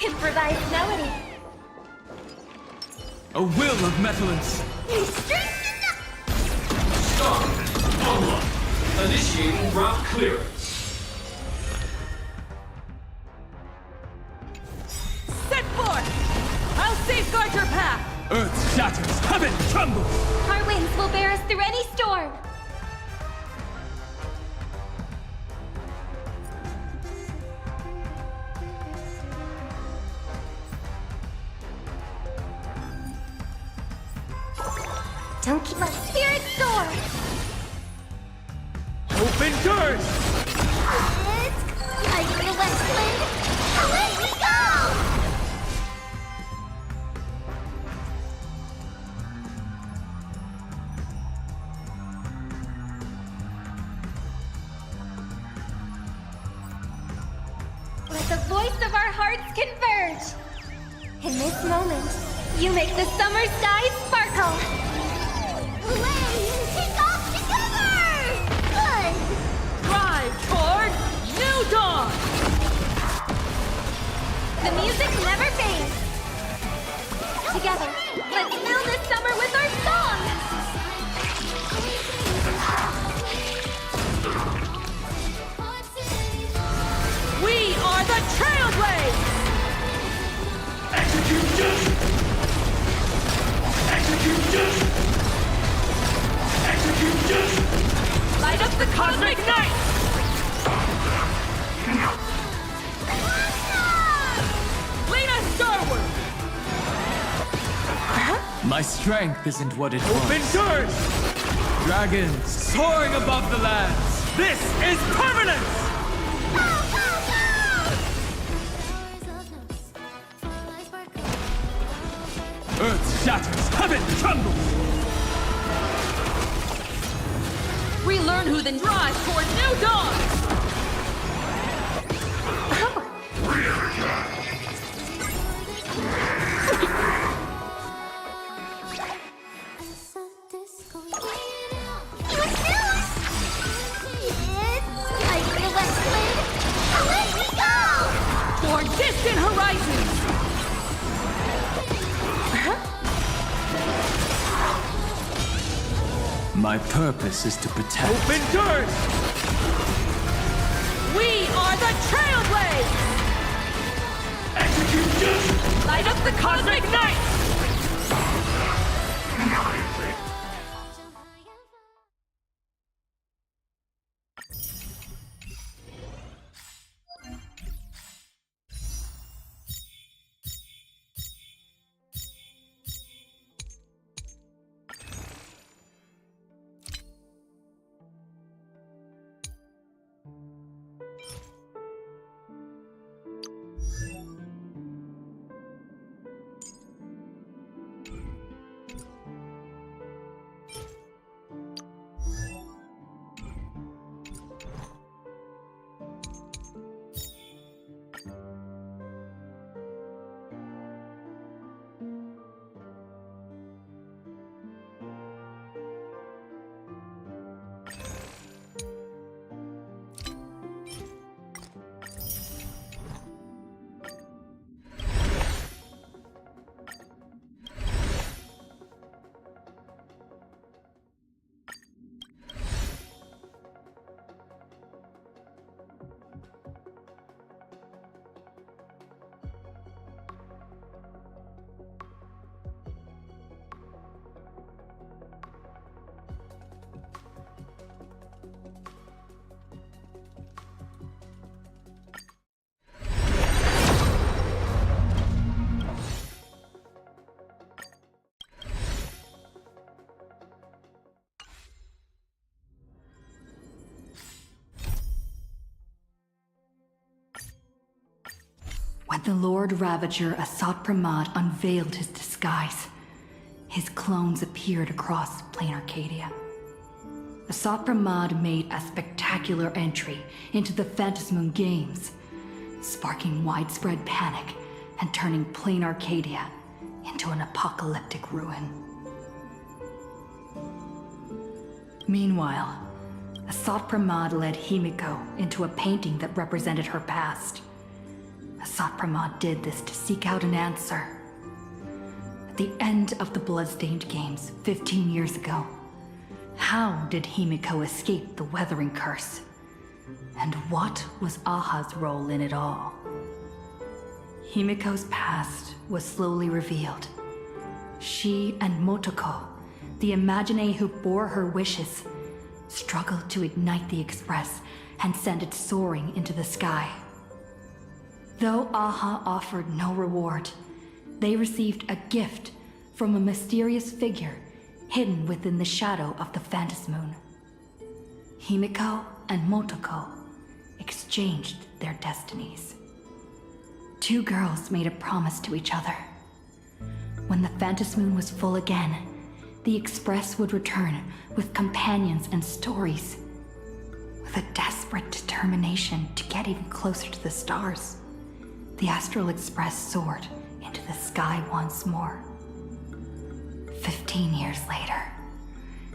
Improvised melody. A will of metallence. Start. Unlock. Initiating route clearance. Set forth! I'll safeguard your path! Earth shatters, heaven trembles. Our winds will bear us through any storm. Don't keep my spirit soar! Open doors. It's like the west wind. Away we go! Let the voice of our hearts converge. In this moment, you make the summer skies sparkle. Away and take off together! Good! Drive toward new dawn! The music never fades. Together, let's fill this summer with our song! We are the Trailblades! Execution! Execution! Execution! Light up the cosmic night! Lead us starward! My strength isn't what it Open was. doors! Dragons soaring above the lands. This is permanence! Earth shatters, heaven trembles. We learn who then drives toward new dawn! For distant horizons! My purpose is to protect. Open doors! We are the Trailblades! Execution! Light up the cosmic night! When the Lord Ravager Asat Pramad unveiled his disguise, his clones appeared across plain Arcadia. Asat Pramad made a spectacular entry into the Phantasmoon Games, sparking widespread panic and turning plain Arcadia into an apocalyptic ruin. Meanwhile, Asat Pramad led Himiko into a painting that represented her past. Asat Pramad did this to seek out an answer. At the end of the Bloodstained Games 15 years ago, how did Himiko escape the Weathering Curse? And what was Aha's role in it all? Himiko's past was slowly revealed. She and Motoko, the Imagine who bore her wishes, struggled to ignite the Express and send it soaring into the sky. Though Aha offered no reward, they received a gift from a mysterious figure hidden within the shadow of the Phantasmoon. Himiko and Motoko exchanged their destinies. Two girls made a promise to each other. When the Phantasmoon was full again, the Express would return with companions and stories. With a desperate determination to get even closer to the stars, the Astral Express soared into the sky once more. 15 years later,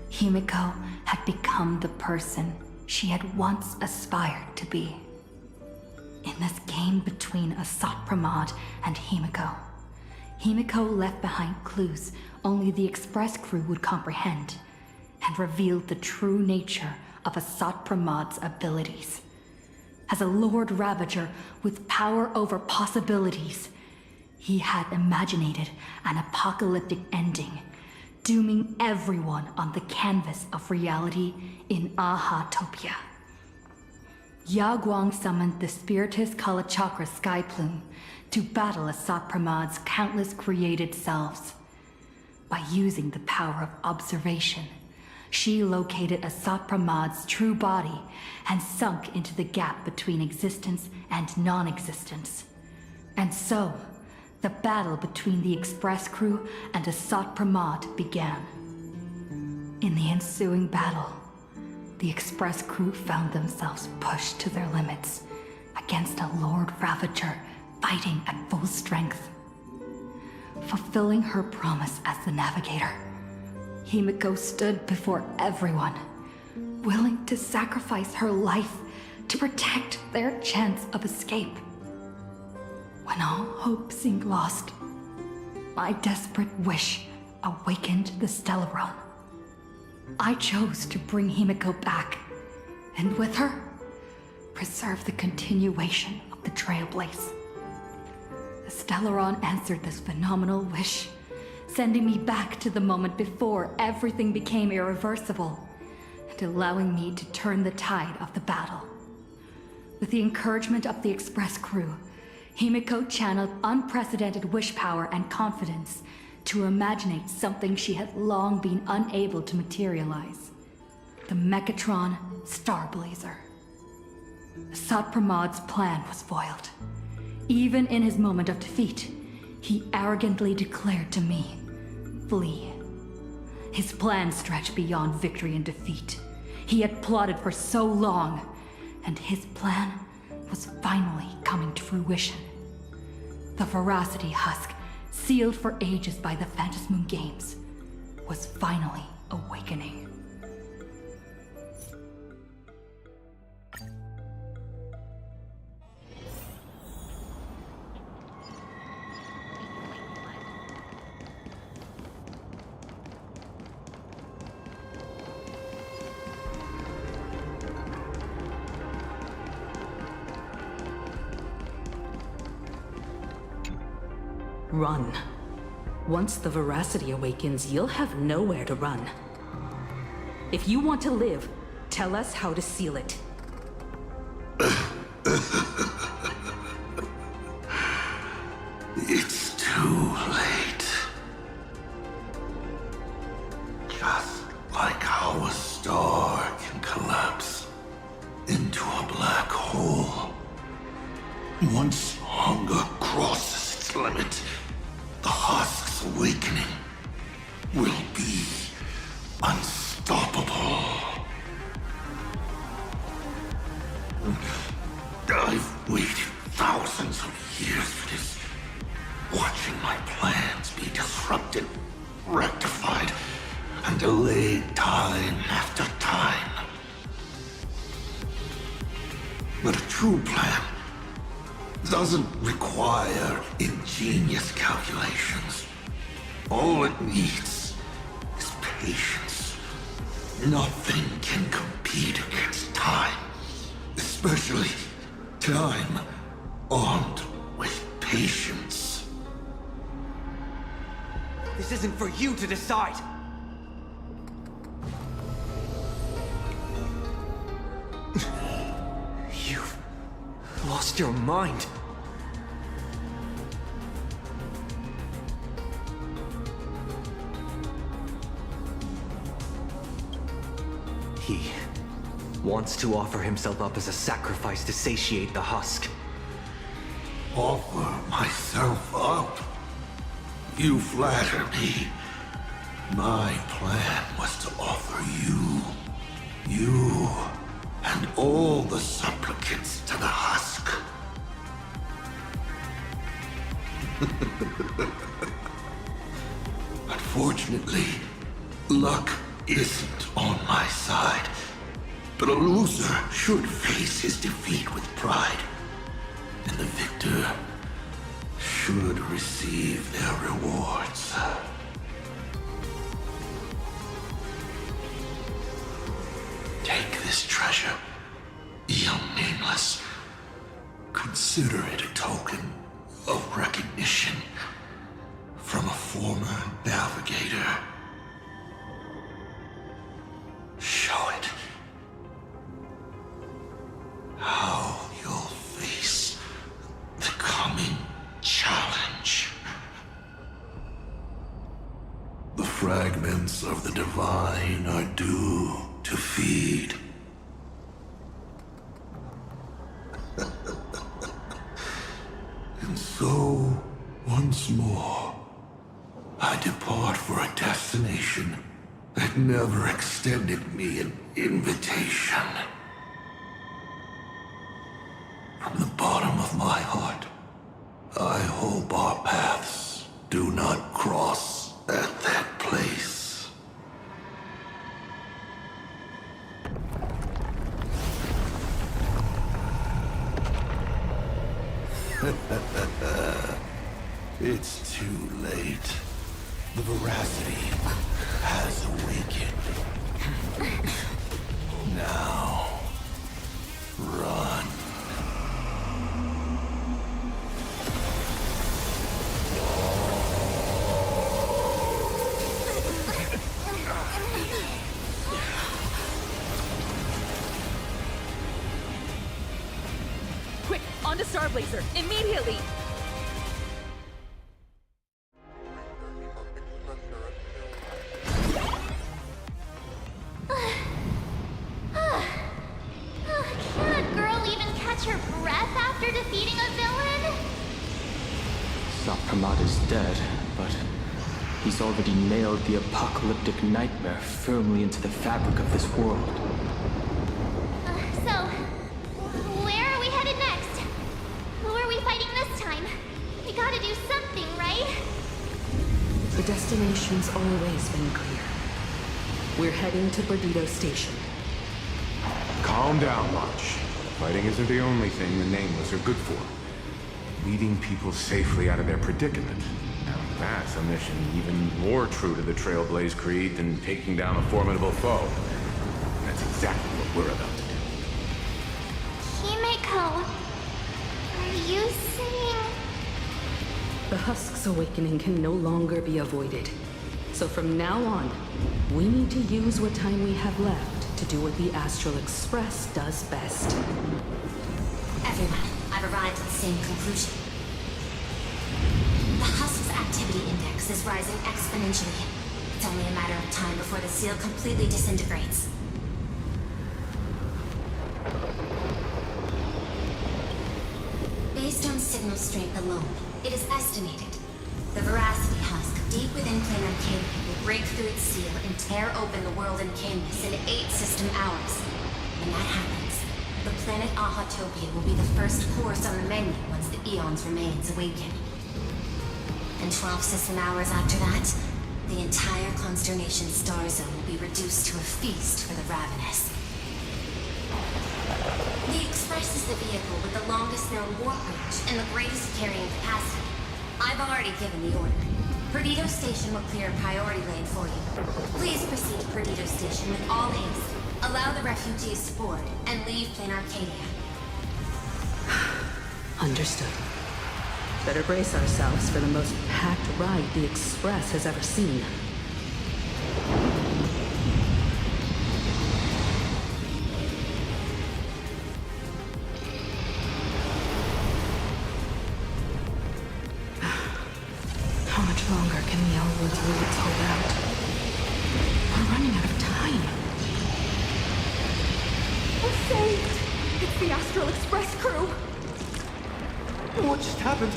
Himiko had become the person she had once aspired to be. In this game between Asat Pramad and Himiko, Himiko left behind clues only the Express crew would comprehend, and revealed the true nature of Asat Pramad's abilities. As a Lord Ravager with power over possibilities, he had imaginated an apocalyptic ending, dooming everyone on the canvas of reality in Aha-topia. Yaguang summoned the Spiritus Kalachakra Sky Plume to battle Asat Pramad's countless created selves. By using the power of observation, she located Asat Pramad's true body and sunk into the gap between existence and non-existence. And so, the battle between the Express crew and Asat Pramad began. In the ensuing battle, the Express crew found themselves pushed to their limits against a Lord Ravager fighting at full strength. Fulfilling her promise as the navigator, Himiko stood before everyone, willing to sacrifice her life to protect their chance of escape. When all hope seemed lost, my desperate wish awakened the Stellaron. I chose to bring Himiko back, and with her, preserve the continuation of the Trailblaze. The Stellaron answered this phenomenal wish, sending me back to the moment before everything became irreversible, and allowing me to turn the tide of the battle. With the encouragement of the Express crew, Himiko channeled unprecedented wish power and confidence to imaginate something she had long been unable to materialize. The Mechatron Starblazer. Asat Pramad's plan was foiled. Even in his moment of defeat, he arrogantly declared to me, "Flee." His plan stretched beyond victory and defeat. He had plotted for so long, and his plan was finally coming to fruition. The Veracity Husk, sealed for ages by the Phantasmoon Games, was finally awakening. Run. Once the Veracity awakens, you'll have nowhere to run. If you want to live, tell us how to seal it. It's too late. Just like how a star can collapse into a black hole. Once hunger crosses its limit, the husk's awakening will be unstoppable. I've waited thousands of years for this, watching my plans be disrupted, rectified, and delayed time after time. But a true plan doesn't require ingenious calculations. All it needs is patience. Nothing can compete against time, especially time armed with patience. This isn't for you to decide. You've lost your mind. He wants to offer himself up as a sacrifice to satiate the husk. Offer myself up? You flatter me. My plan was to offer you, and all the supplicants to the husk. Unfortunately, luck isn't on my side, but a loser should face his defeat with pride, and the victor should receive their rewards. Take this treasure, young nameless. Consider it a token of recognition from a former navigator. Show it how you'll face the coming challenge. The fragments of the divine are due to feed. And so, once more, I depart for a destination that never extended me an invitation. From the bottom of my heart, I hope our paths do not cross at that place. It's too late. The veracity has awakened. Now, run. Quick, on to Starblazer, immediately! Can a girl even catch her breath after defeating a villain? Sapramad is dead, but he's already nailed the apocalyptic nightmare firmly into the fabric of this world. So, where are we headed next? Who are we fighting this time? We gotta do something, right? The destination's always been clear. We're heading to Perdido Station. Calm down, March. Fighting isn't the only thing the Nameless are good for. Leading people safely out of their predicament. Now that's a mission even more true to the Trailblaze Creed than taking down a formidable foe. That's exactly what we're about to do. Himeko, are you saying... The Husk's awakening can no longer be avoided. So from now on, we need to use what time we have left to do what the Astral Express does best. Everyone, I've arrived at the same conclusion. The Husk's activity index is rising exponentially. It's only a matter of time before the seal completely disintegrates. Based on signal strength alone, it is estimated the Veracity husk deep within planar Arcadia will break through its seal and tear open the world in canvas in 8 system hours. When that happens, the planet Ahatopia will be the first course on the menu once the Eon's remains awaken. And 12 system hours after that, the entire Consternation star zone will be reduced to a feast for the ravenous. The Express is the vehicle with the longest known warp range and the greatest carrying capacity. I've already given the order. Perdido Station will clear a priority lane for you. Please proceed to Perdido Station with all haste. Allow the refugees to board and leave planar Arcadia. Understood. Better brace ourselves for the most packed ride the Express has ever seen. How much longer can the Elwood's roots hold out? We're running out of time. We're saved! It's the Astral Express crew! What just happened?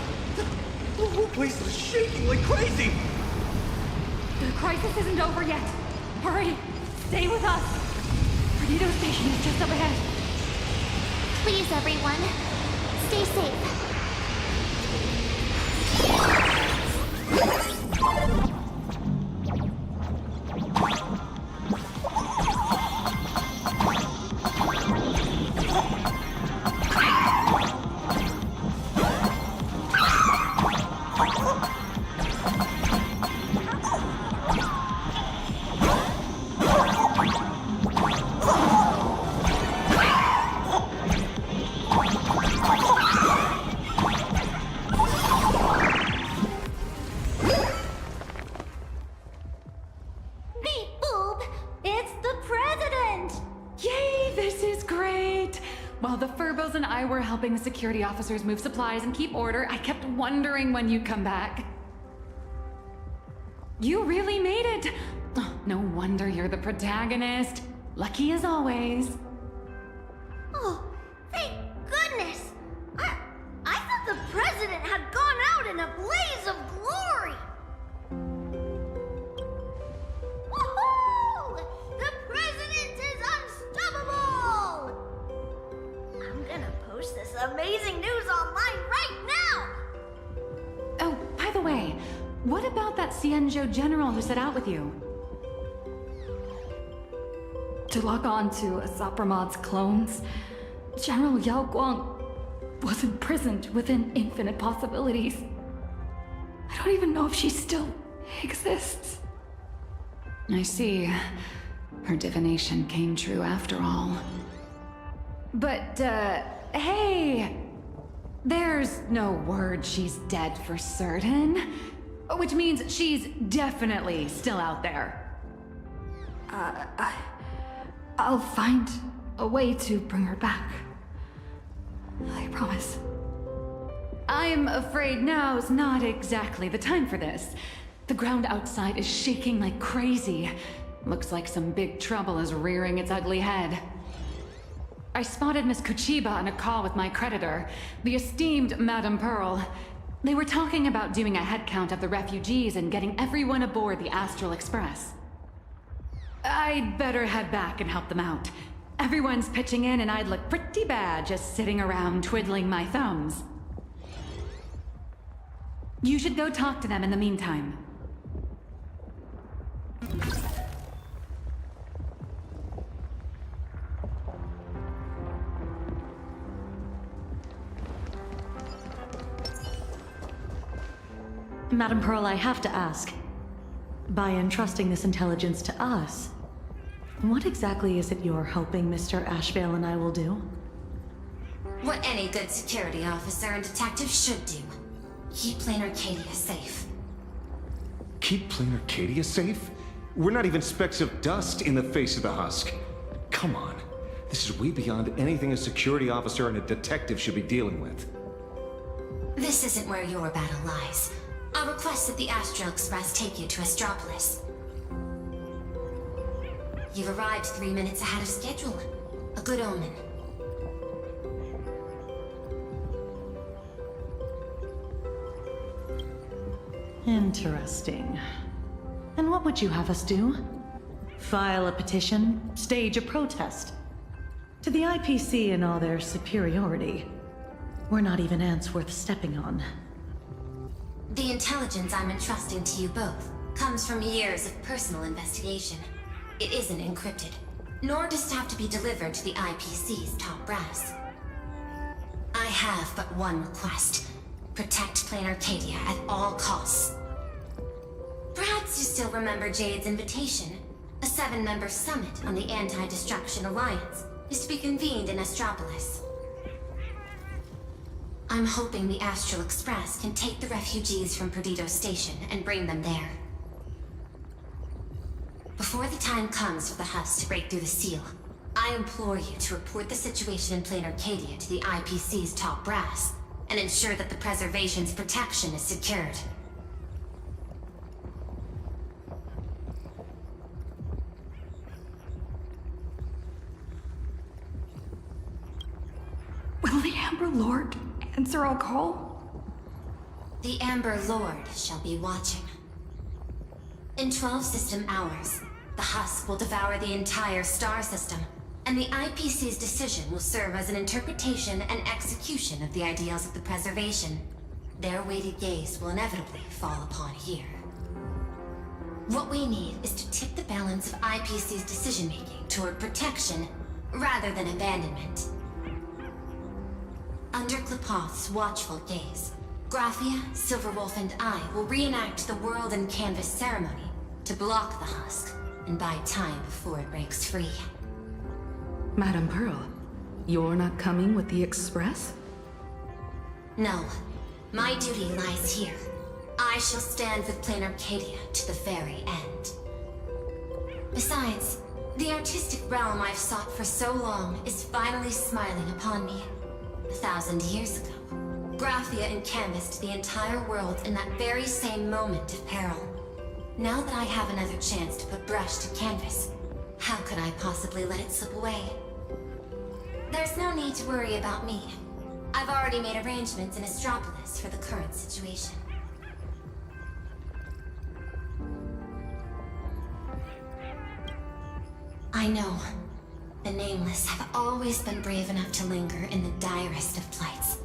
The whole place was shaking like crazy! The crisis isn't over yet. Hurry! Stay with us! Perdido Station is just up ahead. Please, everyone, stay safe. While the Furbos and I were helping the security officers move supplies and keep order, I kept wondering when you'd come back. You really made it! Oh, no wonder you're the protagonist. Lucky as always. Oh, thank goodness! I thought the president had gone out in a blaze of glory! Woohoo! The president is unstoppable! I'm gonna post this amazing news online right now! Oh, by the way, what about that Cienjo general who set out with you? To lock on to Asapramad's clones, General Yao Guang was imprisoned within infinite possibilities. I don't even know if she still exists. I see. Her divination came true after all. But, hey! There's no word she's dead for certain. Which means she's definitely still out there. I'll find a way to bring her back. I promise. I'm afraid now's not exactly the time for this. The ground outside is shaking like crazy. Looks like some big trouble is rearing its ugly head. I spotted Miss Kuchiba on a call with my creditor, the esteemed Madame Pearl. They were talking about doing a head count of the refugees and getting everyone aboard the Astral Express. I'd better head back and help them out. Everyone's pitching in and I'd look pretty bad just sitting around twiddling my thumbs. You should go talk to them in the meantime. Madam Pearl, I have to ask. By entrusting this intelligence to us, what exactly is it you're hoping Mr. Ashvale and I will do? What any good security officer and detective should do. Keep Planar Arcadia safe. Keep Planar Arcadia safe? We're not even specks of dust in the face of the husk. Come on. This is way beyond anything a security officer and a detective should be dealing with. This isn't where your battle lies. I'll request that the Astral Express take you to Astropolis. You've arrived 3 minutes ahead of schedule. A good omen. Interesting. And what would you have us do? File a petition? Stage a protest? To the IPC and all their superiority, we're not even ants worth stepping on. The intelligence I'm entrusting to you both comes from years of personal investigation. It isn't encrypted, nor does it have to be delivered to the IPC's top brass. I have but one request. Protect Plain Arcadia at all costs. Perhaps you still remember Jade's invitation. A 7-member summit on the Anti-Destruction Alliance is to be convened in Astropolis. I'm hoping the Astral Express can take the refugees from Perdido Station and bring them there. Before the time comes for the Husks to break through the seal, I implore you to report the situation in Plain Arcadia to the IPC's top brass and ensure that the Preservation's protection is secured. Will the Amber Lord answer our call? The Amber Lord shall be watching. In 12 system hours, the Husk will devour the entire star system, and the IPC's decision will serve as an interpretation and execution of the ideals of the Preservation. Their weighted gaze will inevitably fall upon here. What we need is to tip the balance of IPC's decision-making toward protection, rather than abandonment. Under Klepoth's watchful gaze, Graphia, Silverwolf, and I will reenact the World and Canvas ceremony to block the Husk and buy time before it breaks free. Madam Pearl, you're not coming with the Express? No. My duty lies here. I shall stand with Plain Arcadia to the very end. Besides, the artistic realm I've sought for so long is finally smiling upon me. 1,000 years ago, Graphia encanvassed the entire world in that very same moment of peril. Now that I have another chance to put brush to canvas, how could I possibly let it slip away? There's no need to worry about me. I've already made arrangements in Astropolis for the current situation. I know. The Nameless have always been brave enough to linger in the direst of plights.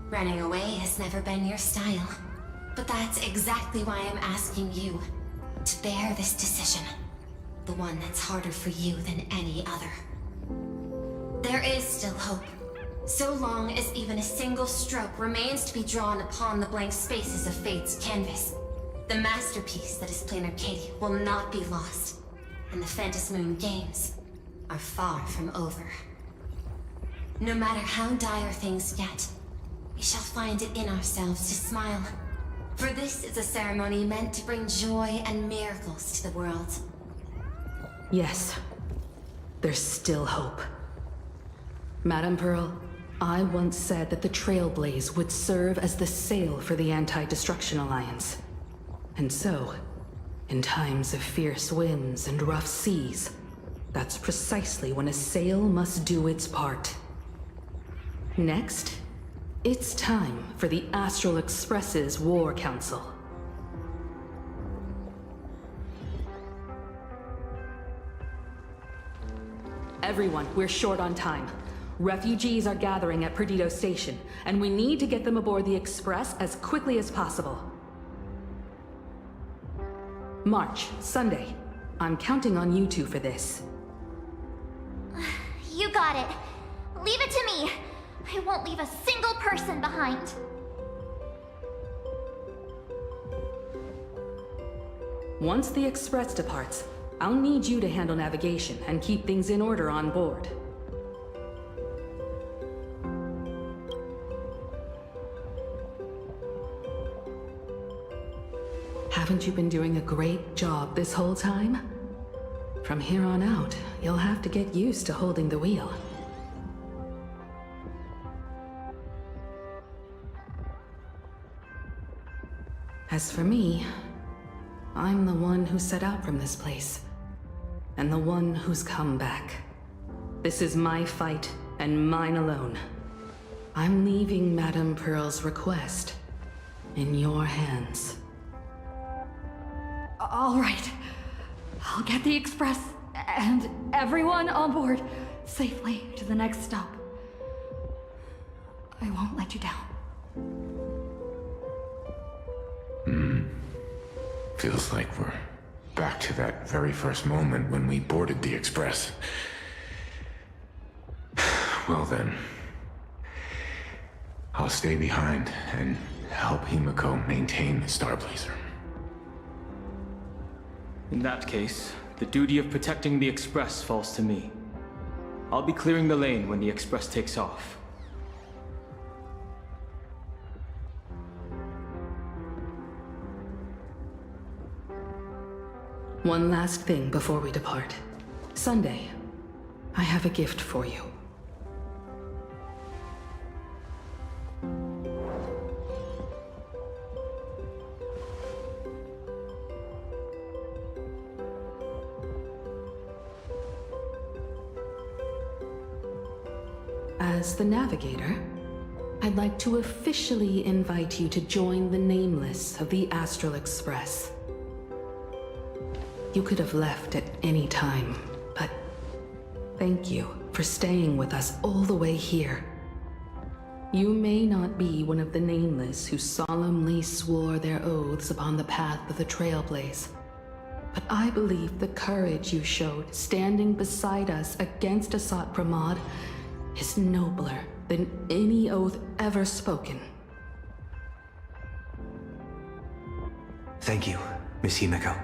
Running away has never been your style. But that's exactly why I'm asking you to bear this decision. The one that's harder for you than any other. There is still hope. So long as even a single stroke remains to be drawn upon the blank spaces of Fate's canvas, the masterpiece that is Plain Arcadia will not be lost, and the Phantasmoon Games are far from over. No matter how dire things get, we shall find it in ourselves to smile. For this is a ceremony meant to bring joy and miracles to the world. Yes. There's still hope. Madam Pearl, I once said that the Trailblaze would serve as the sail for the Anti-Destruction Alliance. And so, in times of fierce winds and rough seas, that's precisely when a sail must do its part. Next, it's time for the Astral Express's War Council. Everyone, we're short on time. Refugees are gathering at Perdido Station, and we need to get them aboard the Express as quickly as possible. March, Sunday. I'm counting on you two for this. You got it. Leave it to me. I won't leave a single person behind. Once the Express departs, I'll need you to handle navigation and keep things in order on board. Haven't you been doing a great job this whole time? From here on out, you'll have to get used to holding the wheel. As for me, I'm the one who set out from this place, and the one who's come back. This is my fight, and mine alone. I'm leaving Madame Pearl's request in your hands. All right. I'll get the express and everyone on board safely to the next stop. I won't let you down. Feels like we're back to that very first moment when we boarded the express. Well then, I'll stay behind and help Himiko maintain the Star Blazer. In that case, the duty of protecting the Express falls to me. I'll be clearing the lane when the Express takes off. One last thing before we depart. Sunday, I have a gift for you. As the Navigator, I'd like to officially invite you to join the Nameless of the Astral Express. You could have left at any time, but thank you for staying with us all the way here. You may not be one of the Nameless who solemnly swore their oaths upon the path of the Trailblaze, but I believe the courage you showed standing beside us against Asat Pramod is nobler than any oath ever spoken. Thank you, Miss Himiko.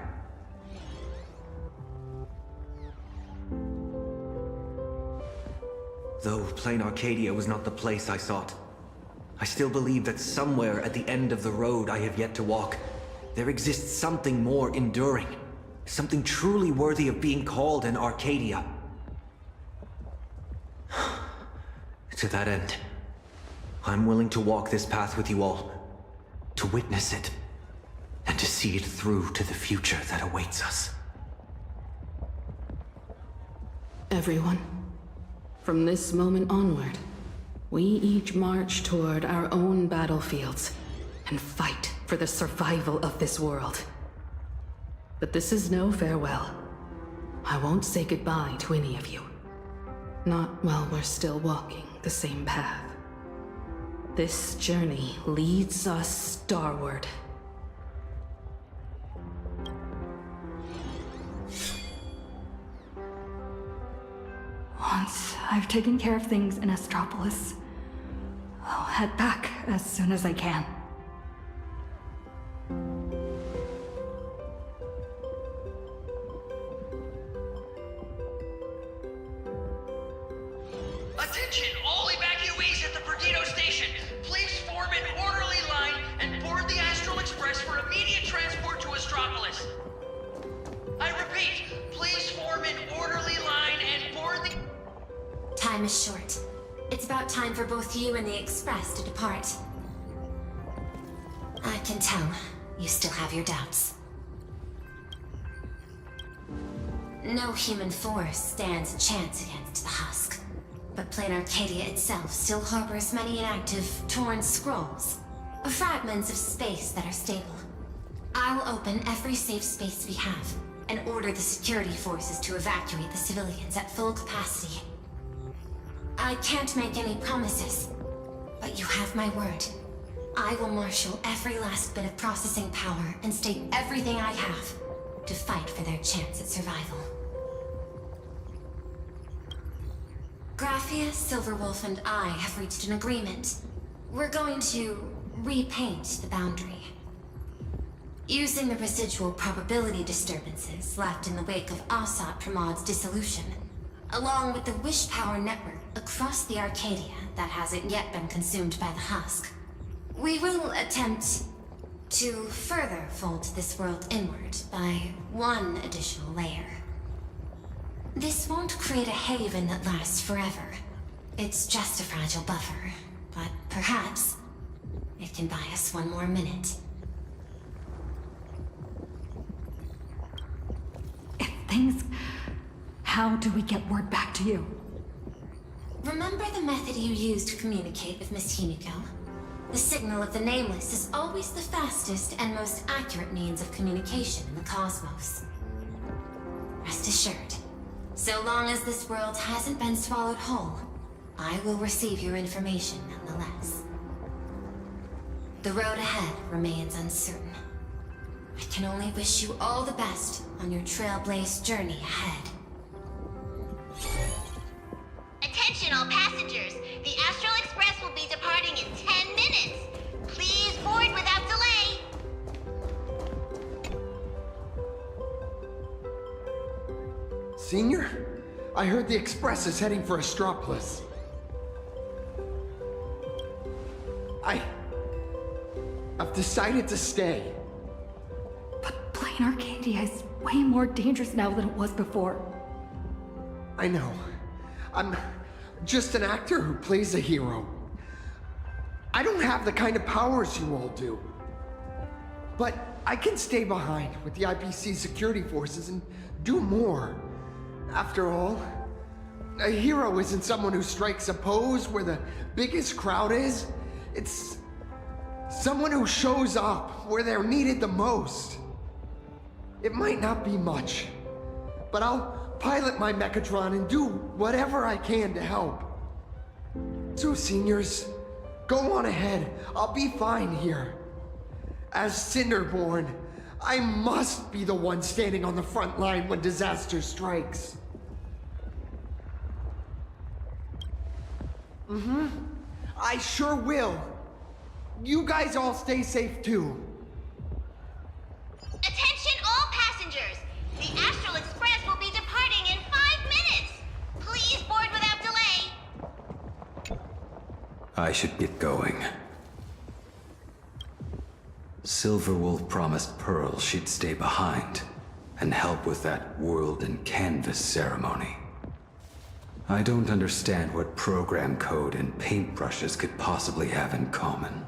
Though plain Arcadia was not the place I sought, I still believe that somewhere at the end of the road I have yet to walk, there exists something more enduring, something truly worthy of being called an Arcadia. To that end, I'm willing to walk this path with you all, to witness it, and to see it through to the future that awaits us. Everyone, from this moment onward, we each march toward our own battlefields and fight for the survival of this world. But this is no farewell. I won't say goodbye to any of you. Not while we're still walking the same path. This journey leads us starward. Once I've taken care of things in Astropolis, I'll head back as soon as I can. Attention, all evacuees at the Perdido station. Please form an orderly line and board the Astral Express for immediate transport to Astropolis. I repeat, please form an orderly line and board the... Time is short. It's about time for both you and the Express to depart. I can tell you still have your doubts. No human force stands a chance against the Husk. But plain Arcadia itself still harbors many inactive, torn scrolls. Fragments of space that are stable. I'll open every safe space we have, and order the security forces to evacuate the civilians at full capacity. I can't make any promises, but you have my word. I will marshal every last bit of processing power and stake everything I have to fight for their chance at survival. Graphia, Silverwolf, and I have reached an agreement. We're going to repaint the boundary. Using the residual probability disturbances left in the wake of Asat Pramod's dissolution, along with the wish power network across the Arcadia that hasn't yet been consumed by the Husk, we will attempt to further fold this world inward by one additional layer. This won't create a haven that lasts forever. It's just a fragile buffer, but perhaps it can buy us one more minute. If things... How do we get word back to you? Remember the method you used to communicate with Miss Himiko? The signal of the Nameless is always the fastest and most accurate means of communication in the cosmos. Rest assured, so long as this world hasn't been swallowed whole, I will receive your information nonetheless. The road ahead remains uncertain. I can only wish you all the best on your trailblaze journey ahead. Attention all passengers! The Astral Express will be departing in 10 minutes! Please board without delay! Senior? I heard the Express is heading for Astropolis. I've decided to stay. But Plain Arcadia is way more dangerous now than it was before. I know. I'm just an actor who plays a hero. I don't have the kind of powers you all do. But I can stay behind with the IPC security forces and do more. After all, a hero isn't someone who strikes a pose where the biggest crowd is. It's someone who shows up where they're needed the most. It might not be much, but I'll pilot my Mechatron and do whatever I can to help. So seniors, go on ahead. I'll be fine here. As Cinderborn, I must be the one standing on the front line when disaster strikes. I sure will. You guys all stay safe too. Attention all passengers! The Astral Express will be departing in 5 minutes! Please board without delay! I should get going. Silverwolf promised Pearl she'd stay behind and help with that world and canvas ceremony. I don't understand what program code and paintbrushes could possibly have in common.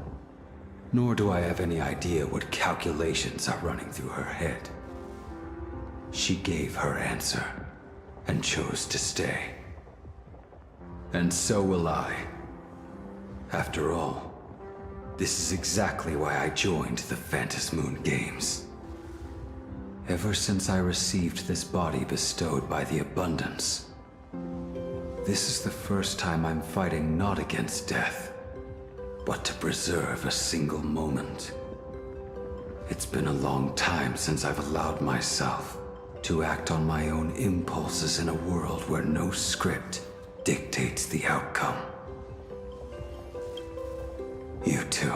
Nor do I have any idea what calculations are running through her head. She gave her answer and chose to stay. And so will I. After all, this is exactly why I joined the Phantasmoon Games. Ever since I received this body bestowed by the Abundance, this is the first time I'm fighting not against death, but to preserve a single moment. It's been a long time since I've allowed myself to act on my own impulses in a world where no script dictates the outcome. You too.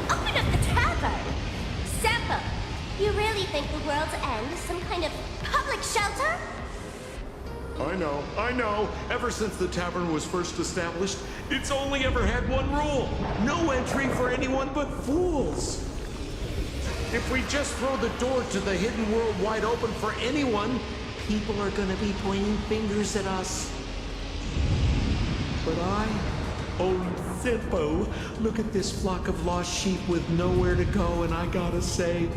Open up the tavern! Sampo, you really think the world's end is some kind of public shelter? I know. Ever since the tavern was first established, it's only ever had one rule. No entry for anyone but fools. If we just throw the door to the hidden world wide open for anyone, people are gonna be pointing fingers at us. But Simpo, look at this flock of lost sheep with nowhere to go, and I gotta say,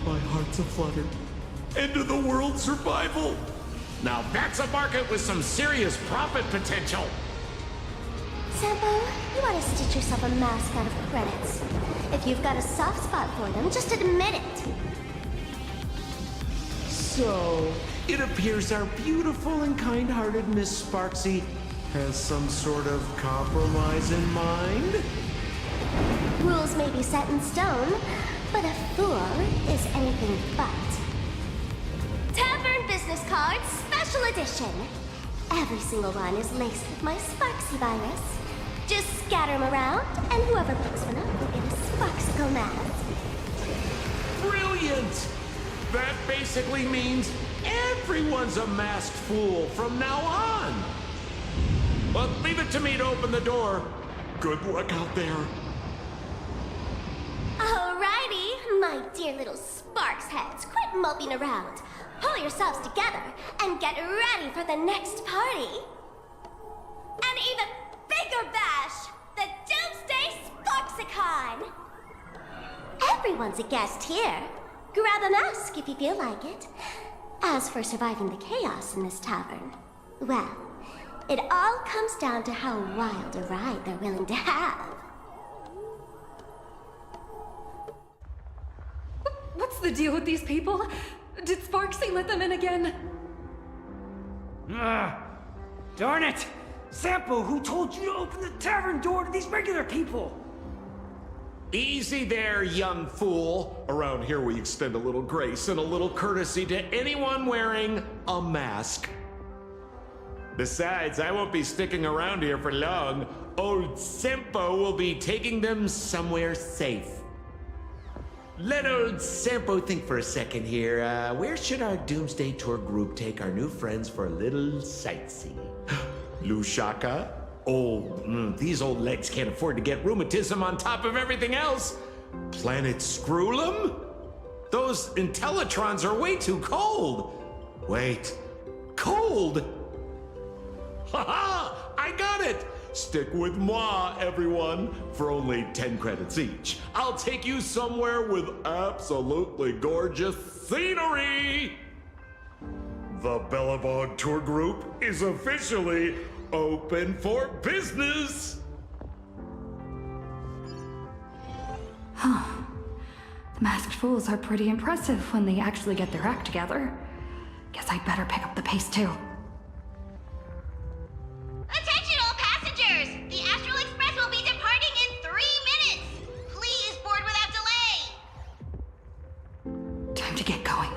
my heart's aflutter. End of the world survival. Now that's a market with some serious profit potential. Sampo, you ought to stitch yourself a mask out of credits. If you've got a soft spot for them, just admit it. So, it appears our beautiful and kind-hearted Miss Sparksy has some sort of compromise in mind? Rules may be set in stone, but a fool is anything but. Tavern Business Cards Special Edition. Every single one is laced with my Sparksy virus. Just scatter them around, and whoever picks one up will get a Sparksicle mask. Brilliant! That basically means everyone's a masked fool from now on. But leave it to me to open the door. Good luck out there. Alrighty, my dear little Sparks heads, quit moping around. Pull yourselves together and get ready for the next party. An even bigger bash, the Doomsday Sparksicon! Everyone's a guest here. Grab a mask if you feel like it. As for surviving the chaos in this tavern, well, it all comes down to how wild a ride they're willing to have. What's the deal with these people? Did Sparksy let them in again? Darn it! Sampo, who told you to open the tavern door to these regular people? Easy there, young fool. Around here we extend a little grace and a little courtesy to anyone wearing a mask. Besides, I won't be sticking around here for long. Old Sempo will be taking them somewhere safe. Let old Sempo think for a second here. Where should our Doomsday Tour group take our new friends for a little sightseeing? Lushaka? Oh, these old legs can't afford to get rheumatism on top of everything else. Planet Scroolum? Those Intellitrons are way too cold. Wait, cold? Haha! I got it! Stick with moi, everyone, for only 10 credits each. I'll take you somewhere with absolutely gorgeous scenery! The Bellabog Tour Group is officially open for business! Huh. The masked fools are pretty impressive when they actually get their act together. Guess I'd better pick up the pace too. Attention all passengers! The Astral Express will be departing in 3 minutes! Please board without delay! Time to get going.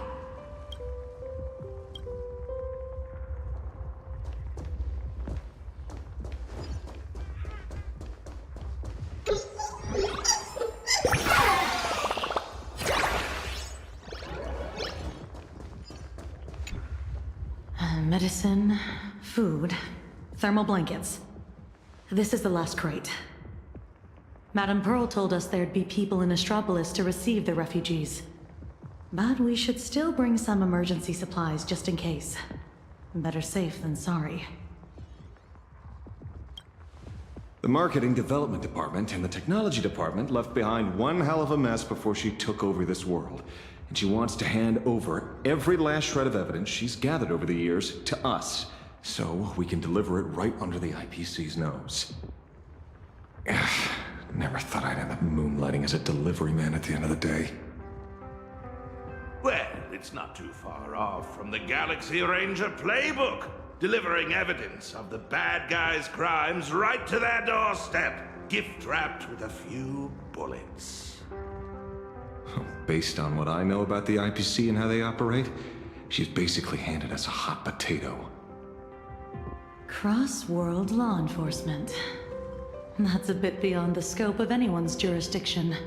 Medicine, food, thermal blankets. This is the last crate. Madame Pearl told us there'd be people in Astropolis to receive the refugees. But we should still bring some emergency supplies just in case. Better safe than sorry. The Marketing Development Department and the Technology Department left behind one hell of a mess before she took over this world. And she wants to hand over every last shred of evidence she's gathered over the years to us, so we can deliver it right under the IPC's nose. Never thought I'd end up moonlighting as a delivery man at the end of the day. Well, it's not too far off from the Galaxy Ranger playbook, delivering evidence of the bad guys' crimes right to their doorstep, gift-wrapped with a few bullets. Based on what I know about the IPC and how they operate, she's basically handed us a hot potato. Cross-world law enforcement. That's a bit beyond the scope of anyone's jurisdiction.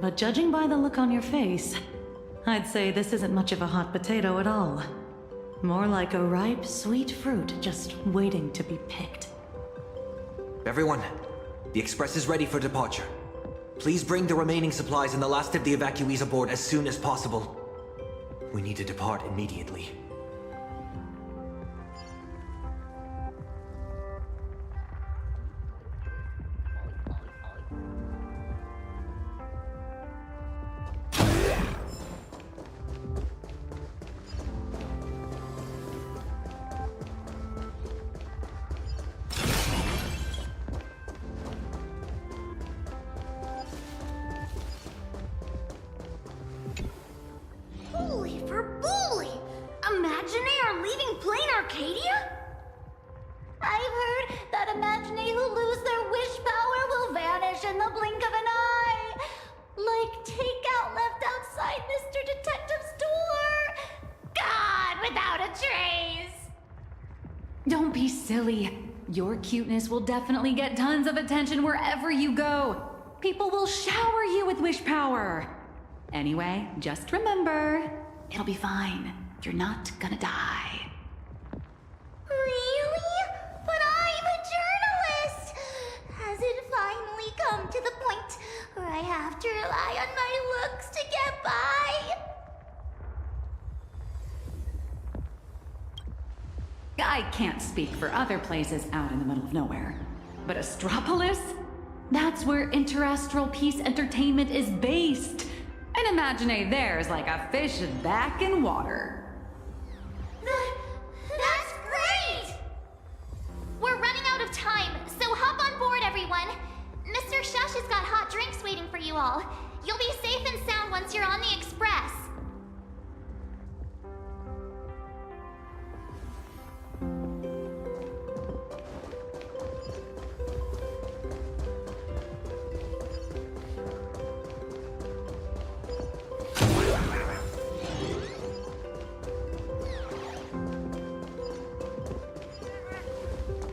But judging by the look on your face, I'd say this isn't much of a hot potato at all. More like a ripe, sweet fruit just waiting to be picked. Everyone, the Express is ready for departure. Please bring the remaining supplies and the last of the evacuees aboard as soon as possible. We need to depart immediately. Holy for bully! Imaginary are leaving plain Arcadia? I've heard that Imaginary who lose their wish power will vanish in the blink of an eye. Like takeout left outside Mr. Detective's door. God, without a trace. Don't be silly. Your cuteness will definitely get tons of attention wherever you go. People will shower you with wish power. Anyway, just remember, it'll be fine. You're not gonna die. Really? But I'm a journalist! Has it finally come to the point where I have to rely on my looks to get by? I can't speak for other places out in the middle of nowhere, but Astropolis? That's where Interastral Peace Entertainment is based. And imagine there's like a fish back in water. That's great! We're running out of time, so hop on board, everyone. Mr. Shush has got hot drinks waiting for you all. You'll be safe and sound once you're on the Express.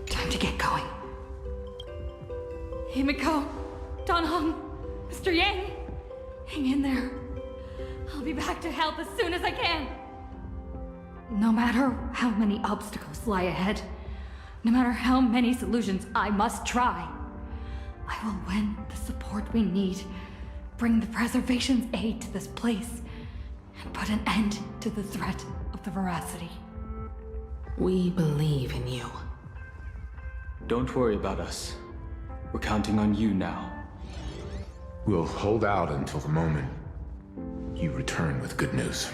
Time to get going. Himiko, Don Hong, Mr. Yang, hang in there. I'll be back to help as soon as I can. No matter how many obstacles lie ahead, no matter how many solutions I must try, I will win the support we need, bring the preservation's aid to this place, and put an end to the threat of the veracity. We believe in you. Don't worry about us. We're counting on you now. We'll hold out until the moment you return with good news.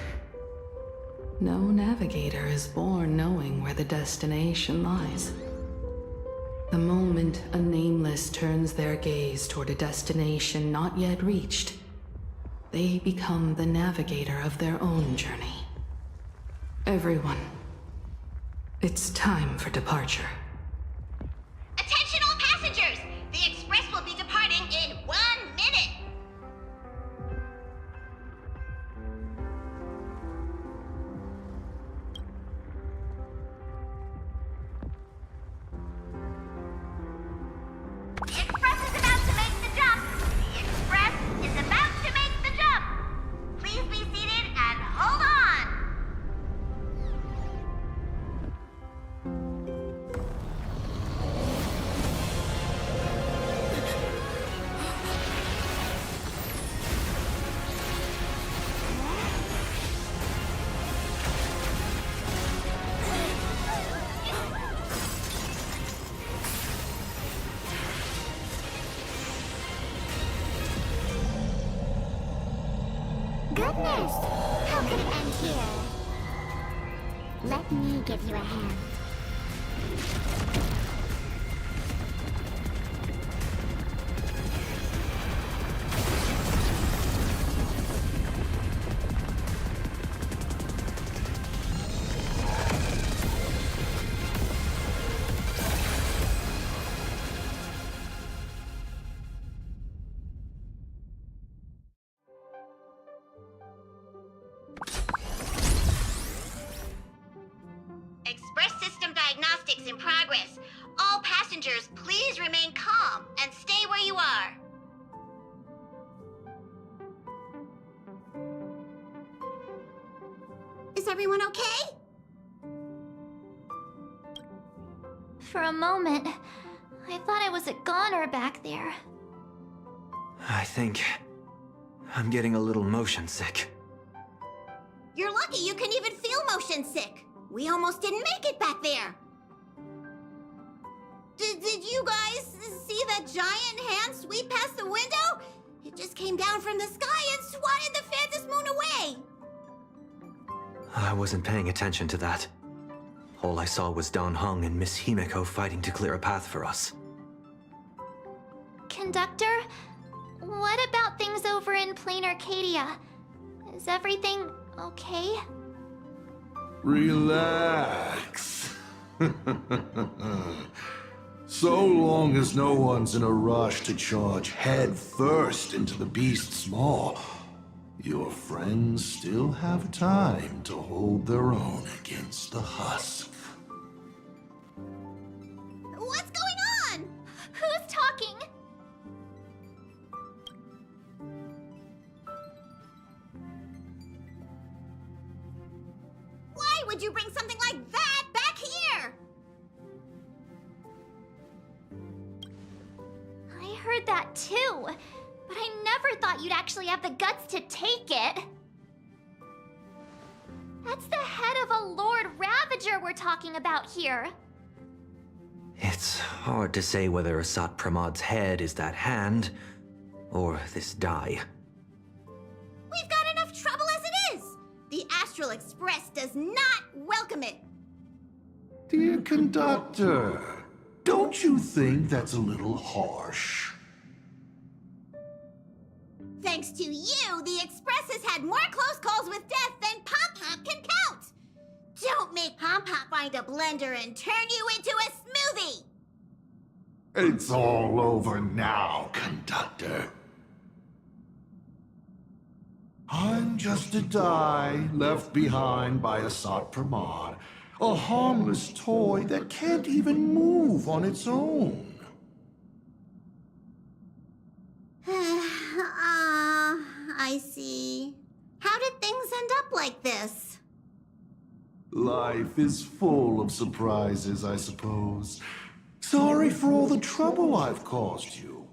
No navigator is born knowing where the destination lies. The moment a nameless turns their gaze toward a destination not yet reached, they become the navigator of their own journey. Everyone, it's time for departure. Attention all passengers! The Express will be departing in 1 minute! The Express is about to make the jump! The Express is about to make the jump! Please be seated and hold on! Goodness! How could it end here? Let me give you a hand. Express system diagnostics in progress. All passengers, please remain calm and stay where you are. Is everyone okay? For a moment, I thought I was a goner back there. I think I'm getting a little motion sick. You're lucky you can even feel motion sick. We almost didn't make it back there. Did you guys see that giant hand sweep past the window? It just came down from the sky and swatted the Phantom Moon away. I wasn't paying attention to that. All I saw was Don Hong and Miss Himiko fighting to clear a path for us. Conductor, what about things over in Plain Arcadia? Is everything okay? Relax. So long as no one's in a rush to charge head first into the beast's maw, your friends still have time to hold their own against the husk. would you bring something like that back here? I heard that too, but I never thought you'd actually have the guts to take it. That's the head of a Lord Ravager we're talking about here. It's hard to say whether Asat Pramad's head is that hand, or this die. We've got enough trouble as it is! The Astral Express does not welcome it! Dear conductor, don't you think that's a little harsh? Thanks to you, the Express has had more close calls with death than Pop Pop can count! Don't make Pop Pop find a blender and turn you into a smoothie! It's all over now, conductor. I'm just a die left behind by Asat Pramad, a harmless toy that can't even move on its own. I see. How did things end up like this? Life is full of surprises, I suppose. Sorry for all the trouble I've caused you.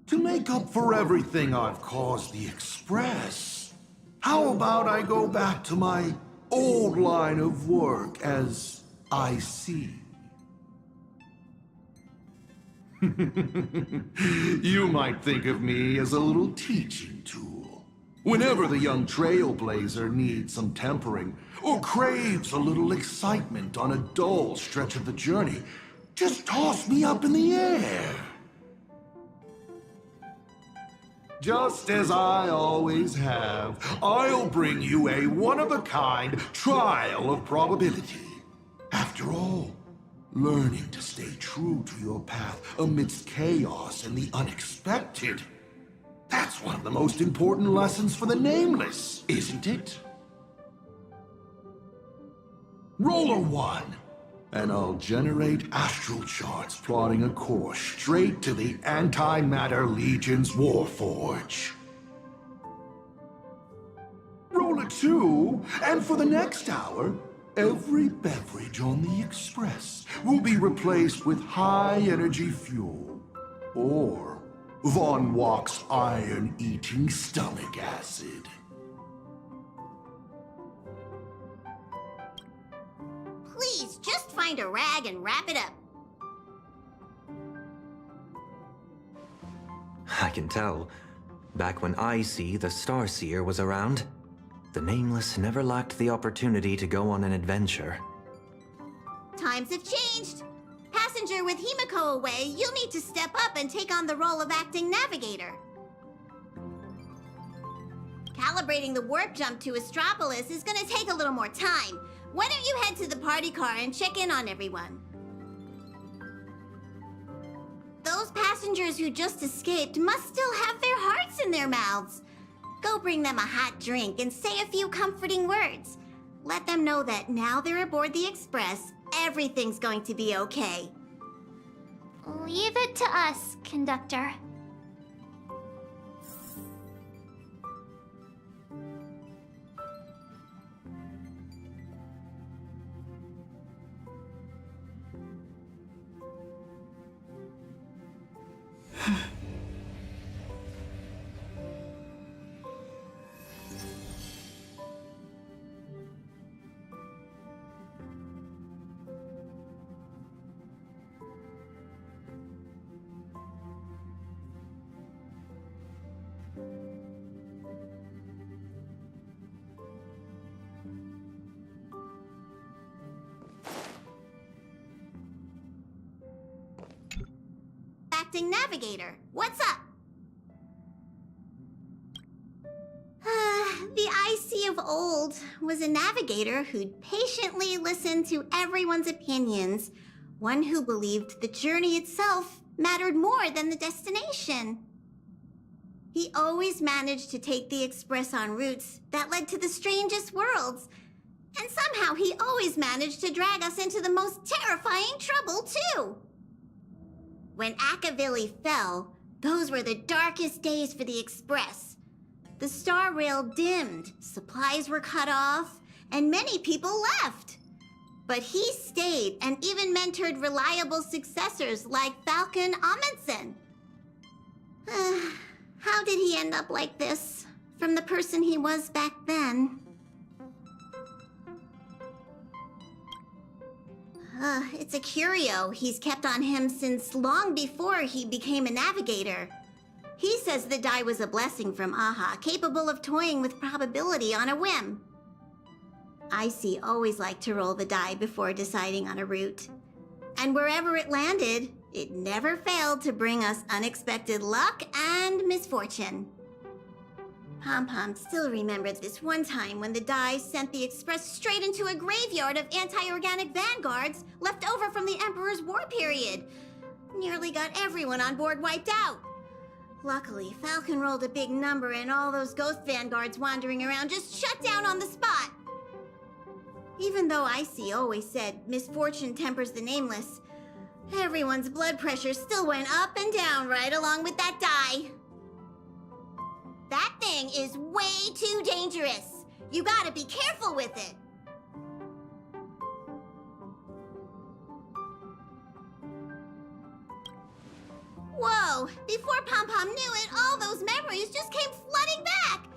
To make up for everything I've caused the Express, how about I go back to my old line of work as IC? You might think of me as a little teaching tool. Whenever the young trailblazer needs some tempering, or craves a little excitement on a dull stretch of the journey, just toss me up in the air. Just as I always have, I'll bring you a one-of-a-kind trial of probability. After all, learning to stay true to your path amidst chaos and the unexpected, that's one of the most important lessons for the Nameless, isn't it? Roll a 1, and I'll generate astral charts plotting a course straight to the Antimatter Legion's Warforge. Roll a 2, and for the next hour, every beverage on the Express will be replaced with high-energy fuel, or Von Walk's iron-eating stomach acid. Please, just find a rag and wrap it up. I can tell. Back when IC, the Starseer, was around, the Nameless never lacked the opportunity to go on an adventure. Times have changed. Passenger with Himiko away, you'll need to step up and take on the role of acting navigator. Calibrating the warp jump to Astropolis is gonna take a little more time. Why don't you head to the party car and check in on everyone? Those passengers who just escaped must still have their hearts in their mouths. Go bring them a hot drink and say a few comforting words. Let them know that now they're aboard the Express, everything's going to be okay. Leave it to us, conductor. Acting navigator, what's up? The IC of old was a navigator who'd patiently listen to everyone's opinions, one who believed the journey itself mattered more than the destination. He always managed to take the Express on routes that led to the strangest worlds, and somehow he always managed to drag us into the most terrifying trouble, too. When Akavili fell, those were the darkest days for the Express. the star rail dimmed, supplies were cut off, and many people left. But he stayed and even mentored reliable successors like Falcon Amundsen. How did he end up like this? From the person he was back then. It's a curio he's kept on him since long before he became a navigator. He says the die was a blessing from Aha, capable of toying with probability on a whim. Icy always liked to roll the die before deciding on a route. And wherever it landed, it never failed to bring us unexpected luck and misfortune. Pom-Pom still remembered this one time when the die sent the Express straight into a graveyard of anti-organic vanguards left over from the Emperor's war period. Nearly got everyone on board wiped out. Luckily, Falcon rolled a big number and all those ghost vanguards wandering around just shut down on the spot. Even though Icy always said misfortune tempers the nameless, everyone's blood pressure still went up and down right along with that die. That thing is way too dangerous. You gotta be careful with it. Whoa! Before Pom-Pom knew it, all those memories just came flooding back!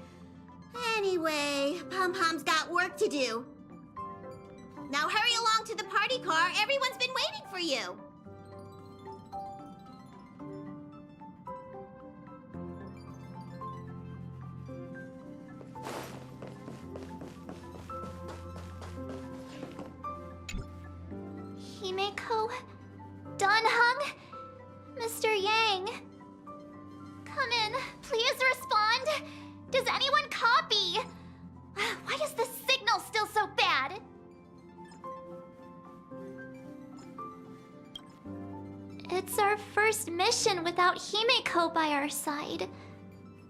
Anyway, Pom-Pom's got work to do. Now hurry along to the party car. Everyone's been waiting for you. Himeko, Donhung, Mr. Yang. Come in, please respond. Does anyone copy? Why is the signal still so bad? It's our first mission without Himeko by our side.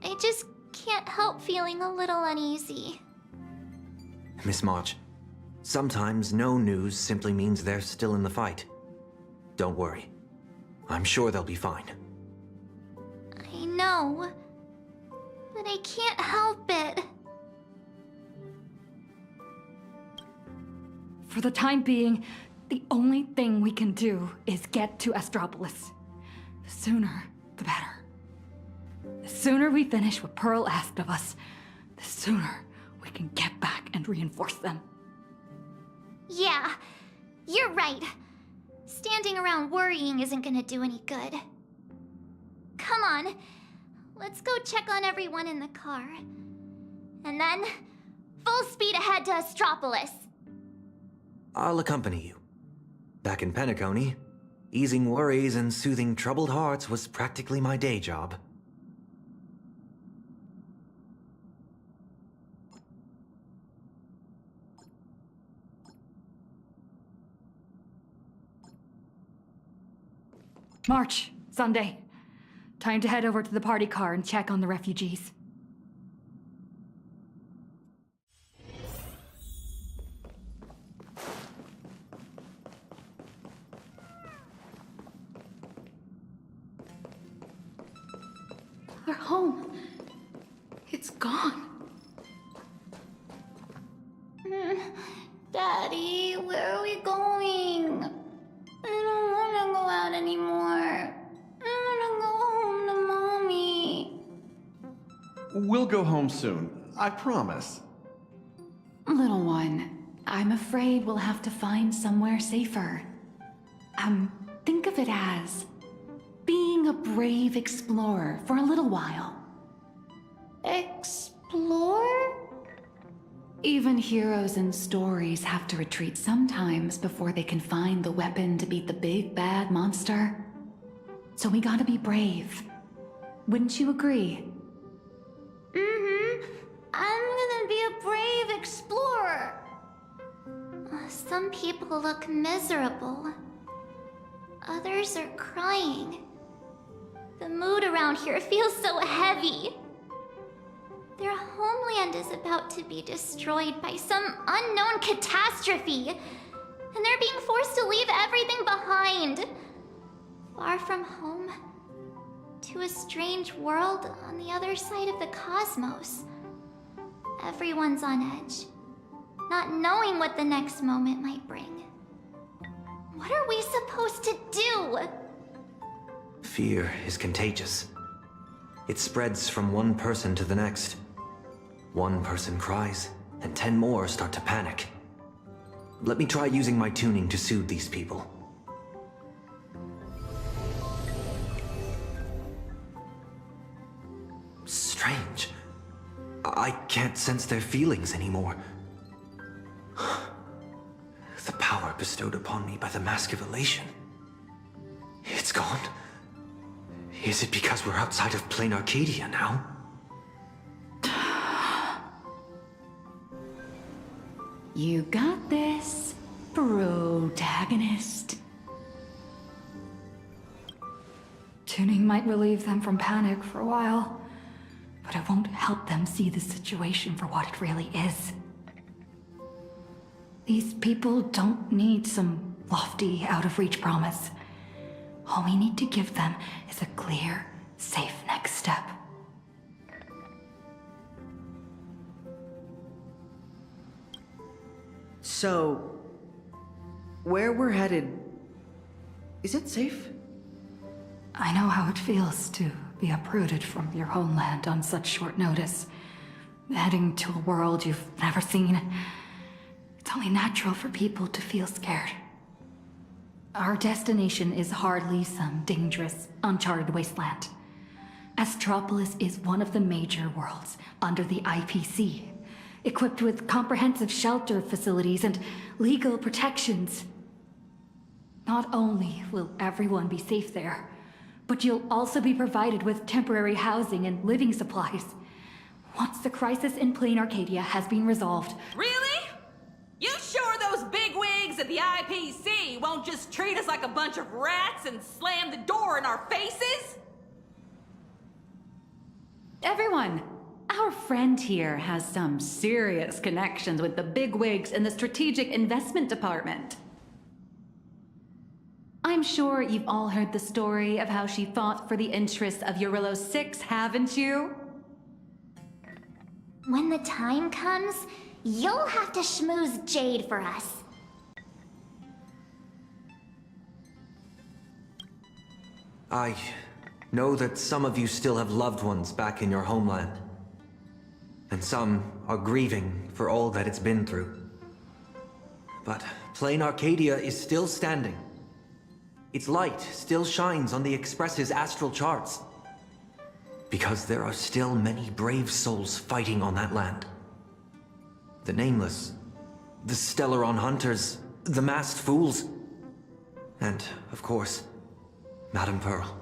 I just can't help feeling a little uneasy. Miss March, sometimes no news simply means they're still in the fight. Don't worry. I'm sure they'll be fine. I know, but I can't help it. For the time being, the only thing we can do is get to Astropolis. The sooner, the better. The sooner we finish what Pearl asked of us, the sooner we can get back and reinforce them. Yeah, you're right. Standing around worrying isn't gonna do any good. Come on, let's go check on everyone in the car. And then, full speed ahead to Astropolis. I'll accompany you. Back in Penacony, easing worries and soothing troubled hearts was practically my day job. March, Sunday. Time to head over to the party car and check on the refugees. Our home. It's gone. Daddy, where are we going? I don't want to go out anymore. I want to go home to Mommy. We'll go home soon, I promise. Little one, I'm afraid we'll have to find somewhere safer. Think of it as being a brave explorer for a little while. Explore? Even heroes in stories have to retreat sometimes before they can find the weapon to beat the big bad monster. So we gotta be brave. Wouldn't you agree? Mm-hmm. I'm gonna be a brave explorer. Some people look miserable. Others are crying. The mood around here feels so heavy. Their homeland is about to be destroyed by some unknown catastrophe, and they're being forced to leave everything behind. Far from home, to a strange world on the other side of the cosmos. Everyone's on edge, not knowing what the next moment might bring. What are we supposed to do? Fear is contagious. It spreads from one person to the next. One person cries, and 10 more start to panic. Let me try using my tuning to soothe these people. Strange. I can't sense their feelings anymore. The power bestowed upon me by the Mask of Elation. It's gone. Is it because we're outside of plain Arcadia now? You got this, protagonist. Tuning might relieve them from panic for a while, but it won't help them see the situation for what it really is. These people don't need some lofty, out-of-reach promise. All we need to give them is a clear, safe next step. So, where we're headed, is it safe? I know how it feels to be uprooted from your homeland on such short notice. Heading to a world you've never seen. It's only natural for people to feel scared. Our destination is hardly some dangerous, uncharted wasteland. Astropolis is one of the major worlds under the IPC, equipped with comprehensive shelter facilities and legal protections. Not only will everyone be safe there, but you'll also be provided with temporary housing and living supplies. Once the crisis in plain Arcadia has been resolved. Really? You sure those bigwigs at the IPC won't just treat us like a bunch of rats and slam the door in our faces? Everyone, our friend here has some serious connections with the bigwigs in the Strategic Investment Department. I'm sure you've all heard the story of how she fought for the interests of Eurillo 6, haven't you? When the time comes, you'll have to schmooze Jade for us. I know that some of you still have loved ones back in your homeland. And some are grieving for all that it's been through. But plain Arcadia is still standing. Its light still shines on the Express's astral charts. Because there are still many brave souls fighting on that land. The Nameless, the Stellaron Hunters, the Masked Fools, and, of course, Madame Pearl.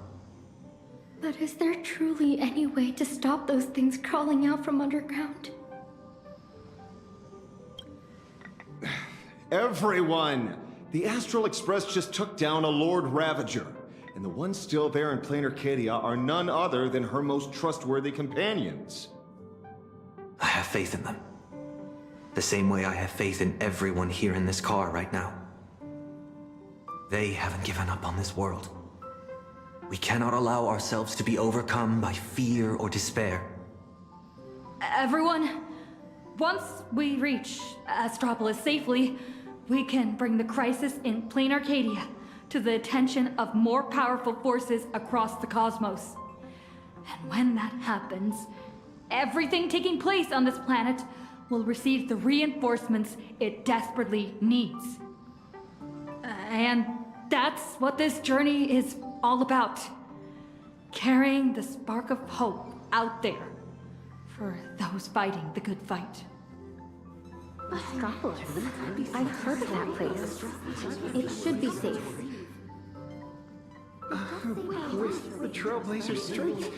But is there truly any way to stop those things crawling out from underground? Everyone! The Astral Express just took down a Lord Ravager, and the ones still there in plain Arcadia are none other than her most trustworthy companions. I have faith in them. The same way I have faith in everyone here in this car right now. They haven't given up on this world. We cannot allow ourselves to be overcome by fear or despair. Everyone, once we reach Astropolis safely, we can bring the crisis in plain Arcadia to the attention of more powerful forces across the cosmos. And when that happens, everything taking place on this planet will receive the reinforcements it desperately needs. And that's what this journey is all about. Carrying the spark of hope out there for those fighting the good fight. Astropolis. I've heard of that place. It should be safe. With the Trailblazer's strength,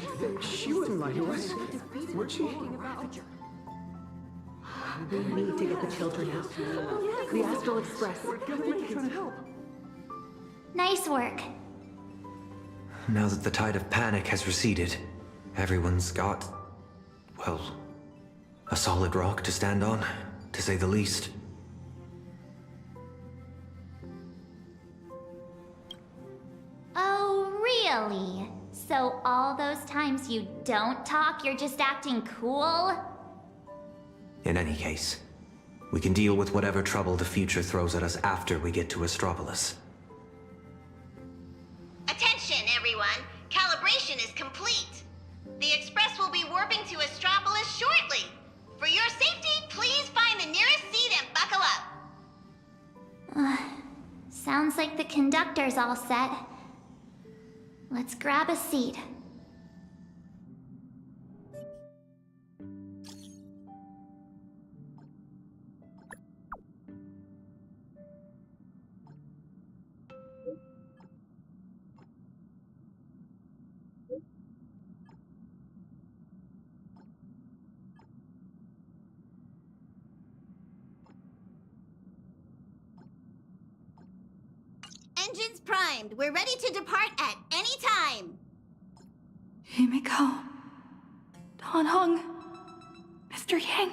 she wouldn't lie to us, would she? We need to get the children out. The Astral Express. Nice work. Now that the tide of panic has receded, everyone's got, well, a solid rock to stand on, to say the least. Oh, really? So all those times you don't talk, you're just acting cool? In any case, we can deal with whatever trouble the future throws at us after we get to Astropolis. Attention, everyone! Calibration is complete. The Express will be warping to Astropolis shortly. For your safety, please find the nearest seat and buckle up. Sounds like the conductor's all set. Let's grab a seat. Engines primed. We're ready to depart at any time. Himiko, Dan Heng, Mr. Yang.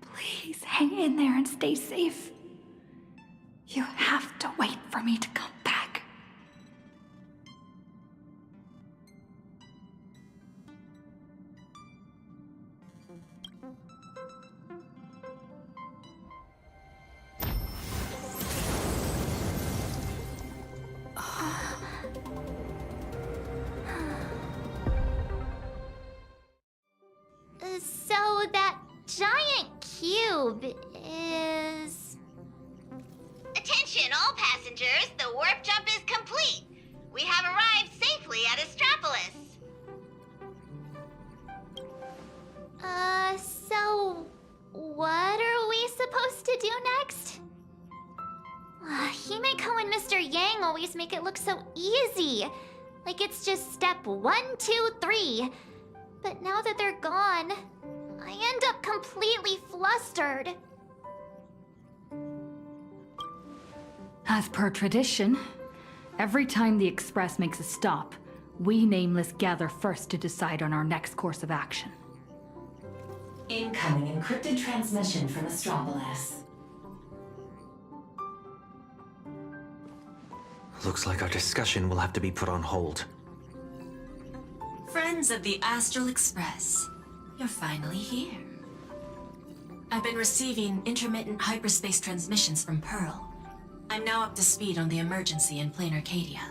Please hang in there and stay safe. You have to wait for me to come back. So that giant cube is... Attention, all passengers. The warp jump is complete. We have arrived safely at Astropolis. So what are we supposed to do next? Himeko and Mr. Yang always make it look so easy. Like it's just step 1, 2, 3. But now that they're gone, I end up completely flustered. As per tradition, every time the Express makes a stop, we Nameless gather first to decide on our next course of action. Incoming encrypted transmission from Astropolis. Looks like our discussion will have to be put on hold. Friends of the Astral Express, you're finally here. I've been receiving intermittent hyperspace transmissions from Pearl. I'm now up to speed on the emergency in Plain Arcadia,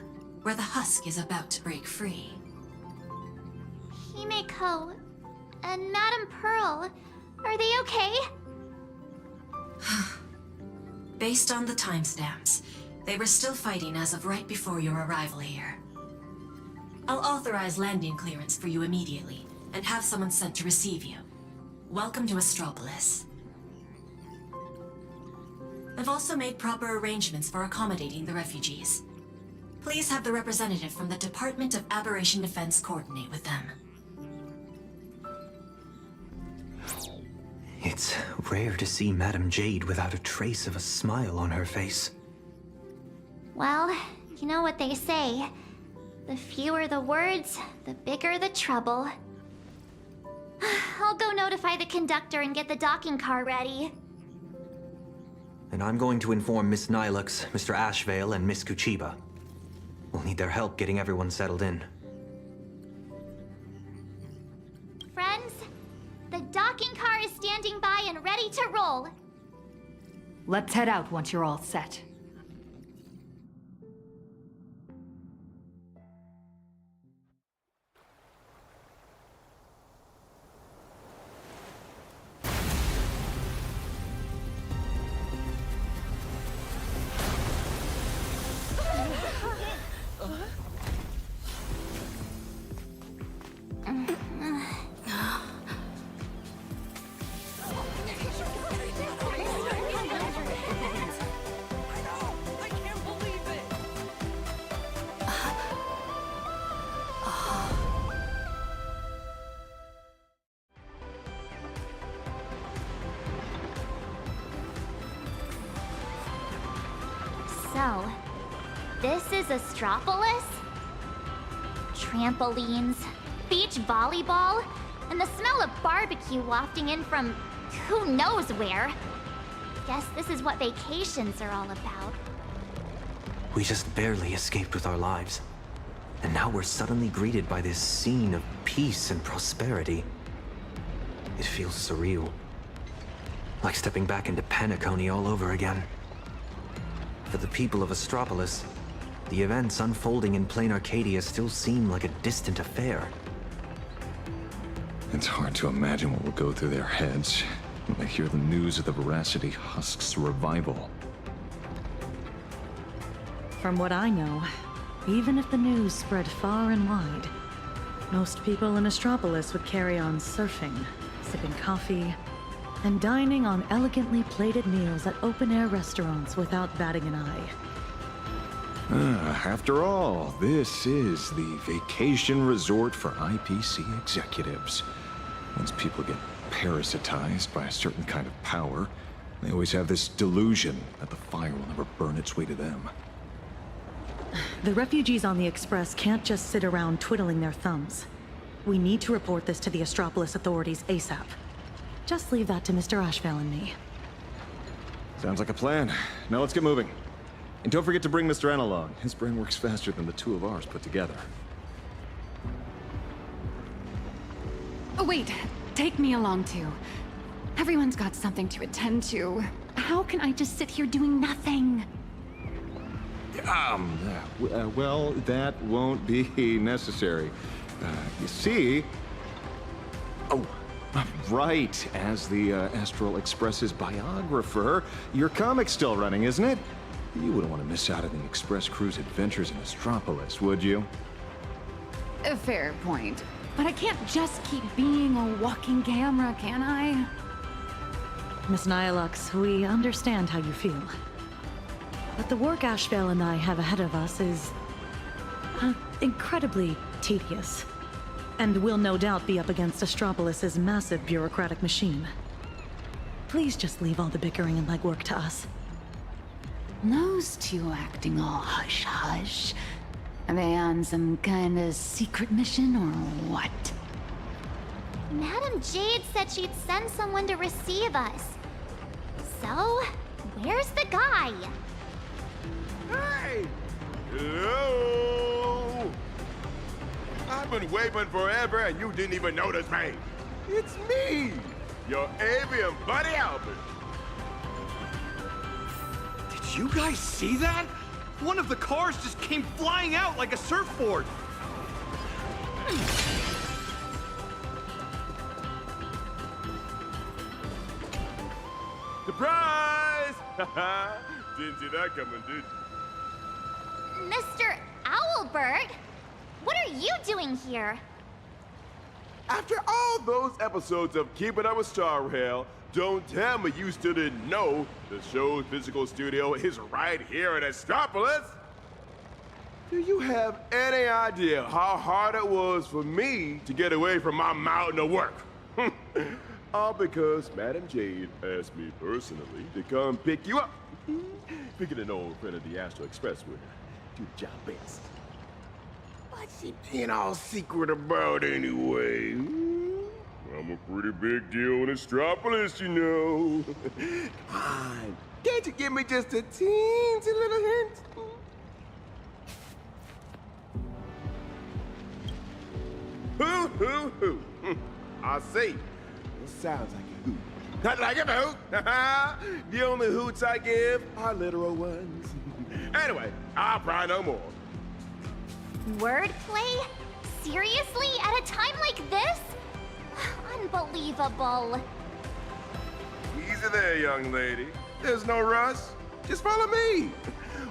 where the husk is about to break free. Himeko and Madame Pearl, are they okay? Based on the timestamps, they were still fighting as of right before your arrival here. I'll authorize landing clearance for you immediately, and have someone sent to receive you. Welcome to Astropolis. I've also made proper arrangements for accommodating the refugees. Please have the representative from the Department of Aberration Defense coordinate with them. It's rare to see Madame Jade without a trace of a smile on her face. Well, you know what they say. The fewer the words, the bigger the trouble. I'll go notify the conductor and get the docking car ready. And I'm going to inform Miss Nilux, Mr. Ashvale, and Miss Kuchiba. We'll need their help getting everyone settled in. Friends, the docking car is standing by and ready to roll. Let's head out once you're all set. So, this is Astropolis? Trampolines, beach volleyball, and the smell of barbecue wafting in from who knows where. Guess this is what vacations are all about. We just barely escaped with our lives. And now we're suddenly greeted by this scene of peace and prosperity. It feels surreal. Like stepping back into Penacony all over again. For the people of Astropolis, the events unfolding in plain Arcadia still seem like a distant affair. It's hard to imagine what will go through their heads when they hear the news of the Veracity Husk's revival. From what I know, even if the news spread far and wide, most people in Astropolis would carry on surfing, sipping coffee, and dining on elegantly plated meals at open-air restaurants without batting an eye. After all, this is the vacation resort for IPC executives. Once people get parasitized by a certain kind of power, they always have this delusion that the fire will never burn its way to them. The refugees on the Express can't just sit around twiddling their thumbs. We need to report this to the Astropolis authorities ASAP. Just leave that to Mr. Ashvale and me. Sounds like a plan. Now let's get moving. And don't forget to bring Mr. N along. His brain works faster than the two of ours put together. Oh, wait. Take me along, too. Everyone's got something to attend to. How can I just sit here doing nothing? Well, that won't be necessary. You see... Oh, right. As the Astral Express's biographer, your comic's still running, isn't it? You wouldn't want to miss out on the Express crew's adventures in Astropolis, would you? A fair point. But I can't just keep being a walking camera, can I? Miss Nihilux, we understand how you feel. But the work Ashvale and I have ahead of us is... incredibly tedious. And will no doubt be up against Astropolis's massive bureaucratic machine. Please just leave all the bickering and legwork to us. Those two acting all hush-hush. Are they on some kind of secret mission or what? Madam Jade said she'd send someone to receive us. So, where's the guy? Hey! Hello! I've been waiting forever and you didn't even notice me. It's me, your avian buddy Albert. Did you guys see that? One of the cars just came flying out like a surfboard. Surprise! Didn't see that coming, did you? Mr. Owlbird? What are you doing here? After all those episodes of Keeping Up with Star Rail, don't tell me you still didn't know the show's physical studio is right here in Astropolis. Do you have any idea how hard it was for me to get away from my mountain of work? All because Madam Jade asked me personally to come pick you up. Picking an old friend of the Astral Express would do the job best. What's she being all secret about anyway? I'm a pretty big deal in Astropolis, you know. Come on, can't you give me just a teensy little hint? Hoo. I see. It sounds like a hoot. Not like a hoot. The only hoots I give are literal ones. Anyway, I'll pry no more. Wordplay? Seriously? At a time like this? Unbelievable. Easy there, young lady. There's no rush. Just follow me.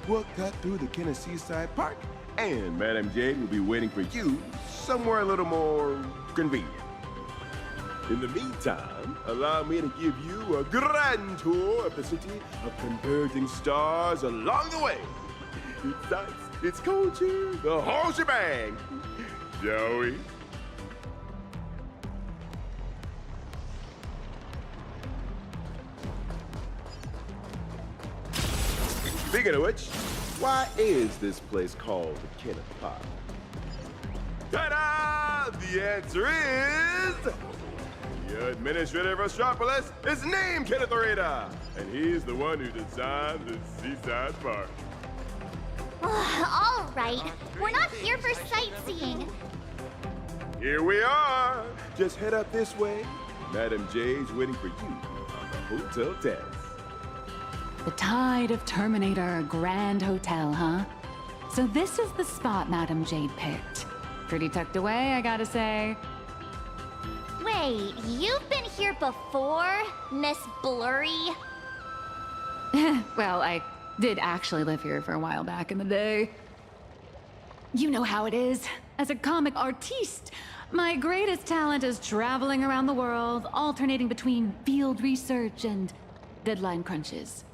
We'll cut through the Seaside Park, and Madam Jade will be waiting for you somewhere a little more convenient. In the meantime, allow me to give you a grand tour of the city of converging stars along the way. It's sights, it's culture, the whole shebang. Shall we? Speaking of which, why is this place called the Kenneth Park? Ta-da! The answer is... The administrator of Astropolis is named Kenneth Orita, and he's the one who designed the Seaside Park. All right. We're not here for sightseeing. Here we are. Just head up this way. Madam Jade's waiting for you on the hotel test. The Tide of Terminator Grand Hotel, huh? So this is the spot Madam Jade picked. Pretty tucked away, I gotta say. Wait, you've been here before, Miss Blurry? Well, I did actually live here for a while back in the day. You know how it is. As a comic artiste, my greatest talent is traveling around the world, alternating between field research and deadline crunches.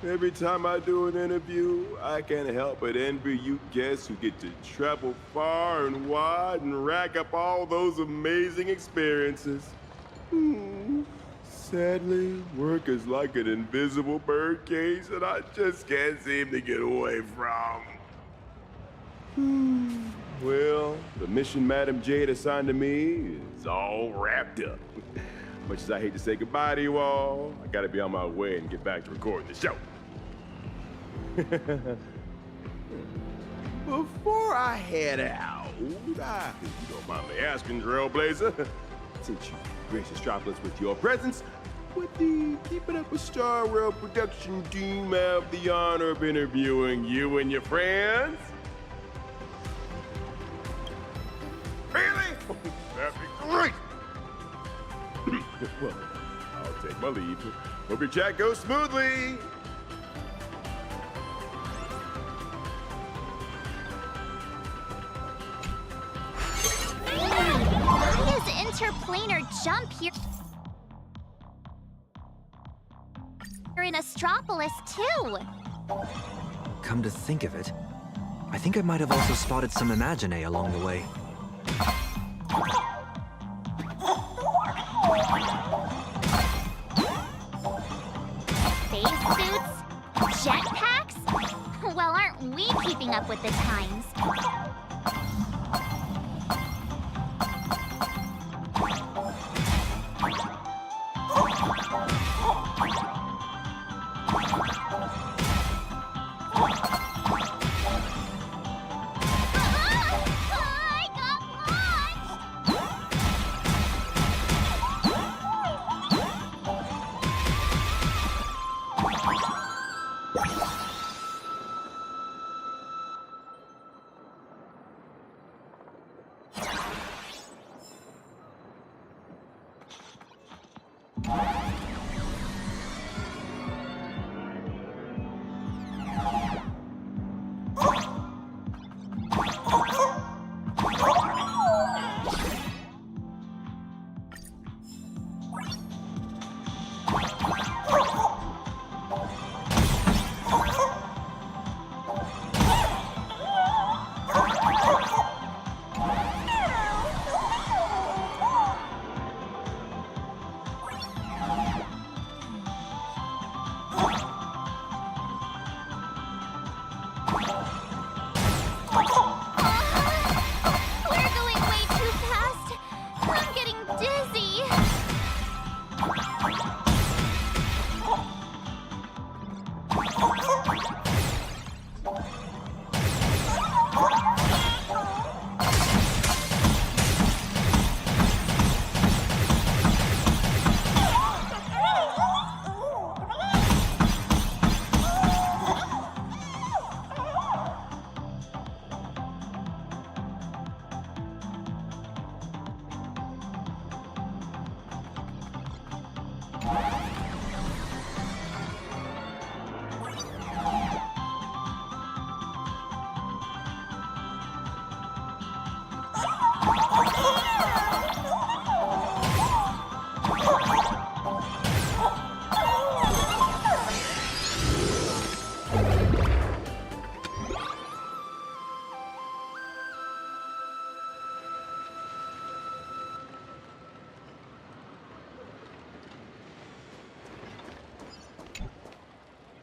Every time I do an interview, I can't help but envy you guests who get to travel far and wide and rack up all those amazing experiences. Sadly, work is like an invisible birdcage that I just can't seem to get away from. Well, the mission Madam Jade assigned to me is all wrapped up. Much as I hate to say goodbye to you all, I gotta be on my way and get back to recording the show. Before I head out, if you don't mind me asking, Trailblazer, since you grace Astropolis with your presence, would the Keep It Up with Star Rail production team have the honor of interviewing you and your friends? Really? That'd be great! Well, I'll take my leave. Hope your chat goes smoothly. Why is interplanar jump here? You're in Astropolis too. Come to think of it, I think I might have also spotted some Imagine along the way. Spacesuits? Jetpacks? Well, aren't we keeping up with the times?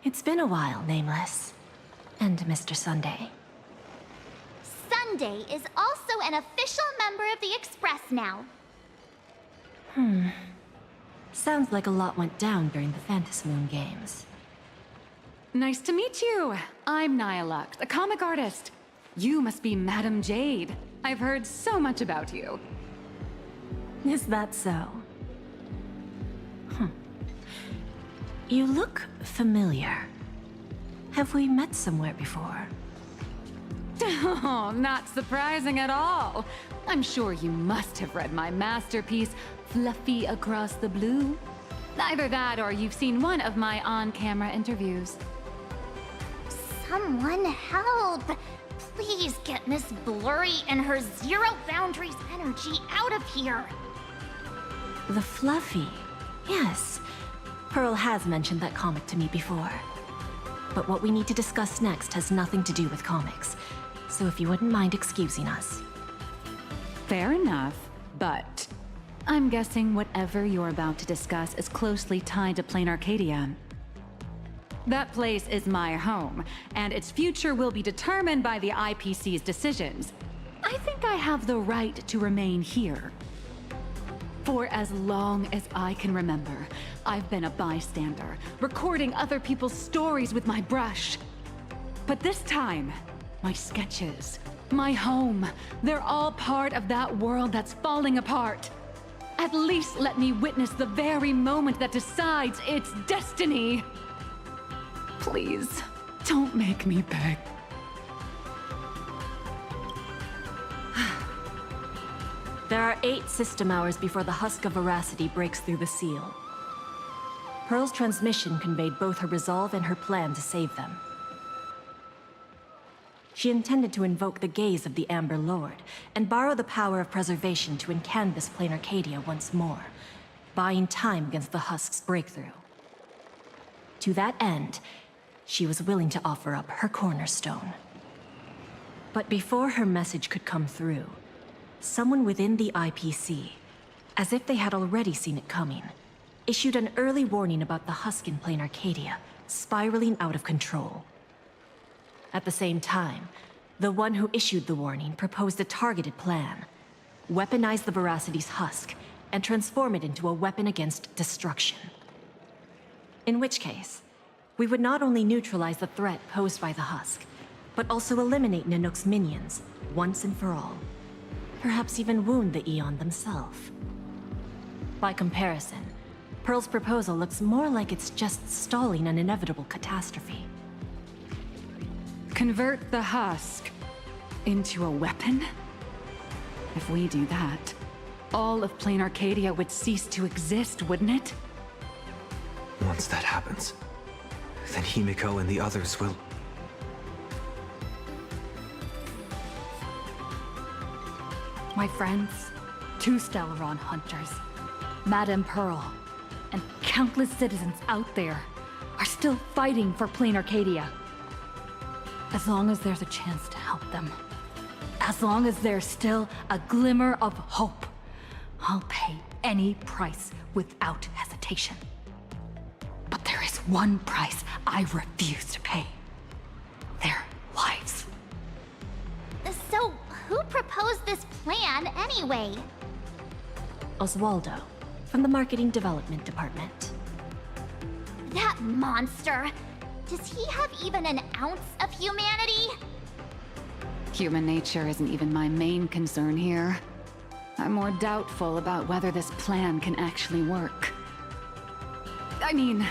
It's been a while, Nameless. And Mr. Sunday. Sunday is also an official member of the Express now. Sounds like a lot went down during the Phantasmoon games. Nice to meet you. I'm Nihilux, a comic artist. You must be Madame Jade. I've heard so much about you. Is that so? You look familiar. Have we met somewhere before? Oh, not surprising at all. I'm sure you must have read my masterpiece, Fluffy Across the Blue. Either that or you've seen one of my on-camera interviews. Someone help! Please get Miss Blurry and her zero boundaries energy out of here! The Fluffy. Yes. Pearl has mentioned that comic to me before. But what we need to discuss next has nothing to do with comics. So if you wouldn't mind excusing us. Fair enough, but I'm guessing whatever you're about to discuss is closely tied to Plain Arcadia. That place is my home, and its future will be determined by the IPC's decisions. I think I have the right to remain here. For as long as I can remember, I've been a bystander, recording other people's stories with my brush. But this time, my sketches, my home, they're all part of that world that's falling apart. At least let me witness the very moment that decides its destiny. Please, don't make me beg. There are 8 system hours before the husk of veracity breaks through the seal. Pearl's transmission conveyed both her resolve and her plan to save them. She intended to invoke the gaze of the Amber Lord and borrow the power of preservation to encanvas Plain Arcadia once more, buying time against the husk's breakthrough. To that end, she was willing to offer up her cornerstone. But before her message could come through, someone within the IPC, as if they had already seen it coming, issued an early warning about the husk in Plain Arcadia spiraling out of control. At the same time, the one who issued the warning proposed a targeted plan: weaponize the Veracity's husk and transform it into a weapon against destruction. In which case, we would not only neutralize the threat posed by the husk, but also eliminate Nanook's minions once and for all. Perhaps even wound the Eon themselves. By comparison, Pearl's proposal looks more like it's just stalling an inevitable catastrophe. Convert the husk into a weapon? If we do that, all of Plain Arcadia would cease to exist, wouldn't it? Once that happens, then Himiko and the others will... My friends, 2 Stellaron hunters, Madame Pearl, and countless citizens out there are still fighting for Plain Arcadia. As long as there's a chance to help them, as long as there's still a glimmer of hope, I'll pay any price without hesitation. But there is one price I refuse to pay. Their lives. So, who proposed this plan anyway? Oswaldo, from the Marketing Development Department. That monster! Does he have even an ounce of humanity? Human nature isn't even my main concern here. I'm more doubtful about whether this plan can actually work. I mean,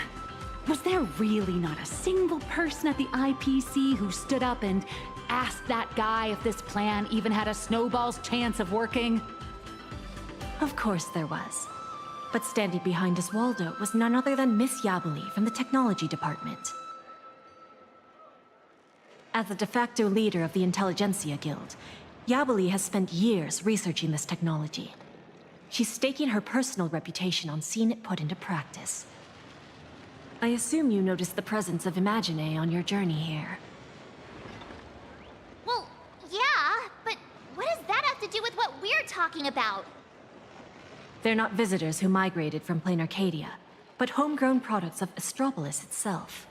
was there really not a single person at the IPC who stood up and asked that guy if this plan even had a snowball's chance of working? Of course there was. But standing behind Oswaldo was none other than Miss Yabuli from the Technology Department. As the de facto leader of the Intelligentsia Guild, Yabuli has spent years researching this technology. She's staking her personal reputation on seeing it put into practice. I assume you noticed the presence of Imagine on your journey here. Well, yeah, but what does that have to do with what we're talking about? They're not visitors who migrated from Plain Arcadia, but homegrown products of Astropolis itself.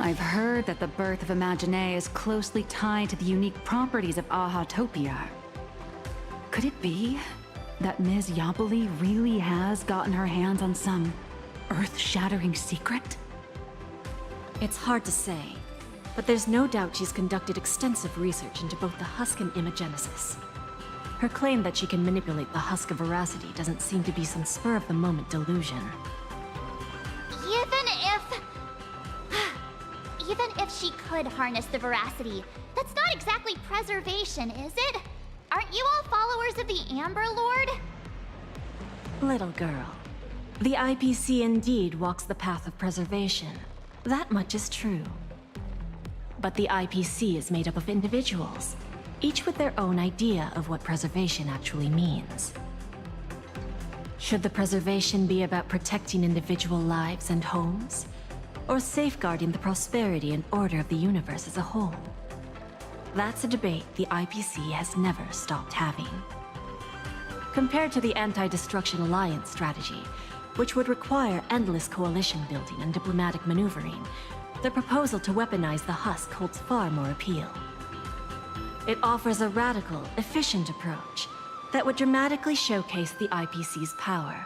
I've heard that the birth of Imagine is closely tied to the unique properties of Ahatopia. Could it be that Ms. Yabali really has gotten her hands on some earth-shattering secret? It's hard to say, but there's no doubt she's conducted extensive research into both the Husk and Imagenesis. Her claim that she can manipulate the Husk of Veracity doesn't seem to be some spur-of-the-moment delusion. Even if she could harness the Veracity, that's not exactly preservation, is it? Aren't you all followers of the Amber Lord? Little girl, the IPC indeed walks the path of preservation. That much is true. But the IPC is made up of individuals, each with their own idea of what preservation actually means. Should the preservation be about protecting individual lives and homes, or safeguarding the prosperity and order of the universe as a whole? That's a debate the IPC has never stopped having. Compared to the Anti-Destruction Alliance strategy, which would require endless coalition building and diplomatic maneuvering, the proposal to weaponize the Husk holds far more appeal. It offers a radical, efficient approach that would dramatically showcase the IPC's power,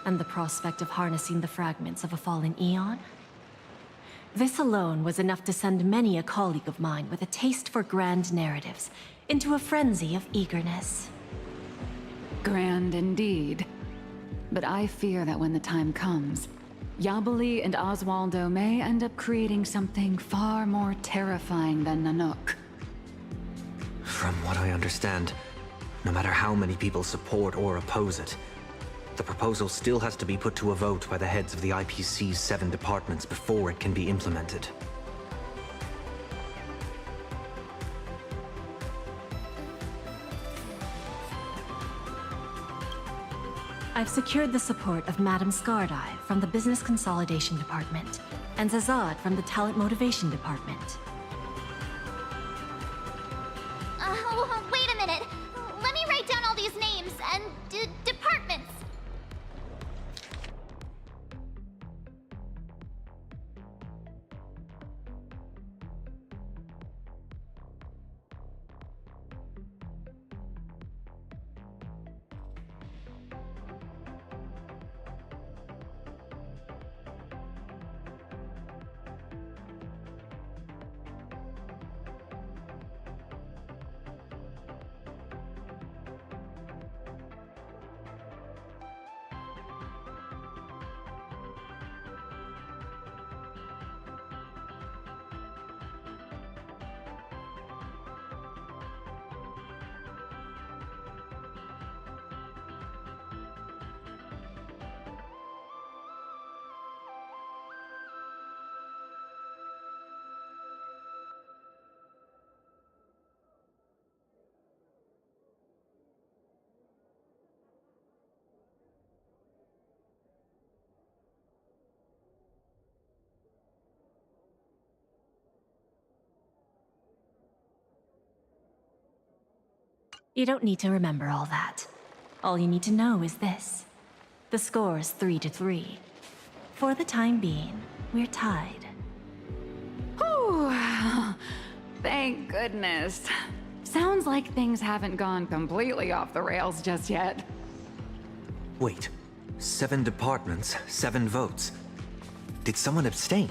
and the prospect of harnessing the fragments of a fallen eon. This alone was enough to send many a colleague of mine with a taste for grand narratives into a frenzy of eagerness. Grand indeed. But I fear that when the time comes, Yabali and Oswaldo may end up creating something far more terrifying than Nanook. From what I understand, no matter how many people support or oppose it, the proposal still has to be put to a vote by the heads of the IPC's 7 departments before it can be implemented. I've secured the support of Madame Scardeye from the Business Consolidation Department, and Zazad from the Talent Motivation Department. Wait a minute. Let me write down all these names and departments. You don't need to remember all that. All you need to know is this. The score's 3-3. For the time being, we're tied. Whew. Thank goodness. Sounds like things haven't gone completely off the rails just yet. Wait, 7 departments, 7 votes. Did someone abstain?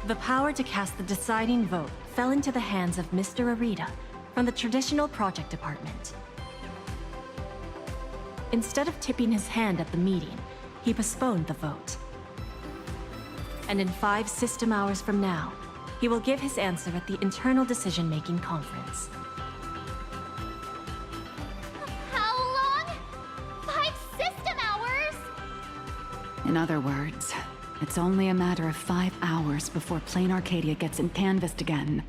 The power to cast the deciding vote fell into the hands of Mr. Arita from the Traditional Project Department. Instead of tipping his hand at the meeting, he postponed the vote. And in 5 system hours from now, he will give his answer at the Internal Decision-Making Conference. How long? 5 system hours? In other words, it's only a matter of 5 hours before Plain Arcadia gets canvassed again.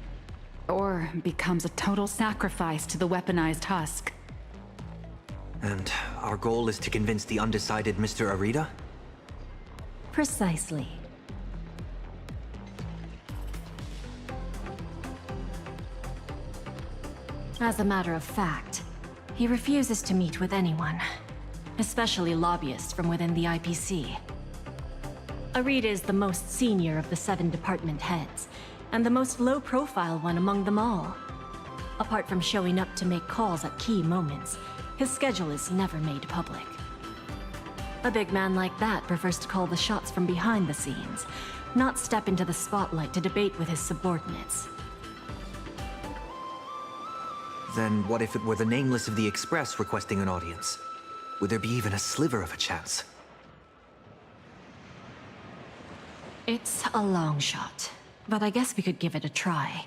Or becomes a total sacrifice to the weaponized husk. And our goal is to convince the undecided Mr. Arita? Precisely. As a matter of fact, he refuses to meet with anyone, especially lobbyists from within the IPC. Arita is the most senior of the 7 department heads, and the most low-profile one among them all. Apart from showing up to make calls at key moments, his schedule is never made public. A big man like that prefers to call the shots from behind the scenes, not step into the spotlight to debate with his subordinates. Then what if it were the Nameless of the Express requesting an audience? Would there be even a sliver of a chance? It's a long shot, but I guess we could give it a try.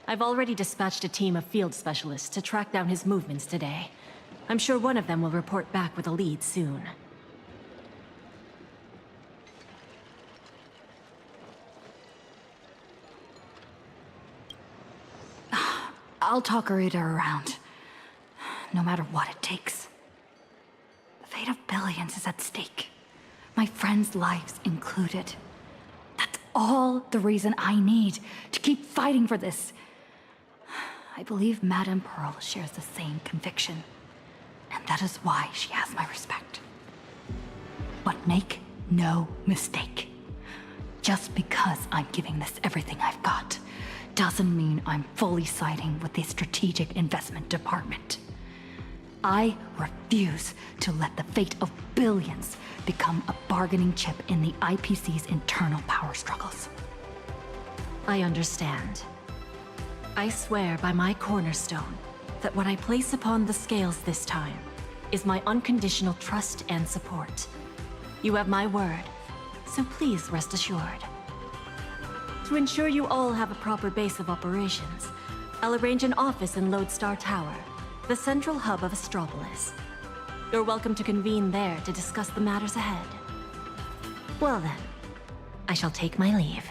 I've already dispatched a team of field specialists to track down his movements today. I'm sure one of them will report back with a lead soon. I'll talk Arita around. No matter what it takes. The fate of billions is at stake. My friends' lives included. That's all the reason I need to keep fighting for this. I believe Madame Pearl shares the same conviction. And that is why she has my respect. But make no mistake. Just because I'm giving this everything I've got doesn't mean I'm fully siding with the Strategic Investment Department. I refuse to let the fate of billions become a bargaining chip in the IPC's internal power struggles. I understand. I swear by my cornerstone that what I place upon the scales this time is my unconditional trust and support. You have my word, so please rest assured. To ensure you all have a proper base of operations, I'll arrange an office in Lodestar Tower, the central hub of Astropolis. You're welcome to convene there to discuss the matters ahead. Well then, I shall take my leave.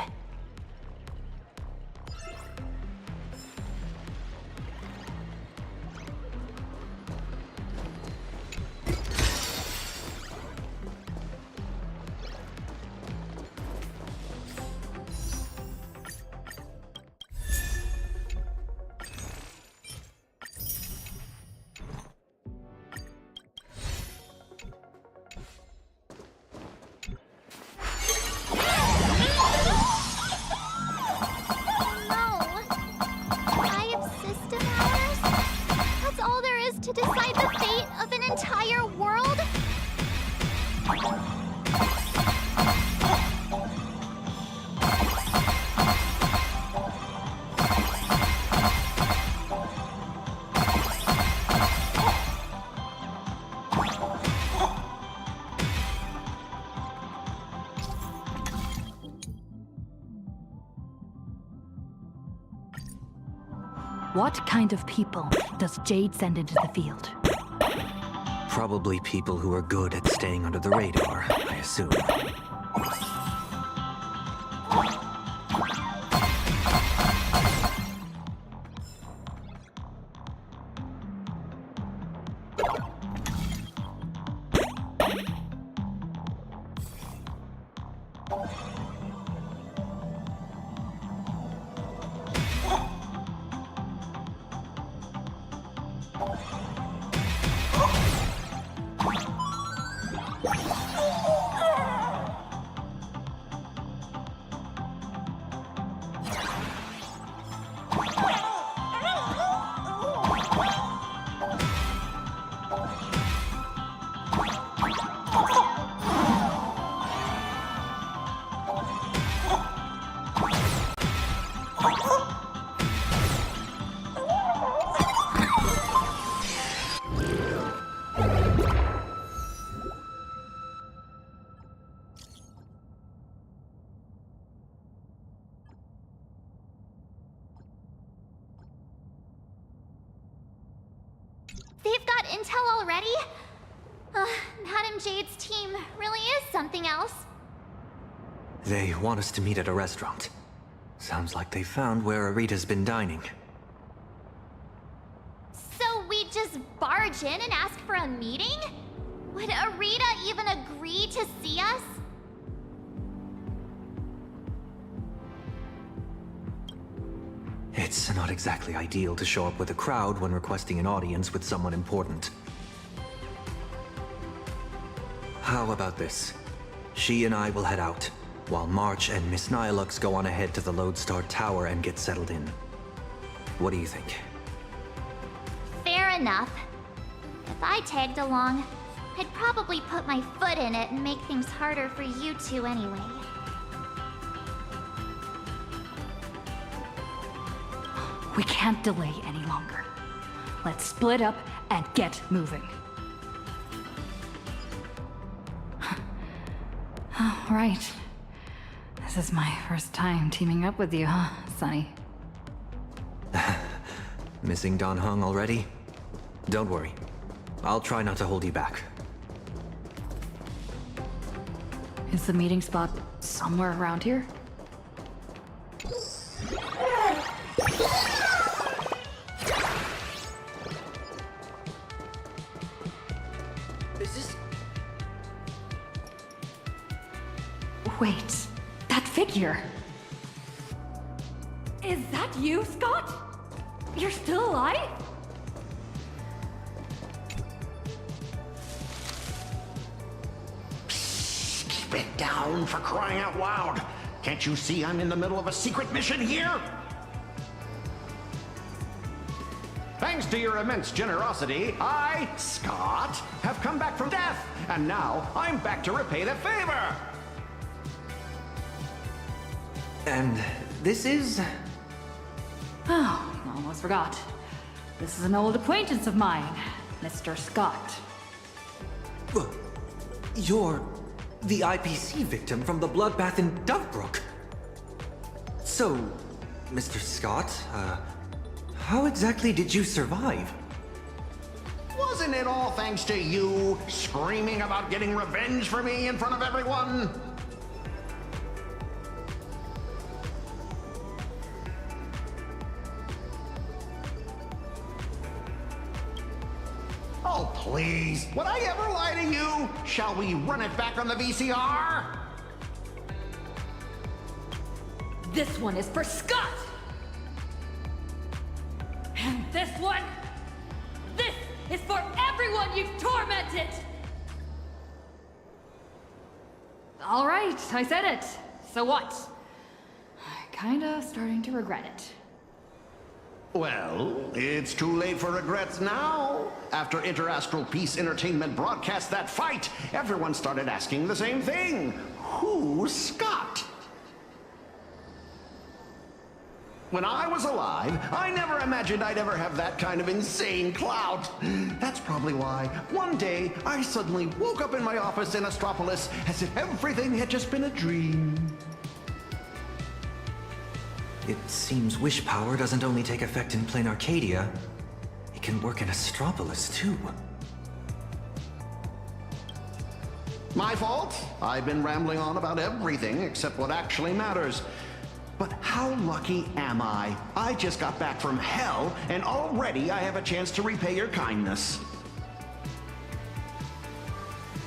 To decide the fate of an entire world? What kind of people does Jade send into the field? Probably people who are good at staying under the radar, I assume. They've got intel already? Madame Jade's team really is something else. They want us to meet at a restaurant. Sounds like they found where Arita's been dining. So we just barge in and ask for a meeting? Would Arita even agree to see us? It's not exactly ideal to show up with a crowd when requesting an audience with someone important. How about this? She and I will head out, while March and Miss Nihilux go on ahead to the Lodestar Tower and get settled in. What do you think? Fair enough. If I tagged along, I'd probably put my foot in it and make things harder for you two anyway. We can't delay any longer. Let's split up and get moving. Oh, right. This is my first time teaming up with you, huh, Sonny? Missing Don Hung already? Don't worry. I'll try not to hold you back. Is the meeting spot somewhere around here? Is this... Wait, that figure! Is that you, Scott? You're still alive? Keep it down, for crying out loud! Can't you see I'm in the middle of a secret mission here? Thanks to your immense generosity, I, Scott, have come back from death, and now I'm back to repay the favor! And this is... Oh, almost forgot. This is an old acquaintance of mine, Mr. Scott. You're the IPC victim from the bloodbath in Dovebrook. So, Mr. Scott, how exactly did you survive? Wasn't it all thanks to you screaming about getting revenge for me in front of everyone? Oh, please. Would I ever lie to you? Shall we run it back on the VCR? This one is for Scott! And this one? This is for everyone you've tormented! All right, I said it. So what? Kinda starting to regret it. Well, it's too late for regrets now. After Interastral Peace Entertainment broadcast that fight, everyone started asking the same thing. Who's Scott? When I was alive, I never imagined I'd ever have that kind of insane clout. That's probably why one day I suddenly woke up in my office in Astropolis as if everything had just been a dream. It seems wish power doesn't only take effect in plain Arcadia. It can work in Astropolis, too. My fault. I've been rambling on about everything except what actually matters. But how lucky am I? I just got back from hell, and already I have a chance to repay your kindness.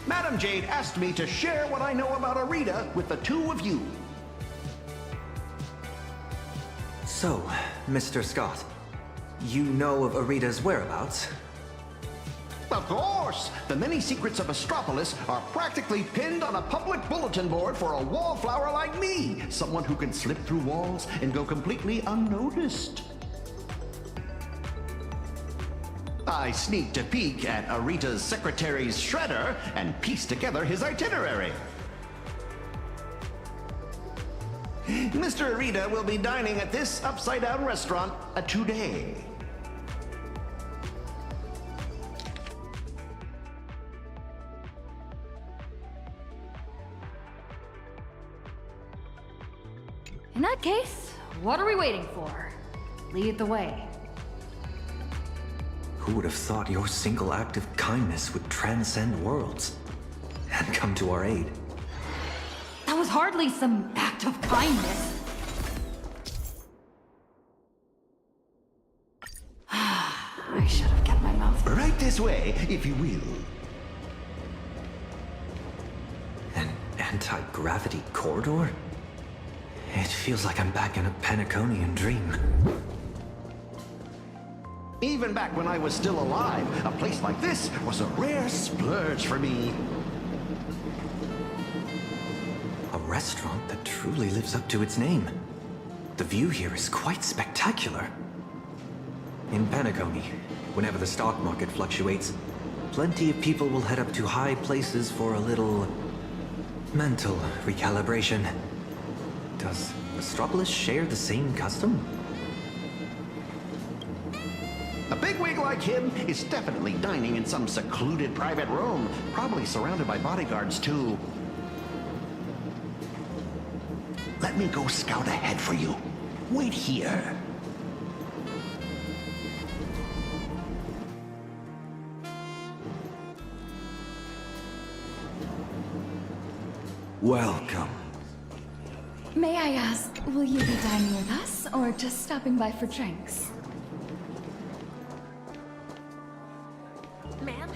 Madam Jade asked me to share what I know about Arita with the two of you. So, Mr. Scott, you know of Arita's whereabouts? Of course! The many secrets of Astropolis are practically pinned on a public bulletin board for a wallflower like me, someone who can slip through walls and go completely unnoticed. I sneaked a peek at Arita's secretary's shredder and pieced together his itinerary. Mr. Arita will be dining at this upside-down restaurant today. In that case, what are we waiting for? Lead the way. Who would have thought your single act of kindness would transcend worlds and come to our aid? That was hardly some act of kindness. I should have kept my mouth. Right this way, if you will. An anti-gravity corridor? It feels like I'm back in a Paniconian dream. Even back when I was still alive, a place like this was a rare splurge for me. restaurant that truly lives up to its name. The view here is quite spectacular. In Penacony, whenever the stock market fluctuates, plenty of people will head up to high places for a little mental recalibration. Does Astropolis share the same custom? A bigwig like him is definitely dining in some secluded private room, probably surrounded by bodyguards too. Let me go scout ahead for you. Wait here. Welcome. May I ask, will you be dining with us, or just stopping by for drinks? Ma'am,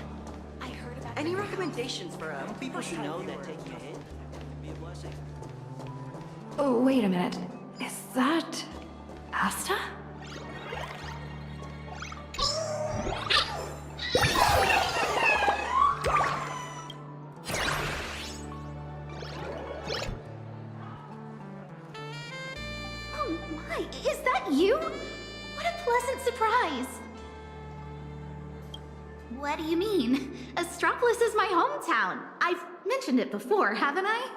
I heard about any recommendations for people who know that taking a hit be a blessing? Oh, wait a minute. Is that Asta? Oh my, is that you? What a pleasant surprise. What do you mean? Astropolis is my hometown. I've mentioned it before, haven't I?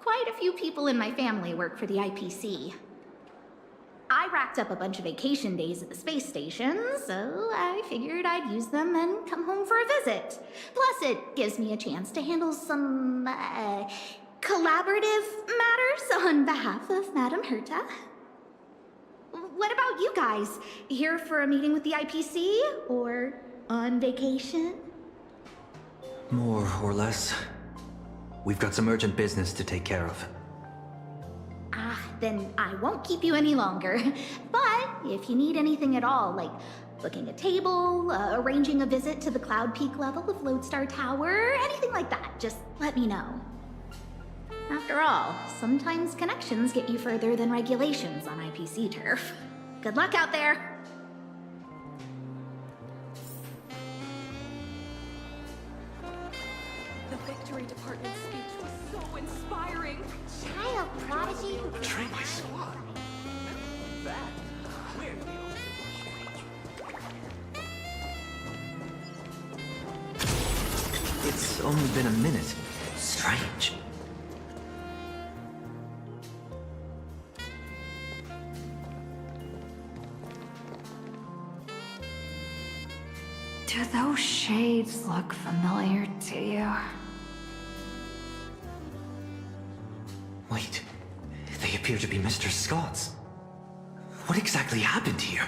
Quite a few people in my family work for the IPC. I racked up a bunch of vacation days at the space station, so I figured I'd use them and come home for a visit. Plus, it gives me a chance to handle some, collaborative matters on behalf of Madame Herta. What about you guys? Here for a meeting with the IPC, or on vacation? More or less. We've got some urgent business to take care of. Ah, then I won't keep you any longer. But if you need anything at all, like booking a table, arranging a visit to the Cloud Peak level of Lodestar Tower, anything like that, just let me know. After all, sometimes connections get you further than regulations on IPC turf. Good luck out there! The Victory Department speech was so inspiring. Child prodigy who Betray my squad. That? We're It's only been a minute. Strange. Do those shades look familiar to you? Wait, they appear to be Mr. Scott's. What exactly happened here?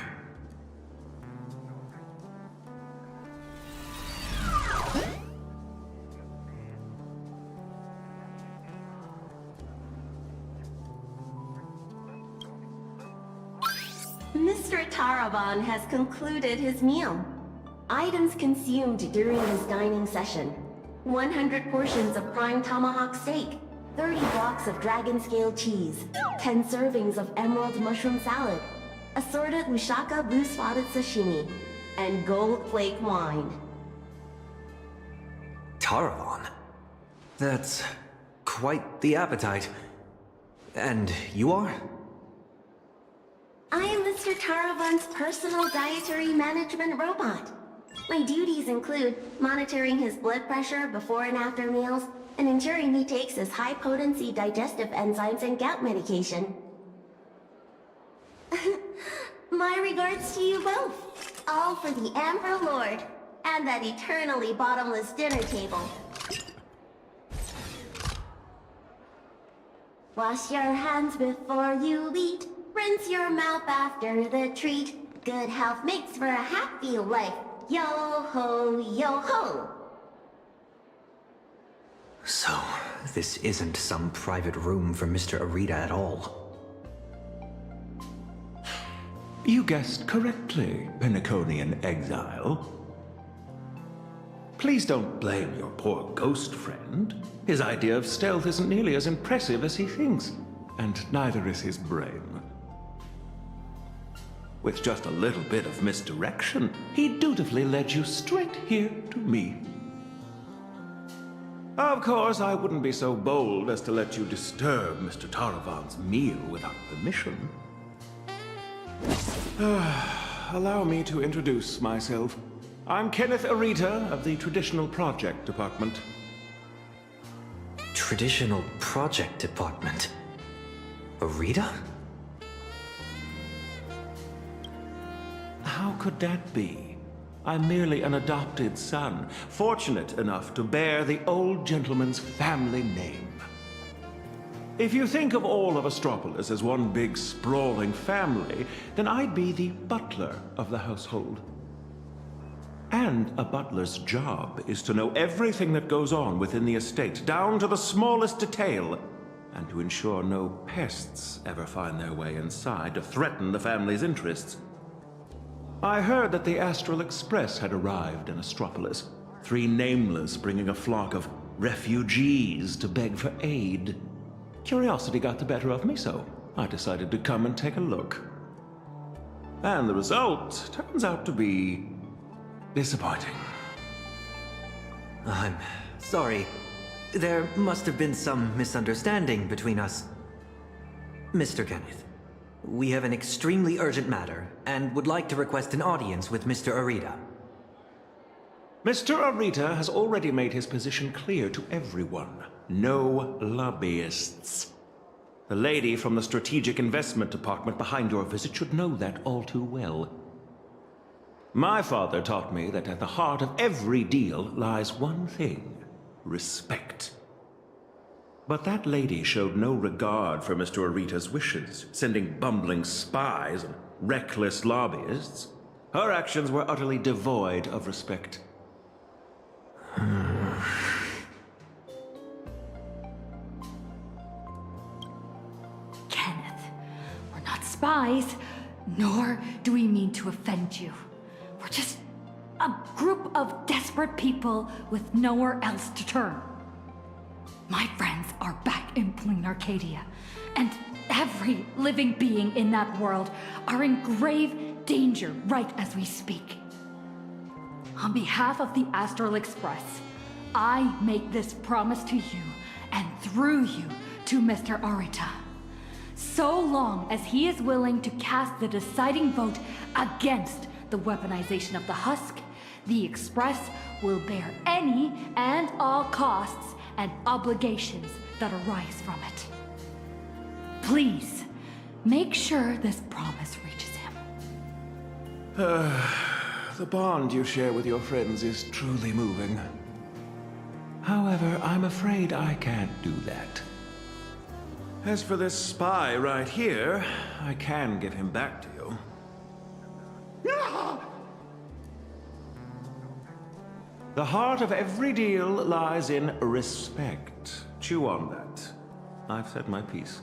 Mr. Taraban has concluded his meal. Items consumed during his dining session: 100 portions of prime tomahawk steak, 30 blocks of dragon scale cheese, 10 servings of emerald mushroom salad, assorted Lushaka blue spotted sashimi, and gold flake wine. Taravan? That's quite the appetite. And you are? I am Mr. Taravan's personal dietary management robot. My duties include monitoring his blood pressure before and after meals, and ensuring he takes his high-potency digestive enzymes and gout medication. My regards to you both. All for the Emperor Lord, and that eternally bottomless dinner table. Wash your hands before you eat. Rinse your mouth after the treat. Good health makes for a happy life. Yo-ho, yo-ho! So, this isn't some private room for Mr. Arita at all. You guessed correctly, Penaconian exile. Please don't blame your poor ghost friend. His idea of stealth isn't nearly as impressive as he thinks, and neither is his brain. With just a little bit of misdirection, he dutifully led you straight here to me. Of course, I wouldn't be so bold as to let you disturb Mr. Taravan's meal without permission. Allow me to introduce myself. I'm Kenneth Arita of the Traditional Project Department. Traditional Project Department? Arita? How could that be? I'm merely an adopted son, fortunate enough to bear the old gentleman's family name. If you think of all of Astropolis as one big sprawling family, then I'd be the butler of the household. And a butler's job is to know everything that goes on within the estate, down to the smallest detail, and to ensure no pests ever find their way inside to threaten the family's interests. I heard that the Astral Express had arrived in Astropolis, 3 nameless bringing a flock of refugees to beg for aid. Curiosity got the better of me, so I decided to come and take a look. And the result turns out to be disappointing. I'm sorry. There must have been some misunderstanding between us. Mr. Kenneth, we have an extremely urgent matter, and would like to request an audience with Mr. Arita. Mr. Arita has already made his position clear to everyone. No lobbyists. The lady from the Strategic Investment Department behind your visit should know that all too well. My father taught me that at the heart of every deal lies one thing: respect. But that lady showed no regard for Mr. Arita's wishes, sending bumbling spies and reckless lobbyists. Her actions were utterly devoid of respect. Kenneth, we're not spies, nor do we mean to offend you. We're just a group of desperate people with nowhere else to turn. My friends are back in Plain Arcadia, and every living being in that world are in grave danger right as we speak. On behalf of the Astral Express, I make this promise to you, and through you to Mr. Arita. So long as he is willing to cast the deciding vote against the weaponization of the husk, the Express will bear any and all costs and obligations that arise from it. Please, make sure this promise reaches him. The bond you share with your friends is truly moving. However, I'm afraid I can't do that. As for this spy right here, I can give him back to you. The heart of every deal lies in respect. Chew on that. I've said my piece.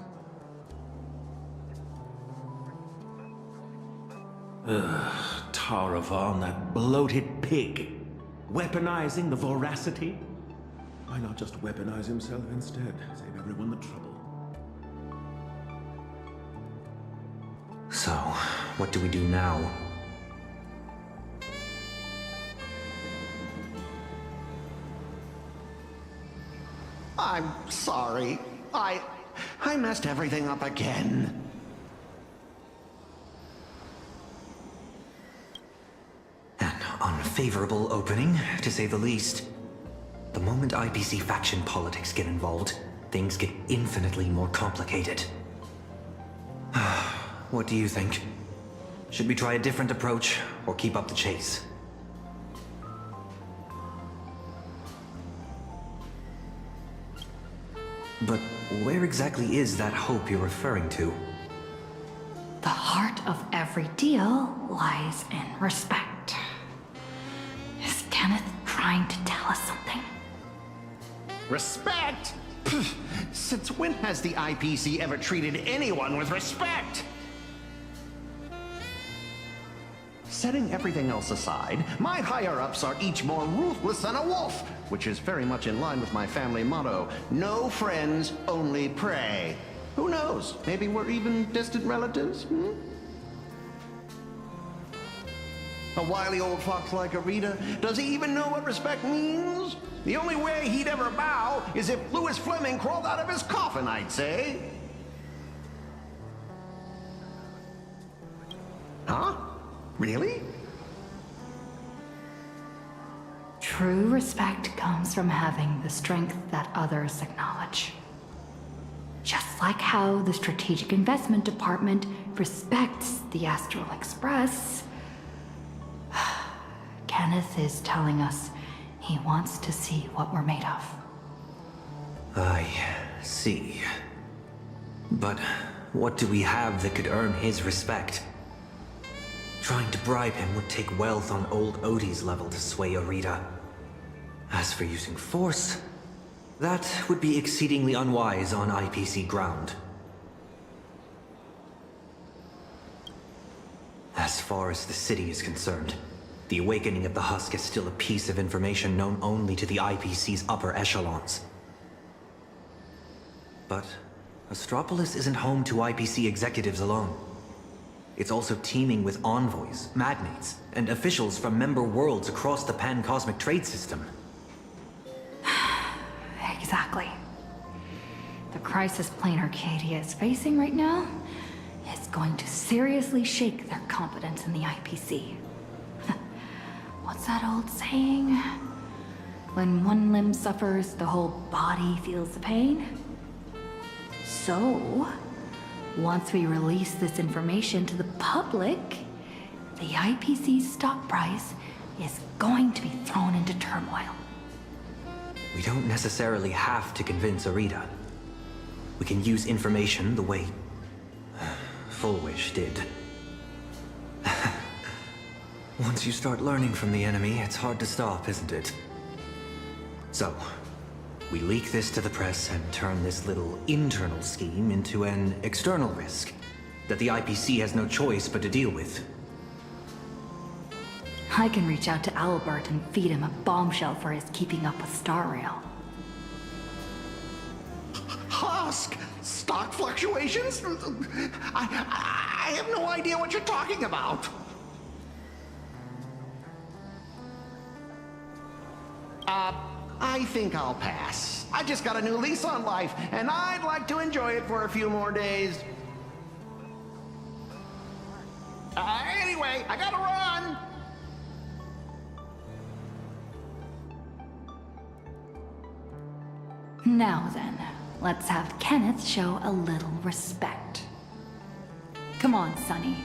Taravan, that bloated pig. Weaponizing the voracity? Why not just weaponize himself instead? Save everyone the trouble. So, what do we do now? I'm sorry. I messed everything up again. An unfavorable opening, to say the least. The moment IPC faction politics get involved, things get infinitely more complicated. What do you think? Should we try a different approach, or keep up the chase? But where exactly is that hope you're referring to? The heart of every deal lies in respect. Is Kenneth trying to tell us something? Respect? Pfft, since when has the IPC ever treated anyone with respect? Setting everything else aside, my higher-ups are each more ruthless than a wolf, which is very much in line with my family motto, no friends, only prey. Who knows? Maybe we're even distant relatives, A wily old fox like Arita? Does he even know what respect means? The only way he'd ever bow is if Louis Fleming crawled out of his coffin, I'd say. Huh? Really? True respect comes from having the strength that others acknowledge. Just like how the Strategic Investment Department respects the Astral Express, Kenneth is telling us he wants to see what we're made of. I see. But what do we have that could earn his respect? Trying to bribe him would take wealth on old Odie's level to sway Arita. As for using force, that would be exceedingly unwise on IPC ground. As far as the city is concerned, the awakening of the Husk is still a piece of information known only to the IPC's upper echelons. But Astropolis isn't home to IPC executives alone. It's also teeming with envoys, magnates, and officials from member worlds across the pan-cosmic trade system. Exactly. The crisis Plane Arcadia is facing right now is going to seriously shake their confidence in the IPC. What's that old saying? When one limb suffers, the whole body feels the pain. So, once we release this information to the public, the IPC's stock price is going to be thrown into turmoil. We don't necessarily have to convince Arita. We can use information the way Fullwish did. Once you start learning from the enemy, it's hard to stop, isn't it? So, we leak this to the press and turn this little internal scheme into an external risk that the IPC has no choice but to deal with. I can reach out to Albert and feed him a bombshell for his keeping up with Star Rail. Husk! Stock fluctuations? I have no idea what you're talking about. I think I'll pass. I just got a new lease on life, and I'd like to enjoy it for a few more days. Anyway, I gotta run! Now then, let's have Kenneth show a little respect. Come on, Sonny.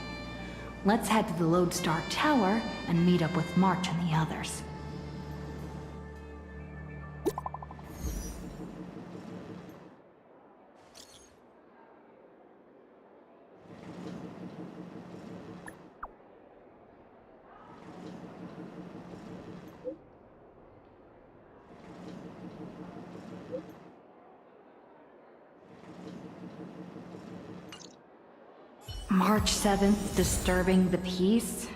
Let's head to the Lodestar Tower and meet up with March and the others. March 7th, disturbing the peace?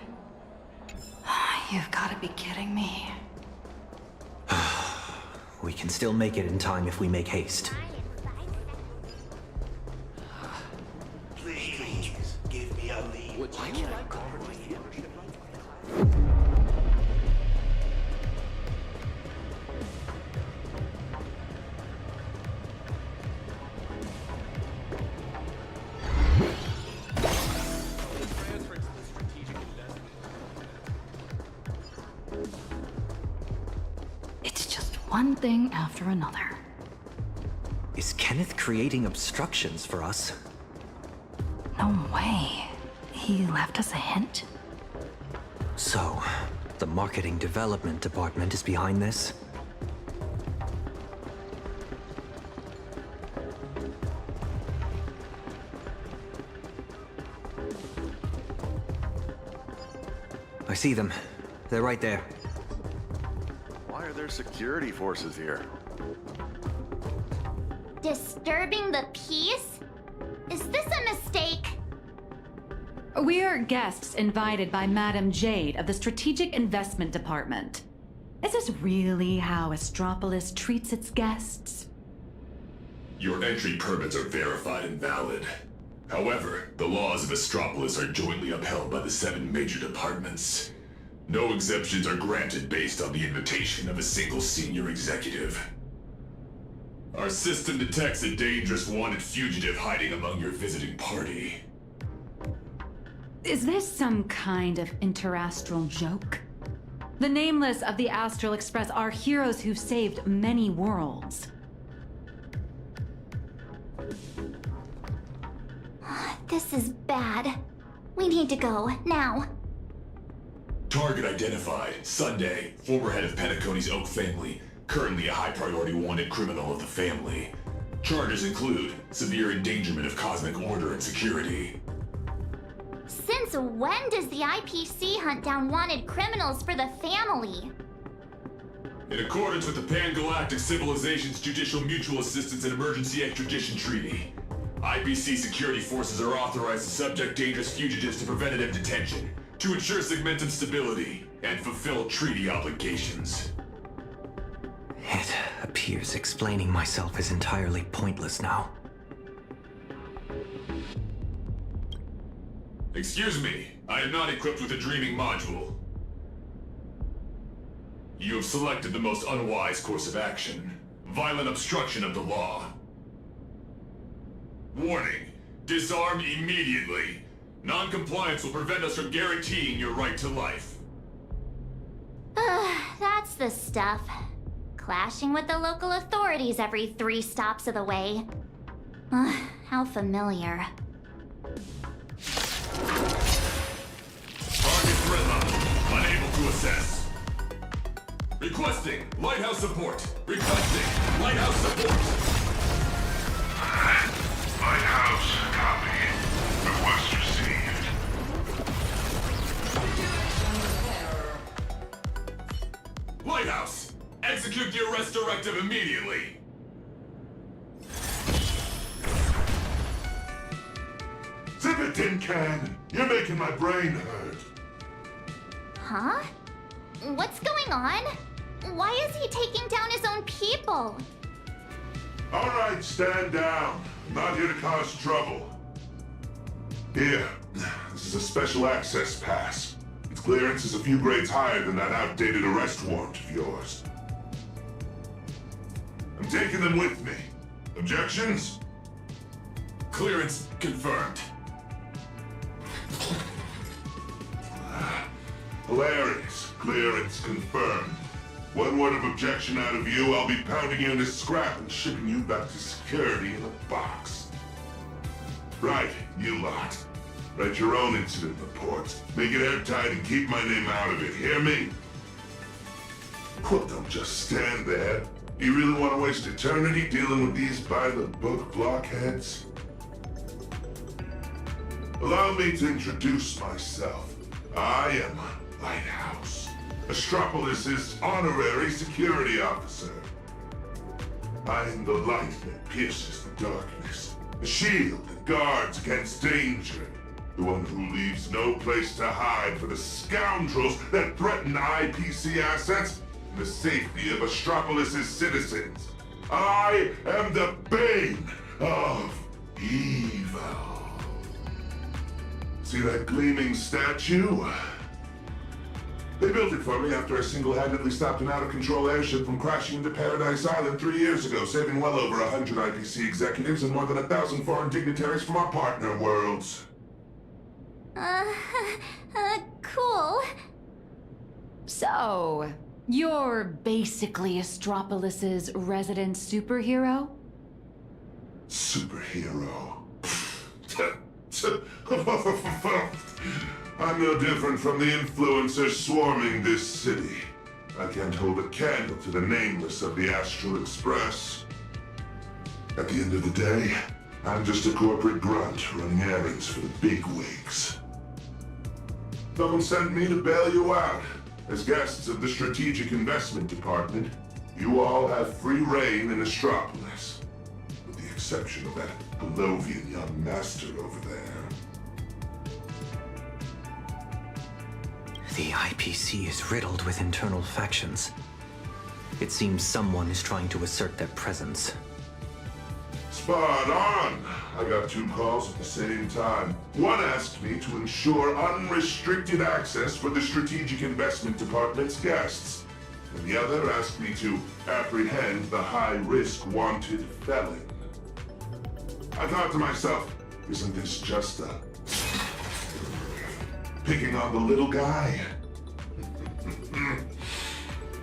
You've got to be kidding me. We can still make it in time if we make haste. Please, give me a lead. Why can't I call my membership? One thing after another. Is Kenneth creating obstructions for us? No way. He left us a hint. So, the Marketing Development Department is behind this? I see them. They're right there. Why are there security forces here? Disturbing the peace? Is this a mistake? We're guests invited by Madam Jade of the Strategic Investment Department. Is this really how Astropolis treats its guests? Your entry permits are verified and valid. However, the laws of Astropolis are jointly upheld by the 7 major departments. No exemptions are granted based on the invitation of a single senior executive. Our system detects a dangerous wanted fugitive hiding among your visiting party. Is this some kind of interastral joke? The Nameless of the Astral Express are heroes who've saved many worlds. This is bad. We need to go, now. Target identified. Sunday, former head of Penacony's Oak family. Currently a high-priority wanted criminal of the family. Charges include severe endangerment of cosmic order and security. Since when does the IPC hunt down wanted criminals for the family? In accordance with the Pan-Galactic Civilization's Judicial Mutual Assistance and Emergency Extradition Treaty, IPC security forces are authorized to subject dangerous fugitives to preventative detention to ensure segmentum stability and fulfill treaty obligations. It appears explaining myself is entirely pointless now. Excuse me, I am not equipped with a dreaming module. You have selected the most unwise course of action. Violent obstruction of the law. Warning, disarm immediately. Non-compliance will prevent us from guaranteeing your right to life. That's the stuff. Clashing with the local authorities every 3 stops of the way. How familiar. Target threat level, unable to assess. Requesting lighthouse support. Requesting lighthouse support. Lighthouse, copy. Request received. Lighthouse, execute the arrest directive immediately. Zip it, tin can. You're making my brain hurt. Huh? What's going on? Why is he taking down his own people? All right, stand down. I'm not here to cause trouble. Here, this is a special access pass. Its clearance is a few grades higher than that outdated arrest warrant of yours. I'm taking them with me. Objections? Clearance confirmed. Hilarious. Clearance confirmed. One word of objection out of you, I'll be pounding you into scrap and shipping you back to security in a box. Right, you lot. Write your own incident reports. Make it airtight and keep my name out of it, hear me? Well, don't just stand there. Do you really want to waste eternity dealing with these by-the-book blockheads? Allow me to introduce myself. I am Lighthouse, Astropolis' honorary security officer. I am the light that pierces the darkness, the shield that guards against danger, the one who leaves no place to hide for the scoundrels that threaten IPC assets and the safety of Astropolis' citizens. I am the bane of evil. See that gleaming statue? They built it for me after I single-handedly stopped an out-of-control airship from crashing into Paradise Island 3 years ago, saving well over 100 IPC executives and more than 1,000 foreign dignitaries from our partner worlds. Cool. So, you're basically Astropolis' resident superhero? Superhero. I'm no different from the influencers swarming this city. I can't hold a candle to the Nameless of the Astral Express. At the end of the day, I'm just a corporate grunt running errands for the bigwigs. Someone sent me to bail you out. As guests of the Strategic Investment Department, you all have free reign in Astropolis. With the exception of that Palovian young master over there. The IPC is riddled with internal factions. It seems someone is trying to assert their presence. Spot on! I got 2 calls at the same time. One asked me to ensure unrestricted access for the Strategic Investment Department's guests. And the other asked me to apprehend the high-risk wanted felon. I thought to myself, isn't this just a... picking on the little guy? Am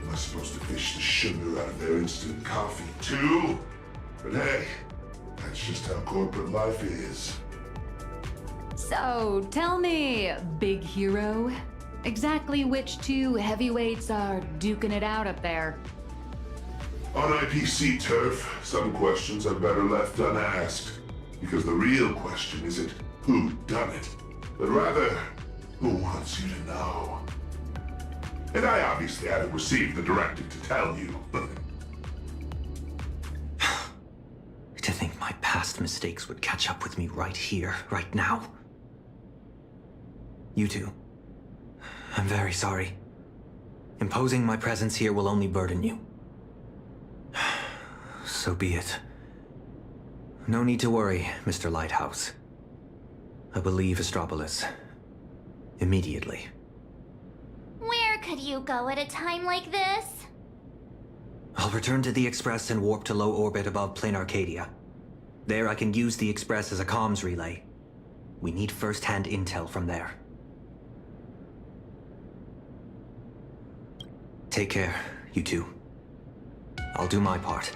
I supposed to fish the sugar out of their instant coffee, too? But hey, that's just how corporate life is. So, tell me, big hero, exactly which 2 heavyweights are duking it out up there? On IPC turf, some questions are better left unasked. Because the real question isn't who done it, but rather, who wants you to know? And I obviously haven't received the directive to tell you. To think my past mistakes would catch up with me right here, right now. You two. I'm very sorry. Imposing my presence here will only burden you. So be it. No need to worry, Mr. Lighthouse. I will leave Astropolis. Immediately. Where could you go at a time like this? I'll return to the Express and warp to low orbit above Plane Arcadia. There I can use the Express as a comms relay. We need first-hand intel from there. Take care, you two. I'll do my part.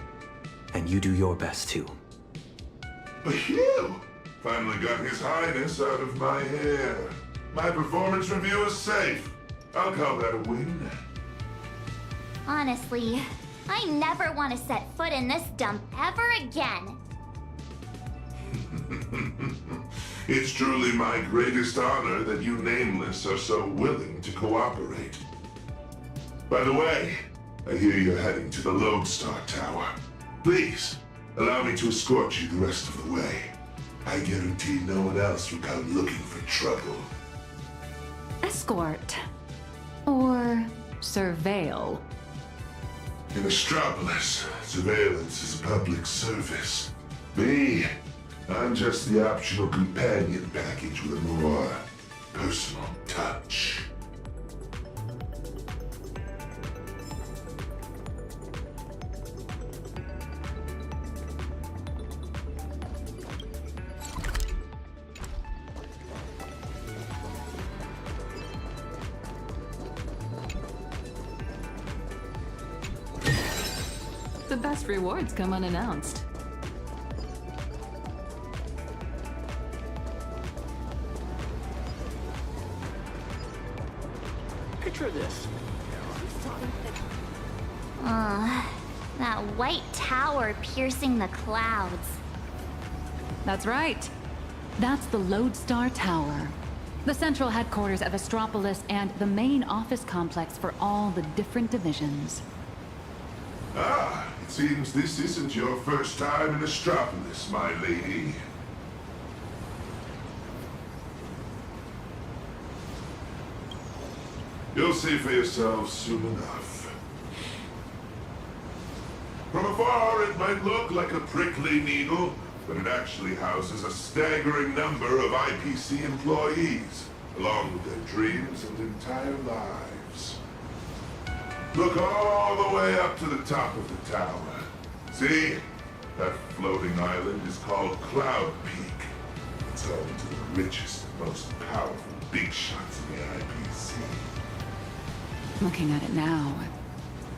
And you do your best, too. Phew! Finally got His Highness out of my hair. My performance review is safe. I'll call that a win. Honestly, I never want to set foot in this dump ever again. It's truly my greatest honor that you Nameless are so willing to cooperate. By the way, I hear you're heading to the Lodestar Tower. Please, allow me to escort you the rest of the way. I guarantee no one else will come looking for trouble. Escort. Or surveil. In Astropolis, surveillance is a public service. Me, I'm just the optional companion package with a more personal touch. The best rewards come unannounced. Picture this. That white tower piercing the clouds. That's right. That's the Lodestar Tower. The central headquarters of Astropolis and the main office complex for all the different divisions. Ah, it seems this isn't your first time in Astropolis, my lady. You'll see for yourselves soon enough. From afar, it might look like a prickly needle, but it actually houses a staggering number of IPC employees, along with their dreams and entire lives. Look all the way up to the top of the tower. See? That floating island is called Cloud Peak. It's home to the richest, most powerful big shots in the IPC. Looking at it now,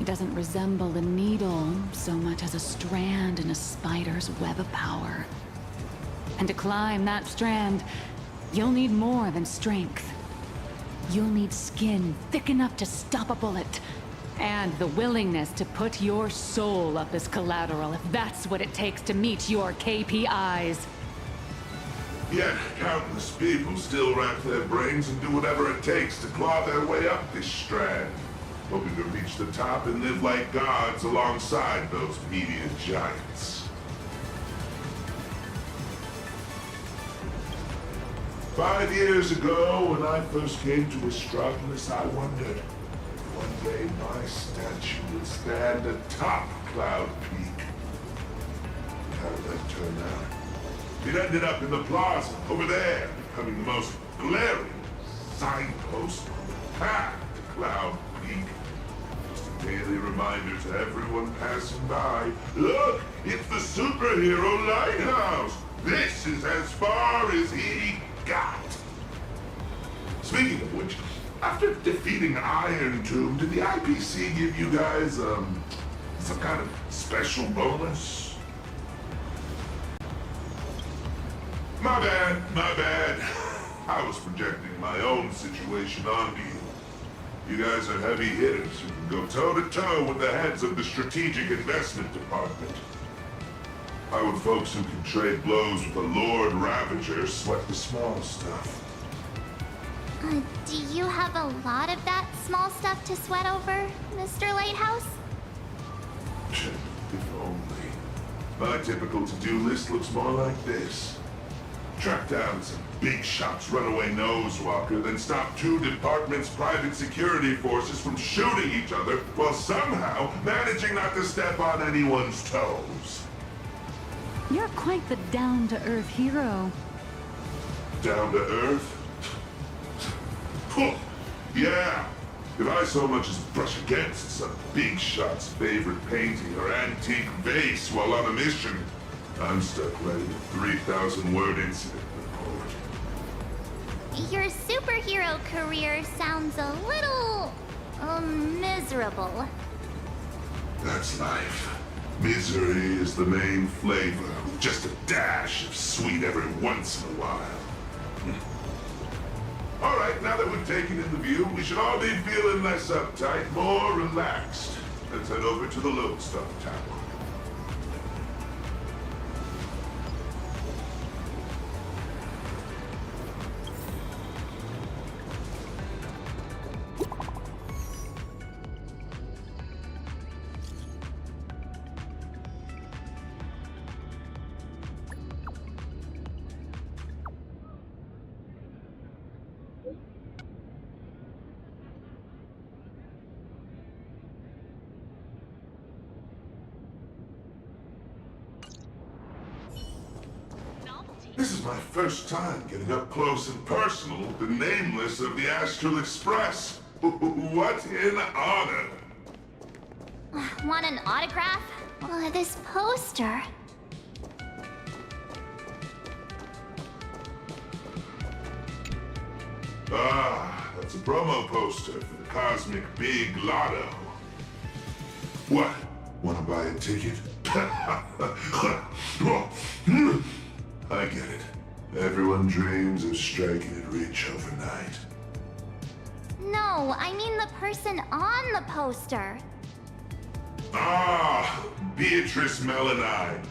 it doesn't resemble a needle so much as a strand in a spider's web of power. And to climb that strand, you'll need more than strength. You'll need skin thick enough to stop a bullet. And the willingness to put your soul up as collateral if that's what it takes to meet your KPIs. Yet, countless people still rack their brains and do whatever it takes to claw their way up this strand, hoping to reach the top and live like gods alongside those media giants. 5 years ago, when I first came to Astropolis, I wondered if one day my statue would stand atop Cloud Peak. How that turned out. It ended up in the plaza, over there, becoming the most glaring signpost on the path to Cloud Peak. Just a daily reminder to everyone passing by. Look, it's the superhero lighthouse! This is as far as he got! Speaking of which, after defeating Iron Tomb, did the IPC give you guys, some kind of special bonus? My bad. I was projecting my own situation onto you. You guys are heavy hitters who can go toe-to-toe with the heads of the Strategic Investment Department. Why would folks who can trade blows with the Lord Ravager sweat the small stuff? Do you have a lot of that small stuff to sweat over, Mr. Lighthouse? If only. My typical to-do list looks more like this. Track down some big shot's runaway nosewalker, then stop 2 departments' private security forces from shooting each other while somehow managing not to step on anyone's toes. You're quite the down-to-earth hero. Down to earth? Yeah. If I so much as brush against some big shot's favorite painting or antique vase while on a mission, I'm stuck writing a 3,000-word incident report. Your superhero career sounds a little... miserable. That's life. Misery is the main flavor, with just a dash of sweet every once in a while. All right, now that we've taken in the view, we should all be feeling less uptight, more relaxed. Let's head over to the Lodestar Tower. This is my first time getting up close and personal with the nameless of the Astral Express. What an honor! Want an autograph? This poster. Ah, that's a promo poster for the Cosmic Big Lotto. What? Want to buy a ticket? I get it. Everyone dreams of striking it rich overnight. No, I mean the person on the poster. Ah, Beatrice Melanine.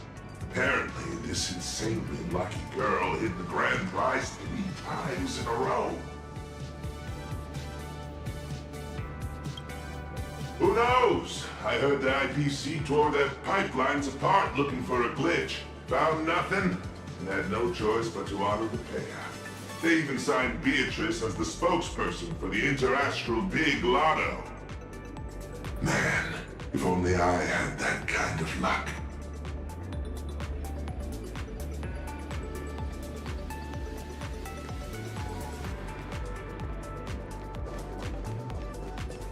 Apparently, this insanely lucky girl hit the grand prize 3 times in a row. Who knows? I heard the IPC tore their pipelines apart looking for a glitch. Found nothing, and had no choice but to honor the payoff. They even signed Beatrice as the spokesperson for the Interastral Big Lotto. Man, if only I had that kind of luck.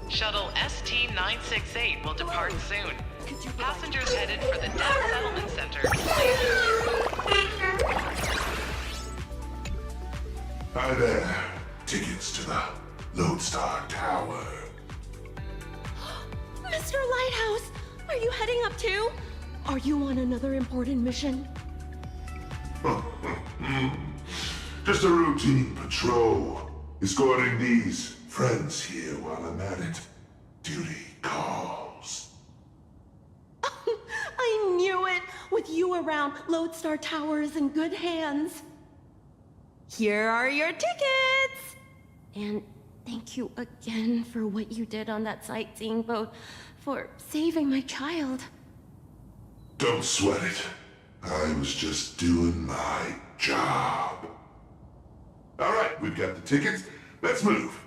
Shuttle ST-968 will depart soon. Passengers headed for the Death Settlement Center. Hi there. Tickets to the Lodestar Tower. Mr. Lighthouse, are you heading up too? Are you on another important mission? Just a routine patrol. Escorting these friends here while I'm at it. Duty calls. I knew it! With you around, Lodestar Tower is in good hands. Here are your tickets! And thank you again for what you did on that sightseeing boat, for saving my child. Don't sweat it. I was just doing my job. All right, we've got the tickets. Let's move.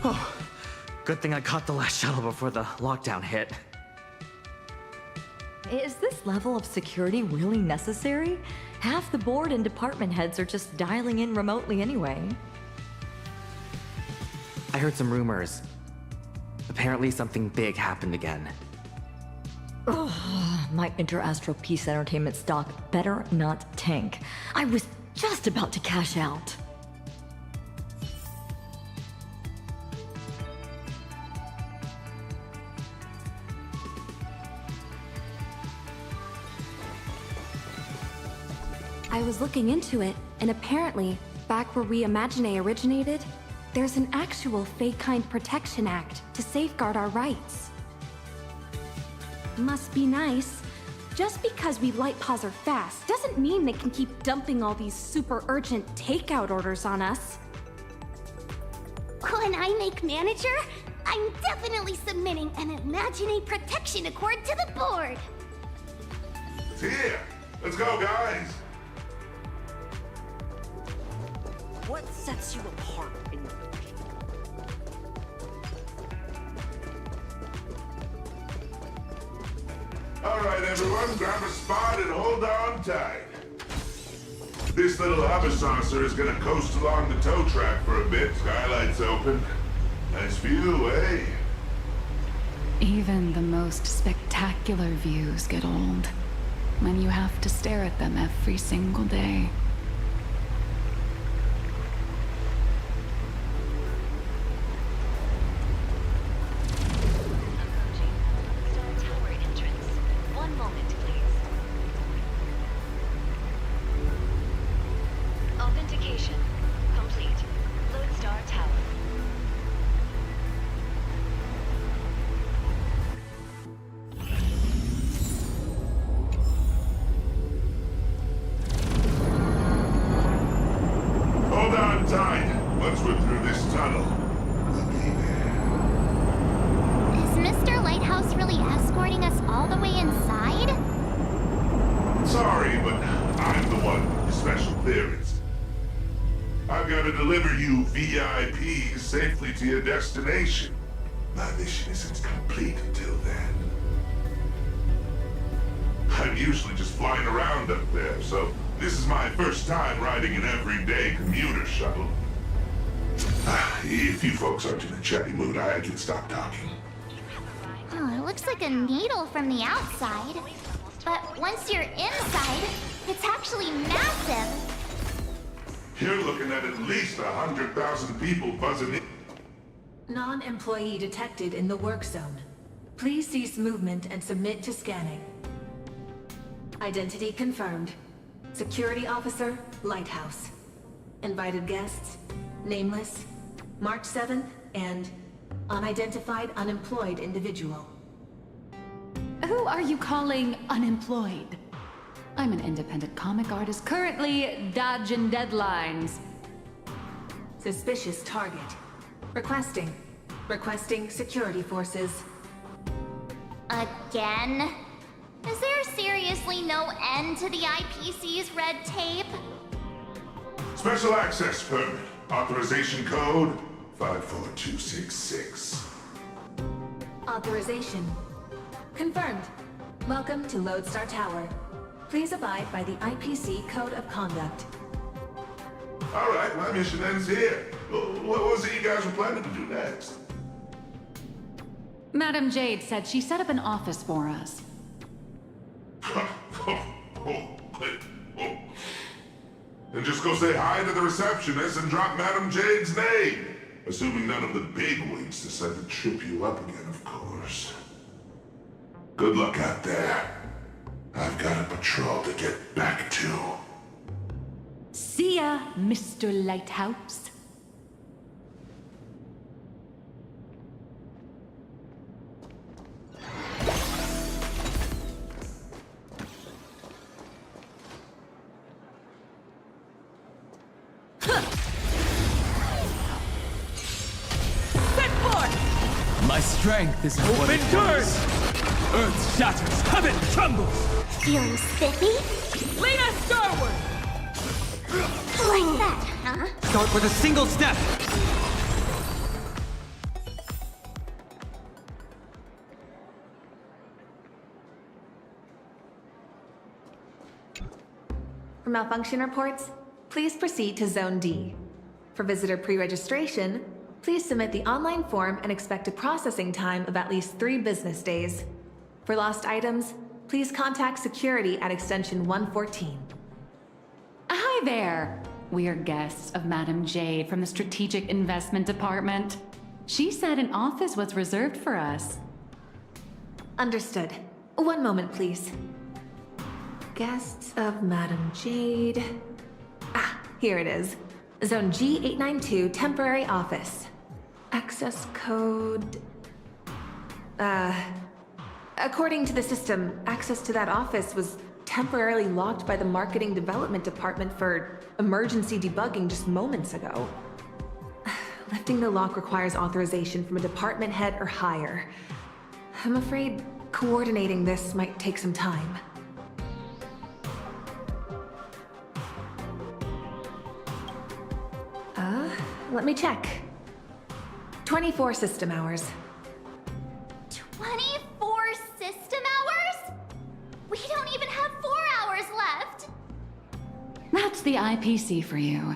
Oh, good thing I caught the last shuttle before the lockdown hit. Is this level of security really necessary? Half the board and department heads are just dialing in remotely anyway. I heard some rumors. Apparently something big happened again. Ugh, my Interastral Peace Entertainment stock better not tank. I was just about to cash out. I was looking into it, and apparently, back where We Imagine originated, there's an actual Fey-Kind Protection Act to safeguard our rights. Must be nice. Just because we light paws are fast doesn't mean they can keep dumping all these super urgent takeout orders on us. When I make manager, I'm definitely submitting an Imagine Protection Accord to the board. It's here. Let's go, guys. What sets you apart in your profession? All right, everyone, grab a spot and hold on tight. This little hover saucer is gonna coast along the tow track for a bit. Skylight's open. Nice view, eh? Even the most spectacular views get old when you have to stare at them every single day. Authentication complete. Lodestar Tower. Hold on tight. Once we're through this tunnel, we'll be there. Is Mr. Lighthouse really escorting us all the way inside? Sorry, but I'm the one with special clearance. I've got to deliver you VIPs safely to your destination. My mission isn't complete until then. I'm usually just flying around up there, so this is my first time riding an everyday commuter shuttle. If you folks aren't in a chatty mood, I can stop talking. Oh, it looks like a needle from the outside. But once you're inside, it's actually massive. You're looking at least 100,000 people buzzing in. Non-employee detected in the work zone. Please cease movement and submit to scanning. Identity confirmed. Security officer, Lighthouse. Invited guests, nameless, March 7th, and unidentified unemployed individual. Who are you calling unemployed? I'm an independent comic artist currently dodging deadlines. Suspicious target. Requesting security forces. Again? Is there seriously no end to the IPC's red tape? Special access permit. Authorization code 54266. Authorization. Confirmed. Welcome to Lodestar Tower. Please abide by the IPC Code of Conduct. All right, my mission ends here. What was it you guys were planning to do next? Madam Jade said she set up an office for us. And just go say hi to the receptionist and drop Madam Jade's name. Assuming none of the bigwigs decide to trip you up again, of course. Good luck out there. I've got a patrol to get back to. See ya, Mr. Lighthouse. My strength is what it was. Earth shatters, heaven trembles. Feeling spiffy? Lead us starward! Like that, huh? Start with a single step. For malfunction reports, please proceed to Zone D. For visitor pre-registration, please submit the online form and expect a processing time of at least 3 business days. For lost items, please contact security at extension 114. Hi there! We are guests of Madame Jade from the Strategic Investment Department. She said an office was reserved for us. Understood. One moment, please. Guests of Madame Jade... Ah, here it is. Zone G892, temporary office. Access code... According to the system, access to that office was temporarily locked by the Marketing Development Department for emergency debugging just moments ago. Lifting the lock requires authorization from a department head or higher. I'm afraid coordinating this might take some time. Let me check. 24 system hours. 24 system hours? We don't even have 4 hours left! That's the IPC for you.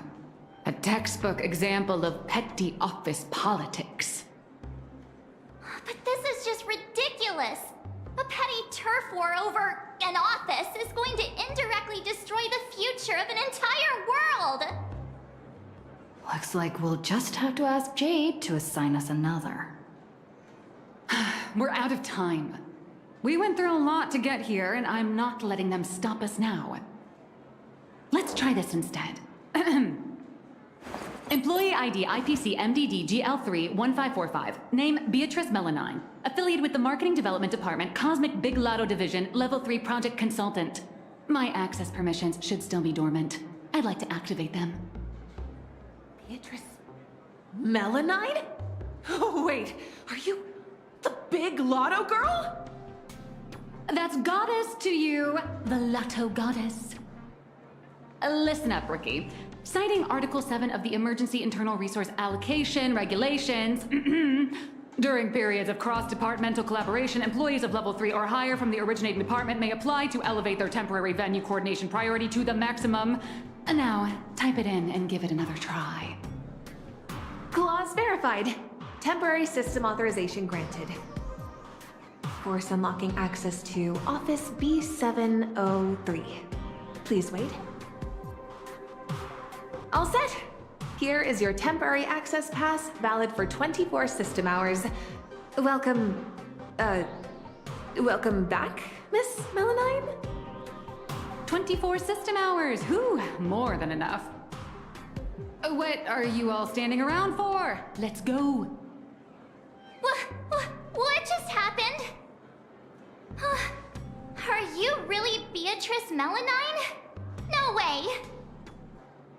A textbook example of petty office politics. But this is just ridiculous! A petty turf war over an office is going to indirectly destroy the future of an entire world! Looks like we'll just have to ask Jade to assign us another. We're out of time. We went through a lot to get here, and I'm not letting them stop us now. Let's try this instead. Employee ID IPC MDD GL3 1545. Name Beatrice Melanine. Affiliated with the Marketing Development Department, Cosmic Big Lotto Division, Level 3 Project Consultant. My access permissions should still be dormant. I'd like to activate them. Beatrice... Melanine? Oh, wait, are you the Big Lotto girl? That's goddess to you, the Lotto goddess. Listen up, Rookie. Citing Article 7 of the Emergency Internal Resource Allocation Regulations, during periods of cross-departmental collaboration, employees of Level 3 or higher from the originating department may apply to elevate their temporary venue coordination priority to the maximum. Now, type it in and give it another try. Clause verified. Temporary system authorization granted. Force unlocking access to Office B703. Please wait. All set. Here is your temporary access pass, valid for 24 system hours. Welcome back, Miss Melanine? 24 system hours! Whew, more than enough. What are you all standing around for? Let's go. What just happened? Are you really Beatrice Melanine? No way!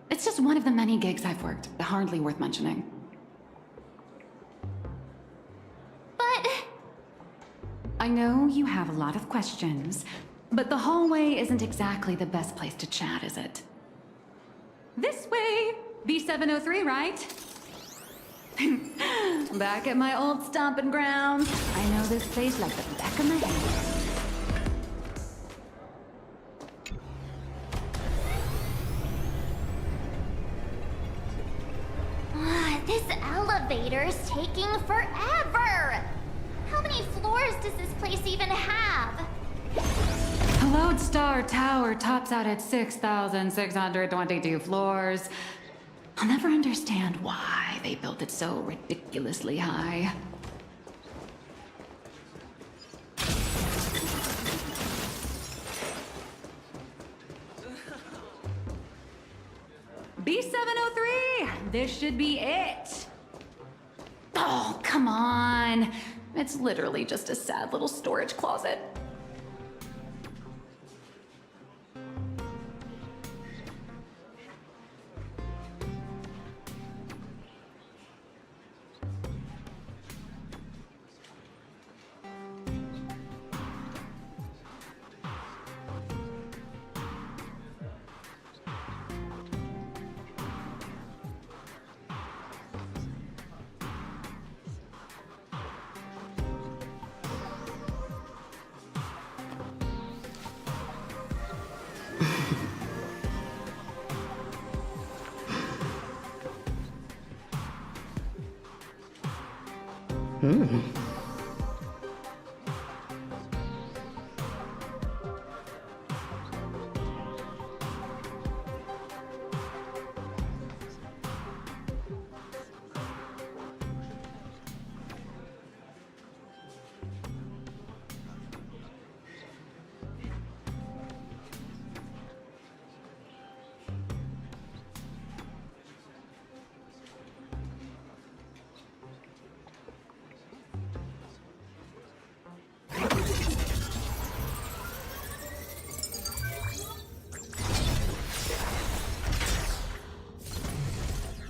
It's just one of the many gigs I've worked. Hardly worth mentioning. But... I know you have a lot of questions, but the hallway isn't exactly the best place to chat, is it? This way! B703, right? Back at my old stomping grounds. I know this place like the back of my hand. This elevator's taking forever! How many floors does this place even have? The Lodestar Tower tops out at 6,622 floors. I'll never understand why they built it so ridiculously high. B703! This should be it! Oh, come on! It's literally just a sad little storage closet.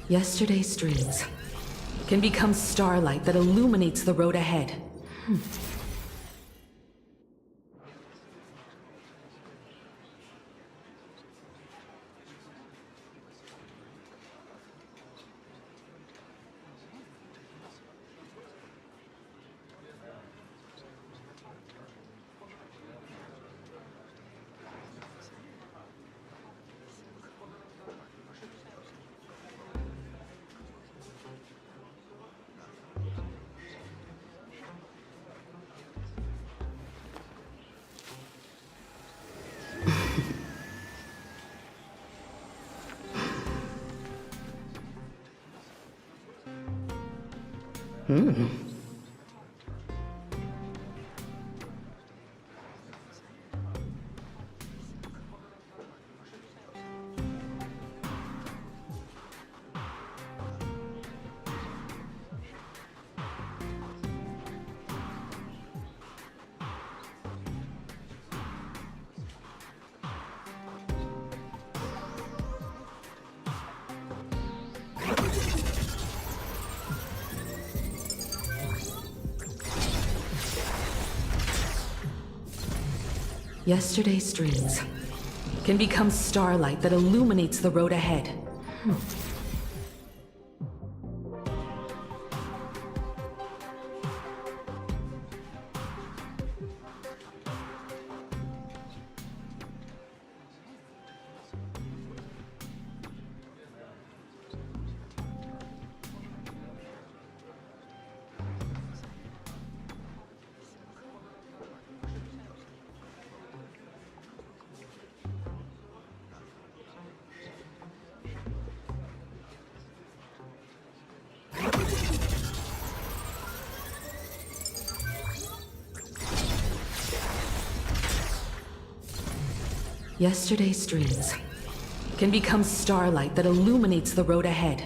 Yesterday's dreams can become starlight that illuminates the road ahead. Yesterday's dreams can become starlight that illuminates the road ahead. Yesterday's dreams can become starlight that illuminates the road ahead.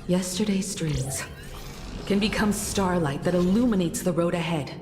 Yesterday's dreams can become starlight that illuminates the road ahead.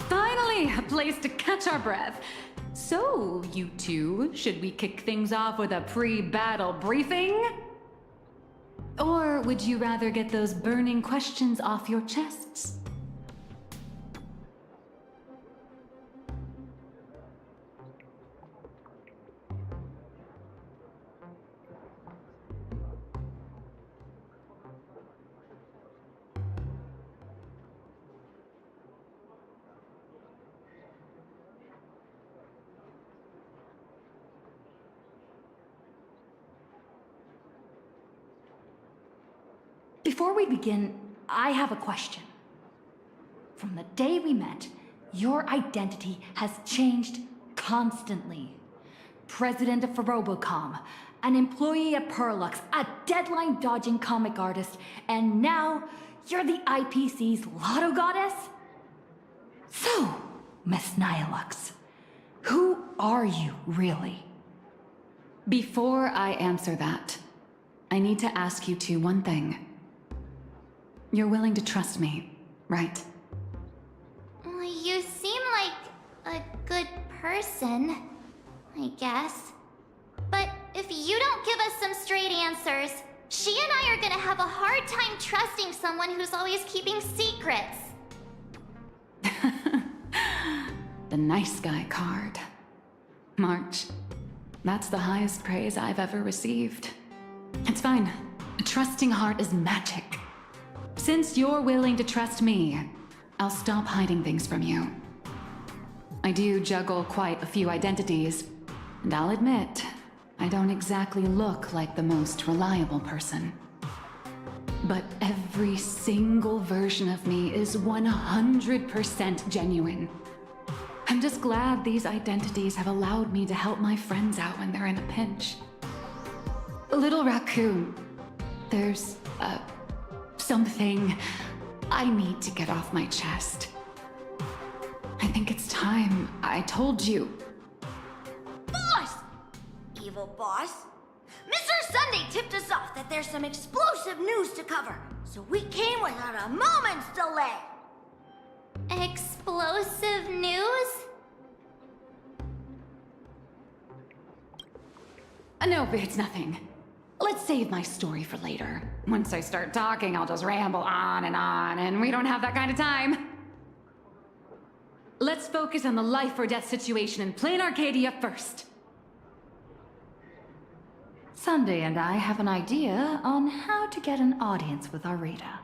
Finally, a place to catch our breath. So, you two, should we kick things off with a pre-battle briefing? Or would you rather get those burning questions off your chests? Before we begin, I have a question. From the day we met, your identity has changed constantly. President of Robocom, an employee at Perlux, a deadline-dodging comic artist, and now you're the IPC's Lotto Goddess? So, Miss Nihilux, who are you really? Before I answer that, I need to ask you two one thing. You're willing to trust me, right? You seem like a good person, I guess. But if you don't give us some straight answers, she and I are gonna have a hard time trusting someone who's always keeping secrets. The nice guy card. March. That's the highest praise I've ever received. It's fine. A trusting heart is magic. Since you're willing to trust me, I'll stop hiding things from you. I do juggle quite a few identities, and I'll admit, I don't exactly look like the most reliable person. But every single version of me is 100% genuine. I'm just glad these identities have allowed me to help my friends out when they're in a pinch. Little Raccoon, there's something I need to get off my chest. I think it's time I told you. Boss! Evil boss. Mr. Sunday tipped us off that there's some explosive news to cover, so we came without a moment's delay. Explosive news? No, it's nothing. Let's save my story for later. Once I start talking, I'll just ramble on, and we don't have that kind of time. Let's focus on the life or death situation in Plain Arcadia first. Sunday and I have an idea on how to get an audience with Arita.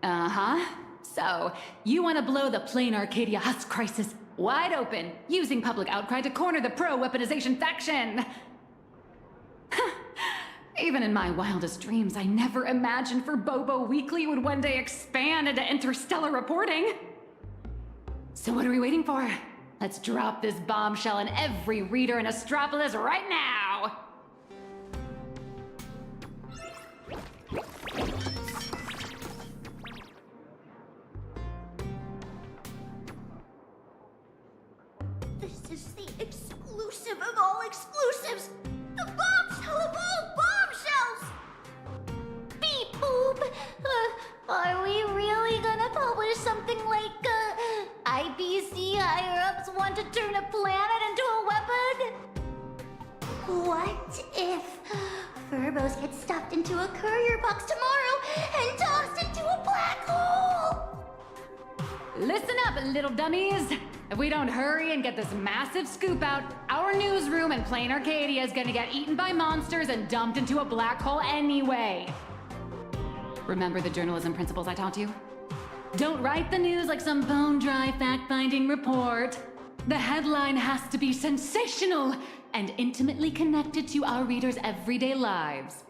Uh-huh. So, you want to blow the Plain Arcadia Husk crisis wide open, using public outcry to corner the pro-weaponization faction! Even in my wildest dreams, I never imagined for Bobo Weekly would one day expand into interstellar reporting! So what are we waiting for? Let's drop this bombshell on every reader in Astropolis right now! This is the exclusive of all exclusives! The bombshell of all bombshells! Beep boop! Are we really gonna publish something like, IPC higher-ups want to turn a planet into a weapon? What if Furbos get stuffed into a courier box tomorrow and tossed into a black hole? Listen up, little dummies! If we don't hurry and get this massive scoop out, our newsroom in Plain Arcadia is gonna get eaten by monsters and dumped into a black hole anyway. Remember the journalism principles I taught you? Don't write the news like some bone-dry fact-finding report. The headline has to be sensational and intimately connected to our readers' everyday lives.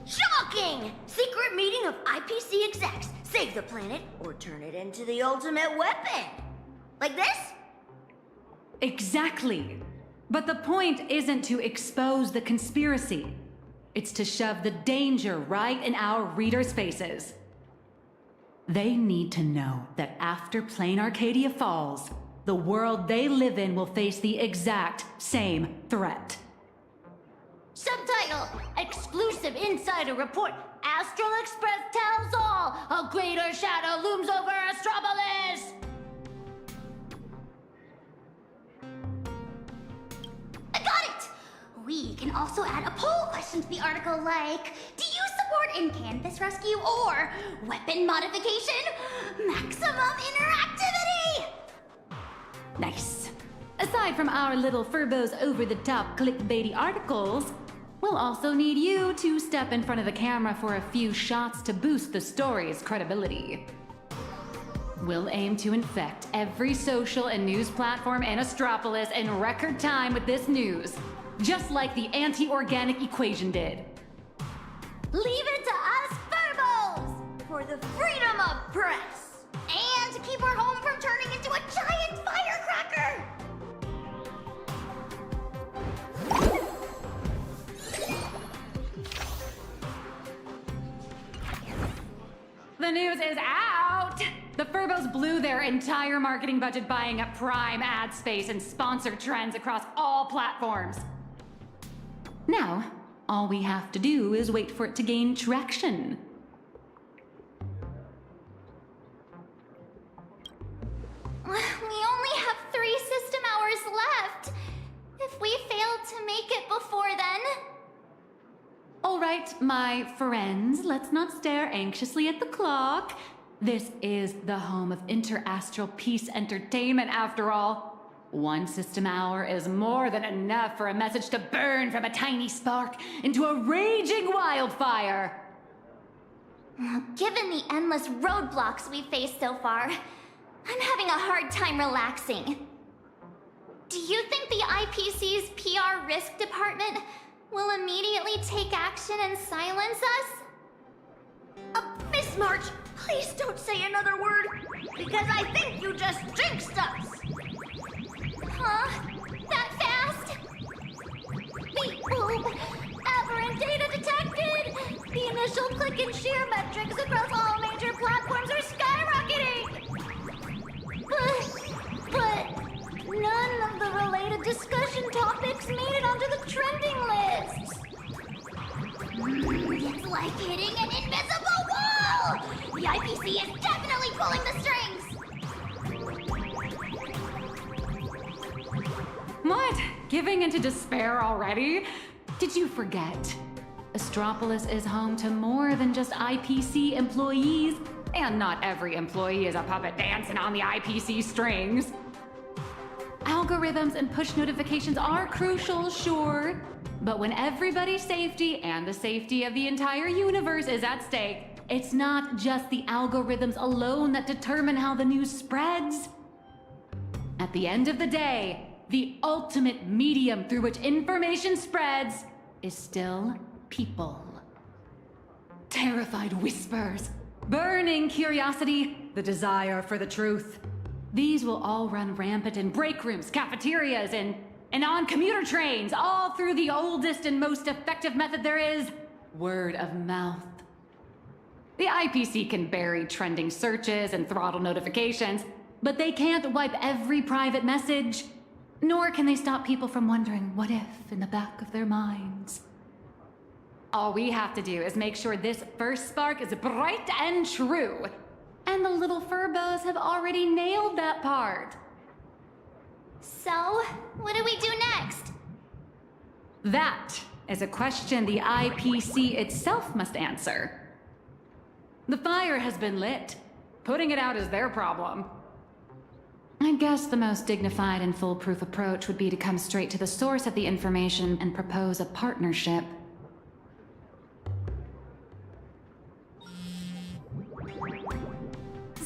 Shocking! Secret meeting of IPC execs. Save the planet or turn it into the ultimate weapon. Like this? Exactly. But the point isn't to expose the conspiracy. It's to shove the danger right in our readers' faces. They need to know that after Plain Arcadia falls, the world they live in will face the exact same threat. Subtitle: Exclusive Insider Report. Astral Express tells all. A greater shadow looms over Astropolis. I got it! We can also add a poll question to the article like, do you support in-canvas rescue or weapon modification? Maximum interactivity! Nice. Aside from our little Furbo's over-the-top clickbaity articles, we'll also need you to step in front of the camera for a few shots to boost the story's credibility. We'll aim to infect every social and news platform in Astropolis in record time with this news, just like the anti-organic equation did. Leave it to us Furbos for the freedom of press and to keep our home from turning into a giant firecracker. The news is out! The Furbos blew their entire marketing budget buying up prime ad space and sponsored trends across all platforms. Now, all we have to do is wait for it to gain traction. We only have 3 system hours left. If we fail to make it before then... All right, my friends, let's not stare anxiously at the clock. This is the home of interastral peace entertainment, after all. 1 system hour is more than enough for a message to burn from a tiny spark into a raging wildfire. Given the endless roadblocks we've faced so far, I'm having a hard time relaxing. Do you think the IPC's PR risk department will immediately take action and silence us? Miss March, please don't say another word, because I think you just jinxed us. Huh? That fast? Beep boop! Aberrant data detected! The initial click and share metrics across all major platforms are skyrocketing! But none of the related discussion topics made it onto the trending list! It's like hitting an invisible wall! The IPC is definitely pulling the strings! What? Giving into despair already? Did you forget? Astropolis is home to more than just IPC employees, and not every employee is a puppet dancing on the IPC strings. Algorithms and push notifications are crucial, sure, but when everybody's safety and the safety of the entire universe is at stake, it's not just the algorithms alone that determine how the news spreads. At the end of the day, the ultimate medium through which information spreads is still people. Terrified whispers, burning curiosity, the desire for the truth. These will all run rampant in break rooms, cafeterias, and on commuter trains, all through the oldest and most effective method there is, word of mouth. The IPC can bury trending searches and throttle notifications, but they can't wipe every private message. Nor can they stop people from wondering what if in the back of their minds. All we have to do is make sure this first spark is bright and true. And the little Furbos have already nailed that part. So, what do we do next? That is a question the IPC itself must answer. The fire has been lit. Putting it out is their problem. I guess the most dignified and foolproof approach would be to come straight to the source of the information and propose a partnership.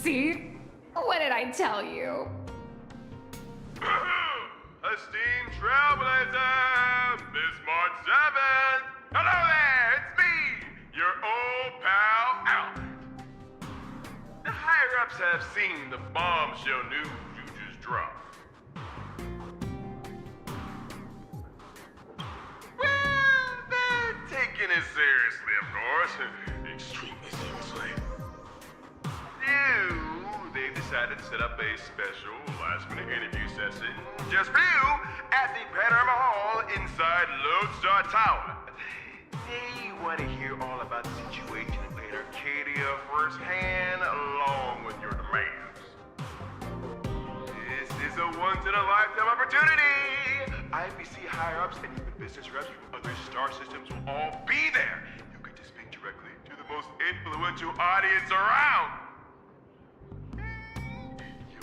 See? What did I tell you? Esteemed Trailblazer, Miss March 7. Hello there, it's me, your old pal, Albert. The higher-ups have seen the bombshell news you just dropped. Well, they're taking it seriously, of course. Extremely seriously. They've decided to set up a special last-minute interview session just for you at the Panorama Hall inside Lodestar Tower. They want to hear all about the situation in Arcadia firsthand, along with your demands. This is a once-in-a-lifetime opportunity. IPC higher-ups and even business reps from other star systems will all be there. You get to speak directly to the most influential audience around.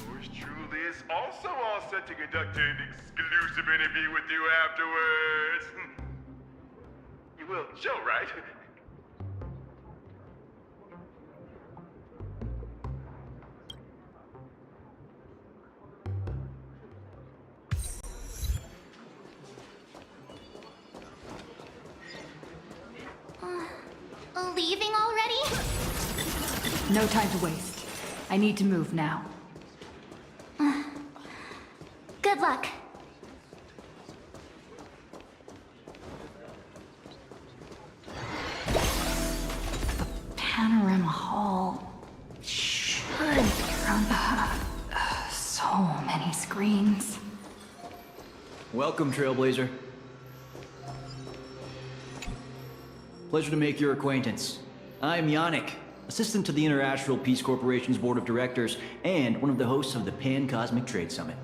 Yours truly is also all set to conduct an exclusive interview with you afterwards. You will show, right? Leaving already? No time to waste. I need to move now. Good luck. Panorama Hall should be around so many screens. Welcome, Trailblazer. Pleasure to make your acquaintance. I'm Yannick, assistant to the Interastral Peace Corporation's Board of Directors and one of the hosts of the Pan-Cosmic Trade Summit.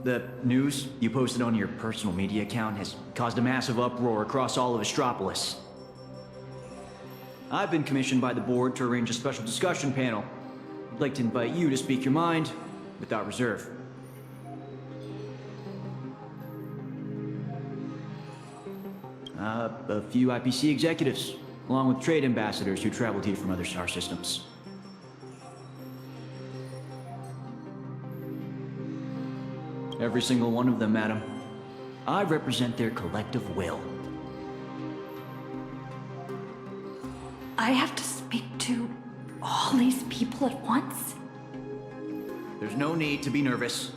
The news you posted on your personal media account has caused a massive uproar across all of Astropolis. I've been commissioned by the board to arrange a special discussion panel. I'd like to invite you to speak your mind without reserve. A few IPC executives, along with trade ambassadors who traveled here from other star systems. Every single one of them, madam. I represent their collective will. I have to speak to all these people at once? There's no need to be nervous.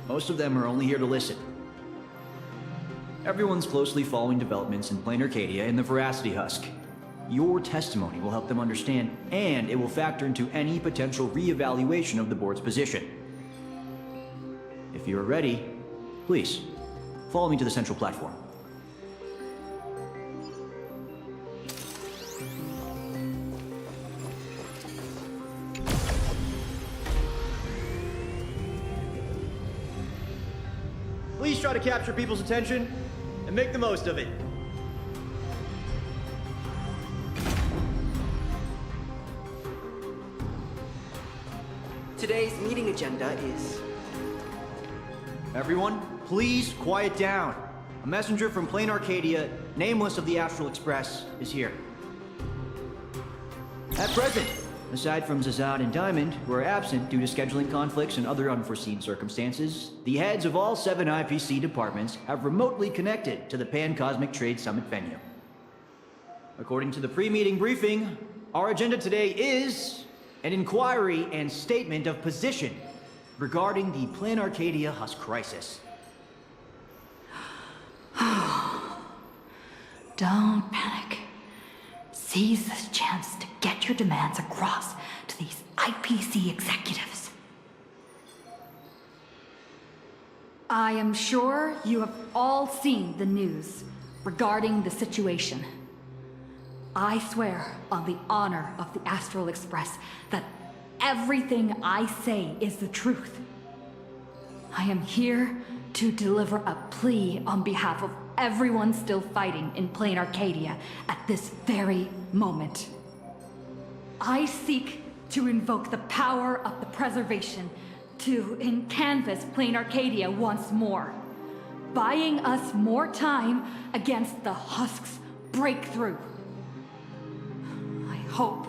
Most of them are only here to listen. Everyone's closely following developments in Plain Arcadia and the Veracity Husk. Your testimony will help them understand, and it will factor into any potential re-evaluation of the board's position. If you are ready, please, follow me to the central platform. Please try to capture people's attention and make the most of it. Today's meeting agenda is... Everyone, please quiet down. A messenger from Plain Arcadia, nameless of the Astral Express, is here. At present, aside from Zazad and Diamond, who are absent due to scheduling conflicts and other unforeseen circumstances, the heads of all 7 IPC departments have remotely connected to the Pan-Cosmic Trade Summit venue. According to the pre-meeting briefing, our agenda today is an inquiry and statement of position regarding the Plain Arcadia Husk crisis. Don't panic. Seize this chance to get your demands across to these IPC executives. I am sure you have all seen the news regarding the situation. I swear on the honor of the Astral Express that everything I say is the truth. I am here to deliver a plea on behalf of everyone still fighting in Plain Arcadia at this very moment. I seek to invoke the power of the preservation to canvass Plain Arcadia once more, buying us more time against the Husk's breakthrough. I hope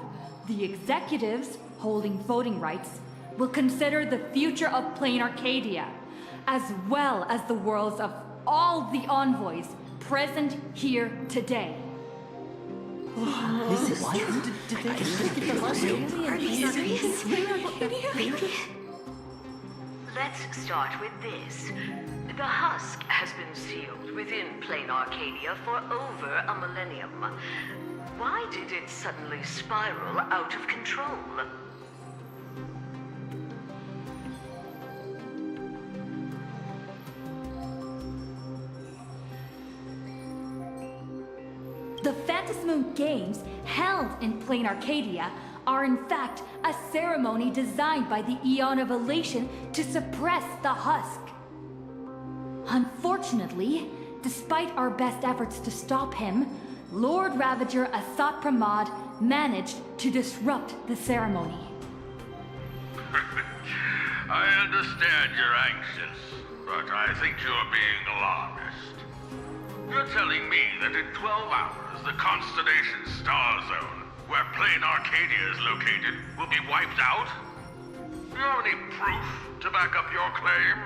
The executives, holding voting rights, will consider the future of Plain Arcadia, as well as the worlds of all the envoys present here today. This is true. Let's start with this. The husk has been sealed within Plain Arcadia for over a millennium. Why did it suddenly spiral out of control? The Phantasmoon Games held in Plain Arcadia are in fact a ceremony designed by the Eon of Elation to suppress the husk. Unfortunately, despite our best efforts to stop him, Lord Ravager Asat Pramod managed to disrupt the ceremony. I understand you're anxious, but I think you're being alarmist. You're telling me that in 12 hours, the constellation Star Zone, where Plain Arcadia is located, will be wiped out? Do you have any proof to back up your claim?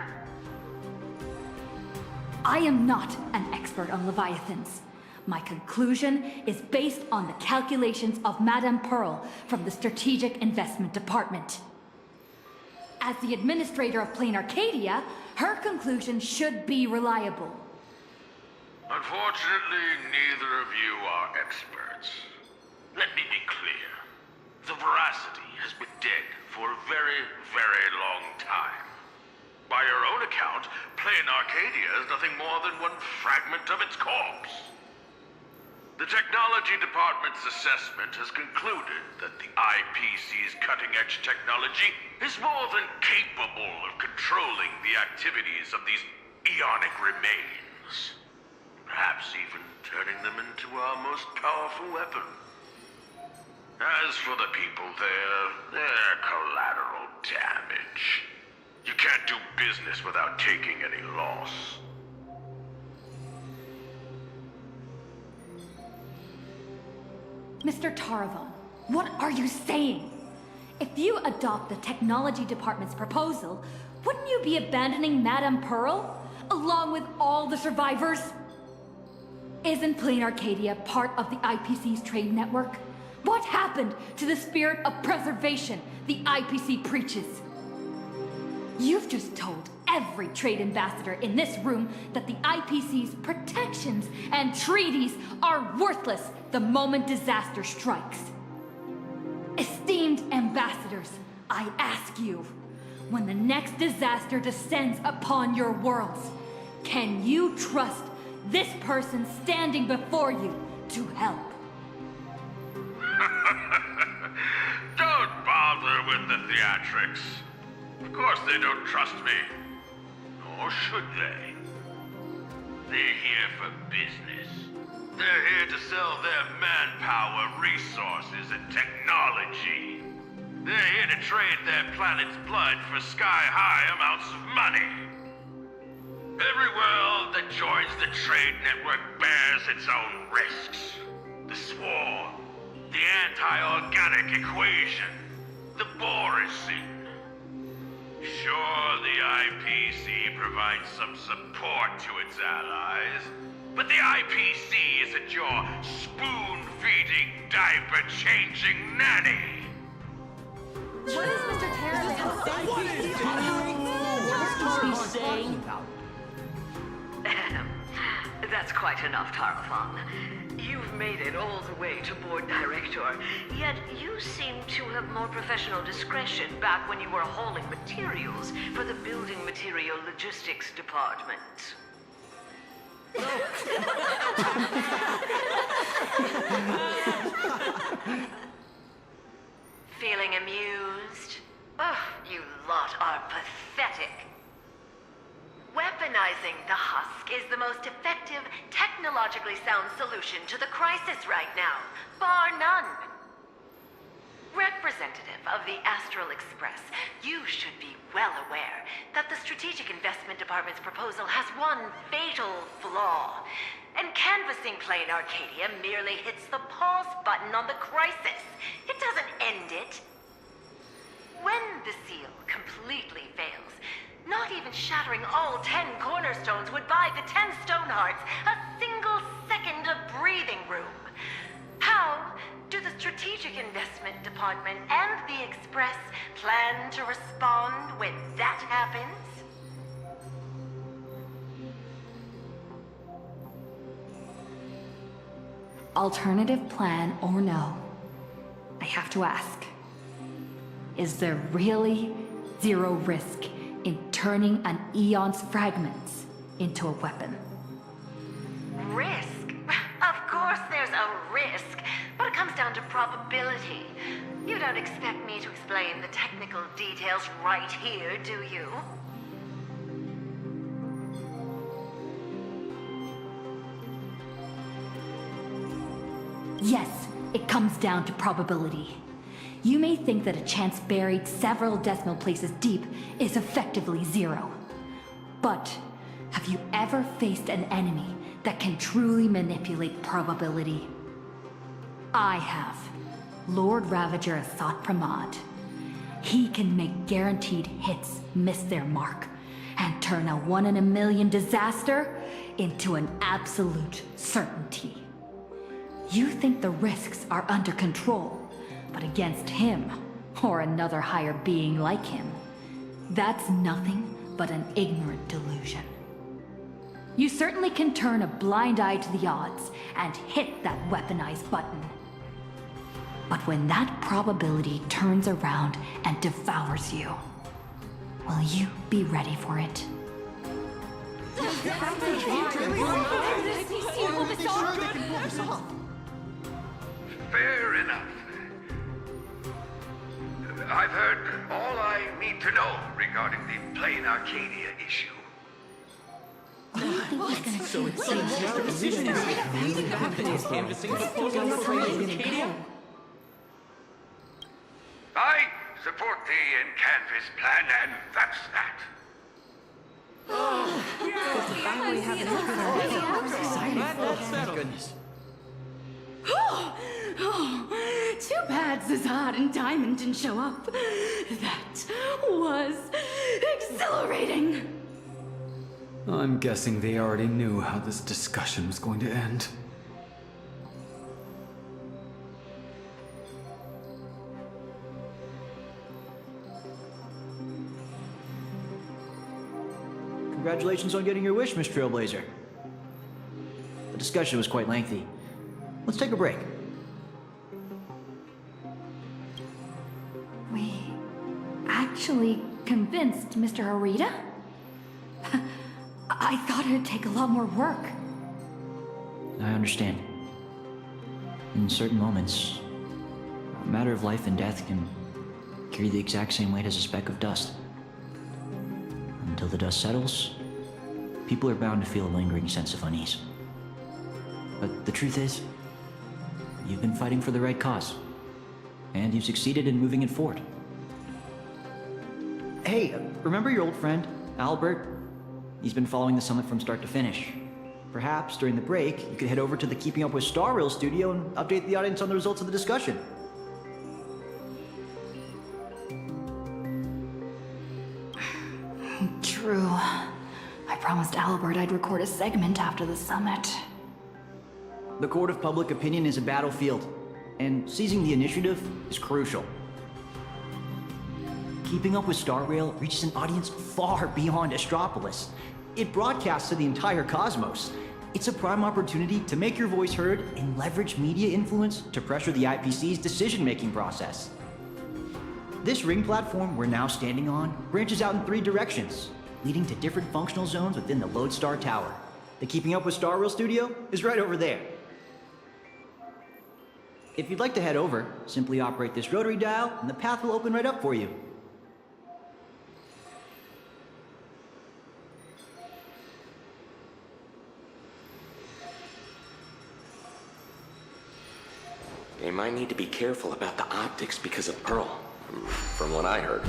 I am not an expert on Leviathans. My conclusion is based on the calculations of Madame Pearl from the Strategic Investment Department. As the administrator of Plain Arcadia, her conclusion should be reliable. Unfortunately, neither of you are experts. Let me be clear. The veracity has been dead for a very, very long time. By your own account, Plain Arcadia is nothing more than one fragment of its corpse. The Technology Department's assessment has concluded that the IPC's cutting-edge technology is more than capable of controlling the activities of these eonic remains. Perhaps even turning them into our most powerful weapon. As for the people there, they're collateral damage. You can't do business without taking any loss. Mr. Taravan, what are you saying? If you adopt the Technology Department's proposal, wouldn't you be abandoning Madame Pearl, along with all the survivors? Isn't Plain Arcadia part of the IPC's trade network? What happened to the spirit of preservation the IPC preaches? You've just told every trade ambassador in this room that the IPC's protections and treaties are worthless the moment disaster strikes. Esteemed ambassadors, I ask you, when the next disaster descends upon your worlds, can you trust this person standing before you to help? Don't bother with the theatrics. Of course they don't trust me. Or should they? They're here for business. They're here to sell their manpower, resources, and technology. They're here to trade their planet's blood for sky-high amounts of money. Every world that joins the trade network bears its own risks. The swarm, the anti-organic equation, the Borising. Sure, the IPC provides some support to its allies, but the IPC isn't your spoon-feeding, diaper-changing nanny. What is Mr. Taravan? What is he saying? That's quite enough, Tarafan. You've made it all the way to Board Director, yet you seem to have more professional discretion back when you were hauling materials for the Building Material Logistics Department. Feeling amused? Oh, you lot are pathetic. Weaponizing the husk is the most effective, technologically sound solution to the crisis right now, bar none. Representative of the Astral Express, you should be well aware that the Strategic Investment Department's proposal has one fatal flaw. And canvassing Plain Arcadia merely hits the pause button on the crisis. It doesn't end shattering all 10 cornerstones would buy the 10 Stonehearts a single second of breathing room. How do the Strategic Investment Department and the Express plan to respond when that happens? Alternative plan or no, I have to ask, is there really zero risk in turning an Eon's fragments into a weapon? Risk? Of course there's a risk, but it comes down to probability. You don't expect me to explain the technical details right here, do you? Yes, it comes down to probability. You may think that a chance buried several decimal places deep is effectively zero. But have you ever faced an enemy that can truly manipulate probability? I have. Lord Ravager Asat Pramod. He can make guaranteed hits miss their mark and turn a 1 in a million disaster into an absolute certainty. You think the risks are under control, but against him, or another higher being like him, that's nothing but an ignorant delusion. You certainly can turn a blind eye to the odds and hit that weaponized button. But when that probability turns around and devours you, will you be ready for it? Fair enough. I've heard all I need to know regarding the Plain Arcadia issue. I support the in-canvas plan, and that's that. Goodness. Too bad Zazad and Diamond didn't show up. That was exhilarating. I'm guessing they already knew how this discussion was going to end. Congratulations on getting your wish, Miss Trailblazer. The discussion was quite lengthy. Let's take a break. We actually convinced Mr. Arita? I thought it'd take a lot more work. I understand. In certain moments, a matter of life and death can carry the exact same weight as a speck of dust. Until the dust settles, people are bound to feel a lingering sense of unease. But the truth is, you've been fighting for the right cause, and you've succeeded in moving it forward. Hey, remember your old friend, Albert? He's been following the summit from start to finish. Perhaps during the break, you could head over to the Keeping Up with Star Rail studio and update the audience on the results of the discussion. True. I promised Albert I'd record a segment after the summit. The court of public opinion is a battlefield, and seizing the initiative is crucial. Keeping Up with Star Rail reaches an audience far beyond Astropolis. It broadcasts to the entire cosmos. It's a prime opportunity to make your voice heard and leverage media influence to pressure the IPC's decision-making process. This ring platform we're now standing on branches out in 3 directions, leading to different functional zones within the Lodestar Tower. The Keeping Up with Star Rail studio is right over there. If you'd like to head over, simply operate this rotary dial and the path will open right up for you. They might need to be careful about the optics because of Pearl, from what I heard.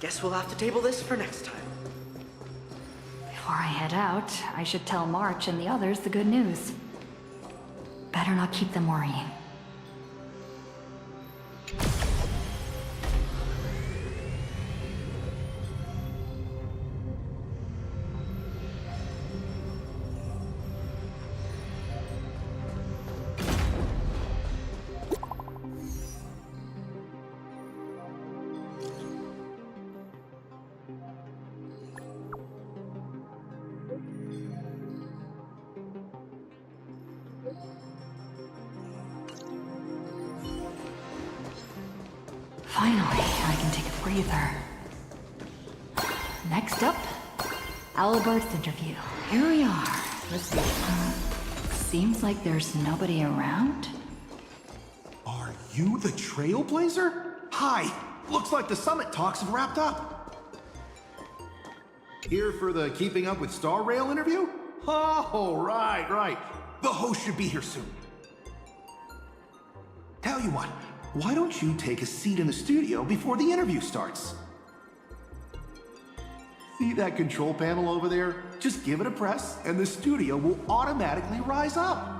Guess we'll have to table this for next time. Before I head out, I should tell March and the others the good news. Better not keep them worrying. Finally, I can take a breather. Next up, Albert's interview. Here we are. Let's see. Seems like there's nobody around. Are you the Trailblazer? Hi! Looks like the summit talks have wrapped up. Here for the Keeping Up with Star Rail interview? Oh, right. The host should be here soon. Tell you what, why don't you take a seat in the studio before the interview starts? See that control panel over there? Just give it a press, and the studio will automatically rise up.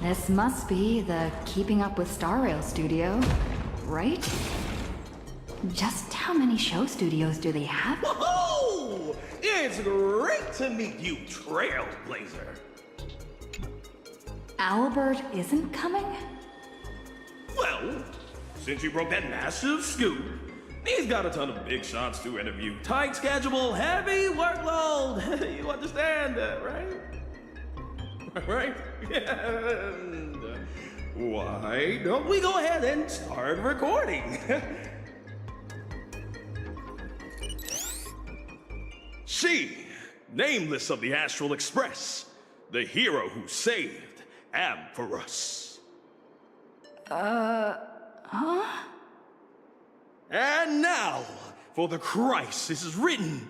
This must be the Keeping Up with Star Rail studio, right? Just how many show studios do they have? Whoa! It's great to meet you, Trailblazer. Albert isn't coming? Well, since you broke that massive scoop, he's got a ton of big shots to interview. Tight schedule, heavy workload. You understand that, right? Right? And why don't we go ahead and start recording? She, nameless of the Astral Express, the hero who saved Amphorus. Huh? And now, for the crisis is written,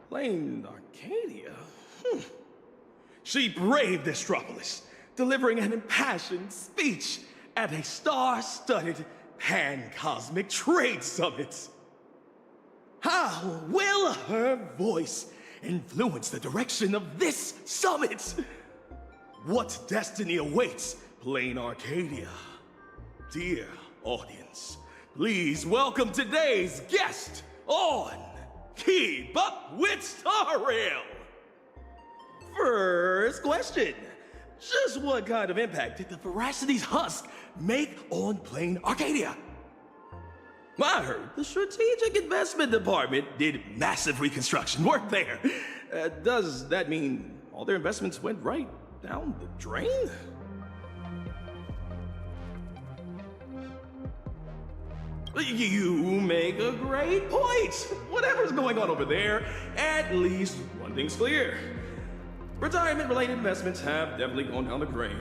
plain Arcadia. She braved Astropolis, delivering an impassioned speech at a star-studded pan-cosmic trade summit. How will her voice influence the direction of this summit? What destiny awaits plain Arcadia? Dear audience, please welcome today's guest on Keep Up with Star Rail. First question. Just what kind of impact did the Veracity's husk make on plain Arcadia? I heard the Strategic Investment Department did massive reconstruction work there. Does that mean all their investments went right down the drain? You make a great point. Whatever's going on over there, at least one thing's clear. Retirement-related investments have definitely gone down the drain.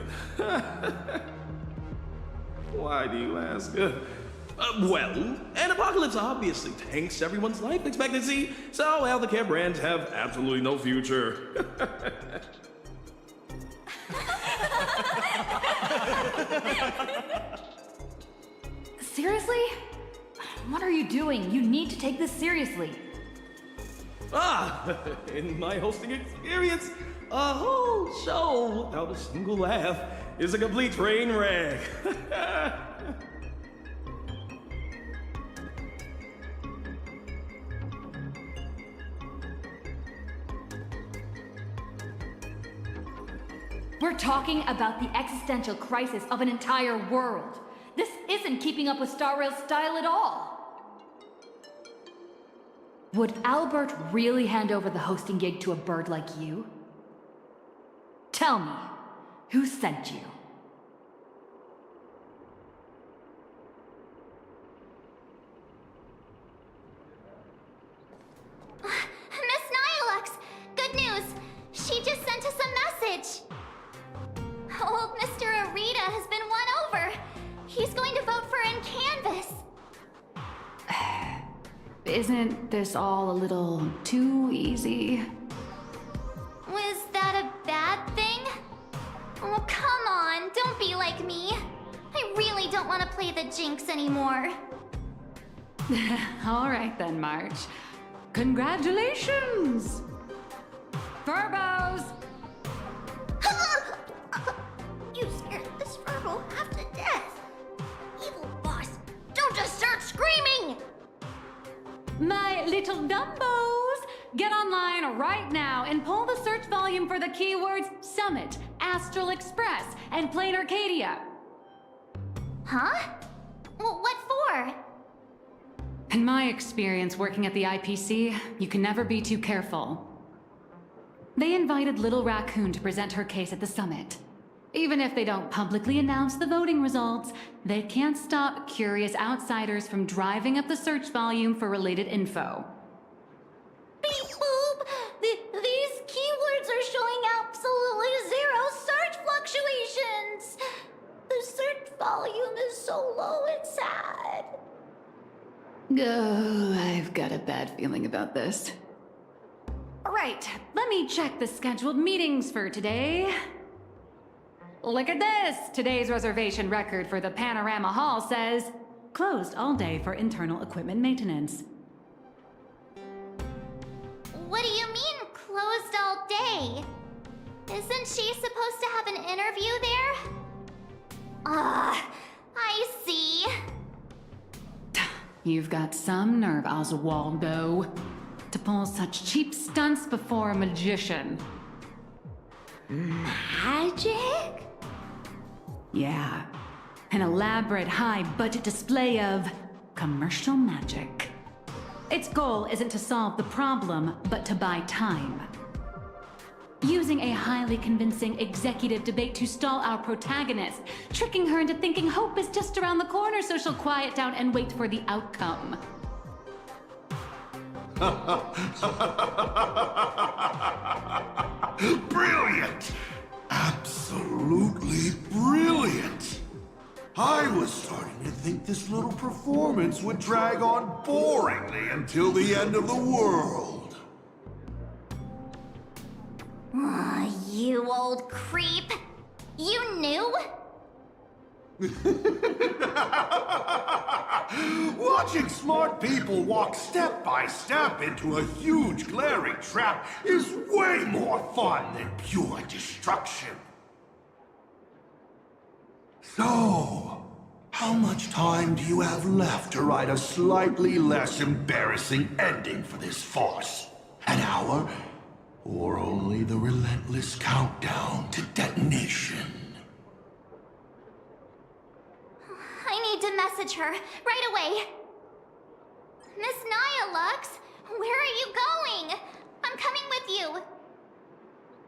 Why do you ask? Well, an apocalypse obviously tanks everyone's life expectancy, so healthcare brands have absolutely no future. Seriously? What are you doing? You need to take this seriously. In my hosting experience, a whole show without a single laugh is a complete train wreck. We're talking about the existential crisis of an entire world. This isn't Keeping Up with Star Rail's style at all. Would Albert really hand over the hosting gig to a bird like you? Tell me, who sent you? Miss Nihilux! Good news! She just sent us a message! Old Mr. Arita has been won over! He's going to vote for Canvas! Isn't this all a little too easy? play the Jinx anymore. All right then, March. Congratulations! Furbos! You scared this Furbo half to death. Evil boss, don't just start screaming! My little Dumbos! Get online right now and pull the search volume for the keywords Summit, Astral Express, and Plain Arcadia. Huh? Well, what for? In my experience working at the IPC, you can never be too careful. They invited Little Raccoon to present her case at the summit. Even if they don't publicly announce the voting results, they can't stop curious outsiders from driving up the search volume for related info. Beep boop! These keywords are showing absolutely zero search fluctuations! The search volume is so low it's sad. Oh, I've got a bad feeling about this. Right, let me check the scheduled meetings for today. Look at this! Today's reservation record for the Panorama Hall says, closed all day for internal equipment maintenance. What do you mean, closed all day? Isn't she supposed to have an interview there? Ah, I see. You've got some nerve, Oswaldo, to pull such cheap stunts before a magician. Magic? Yeah, an elaborate high-budget display of commercial magic. Its goal isn't to solve the problem, but to buy time. Using a highly convincing executive debate to stall our protagonist, tricking her into thinking hope is just around the corner so she'll quiet down and wait for the outcome. Brilliant! Absolutely brilliant! I was starting to think this little performance would drag on boringly until the end of the world. You old creep. You knew? Watching smart people walk step by step into a huge glaring trap is way more fun than pure destruction. So, how much time do you have left to write a slightly less embarrassing ending for this farce? An hour? Or only the relentless countdown to detonation? I need to message her right away. Miss Nyalux, where are you going? I'm coming with you.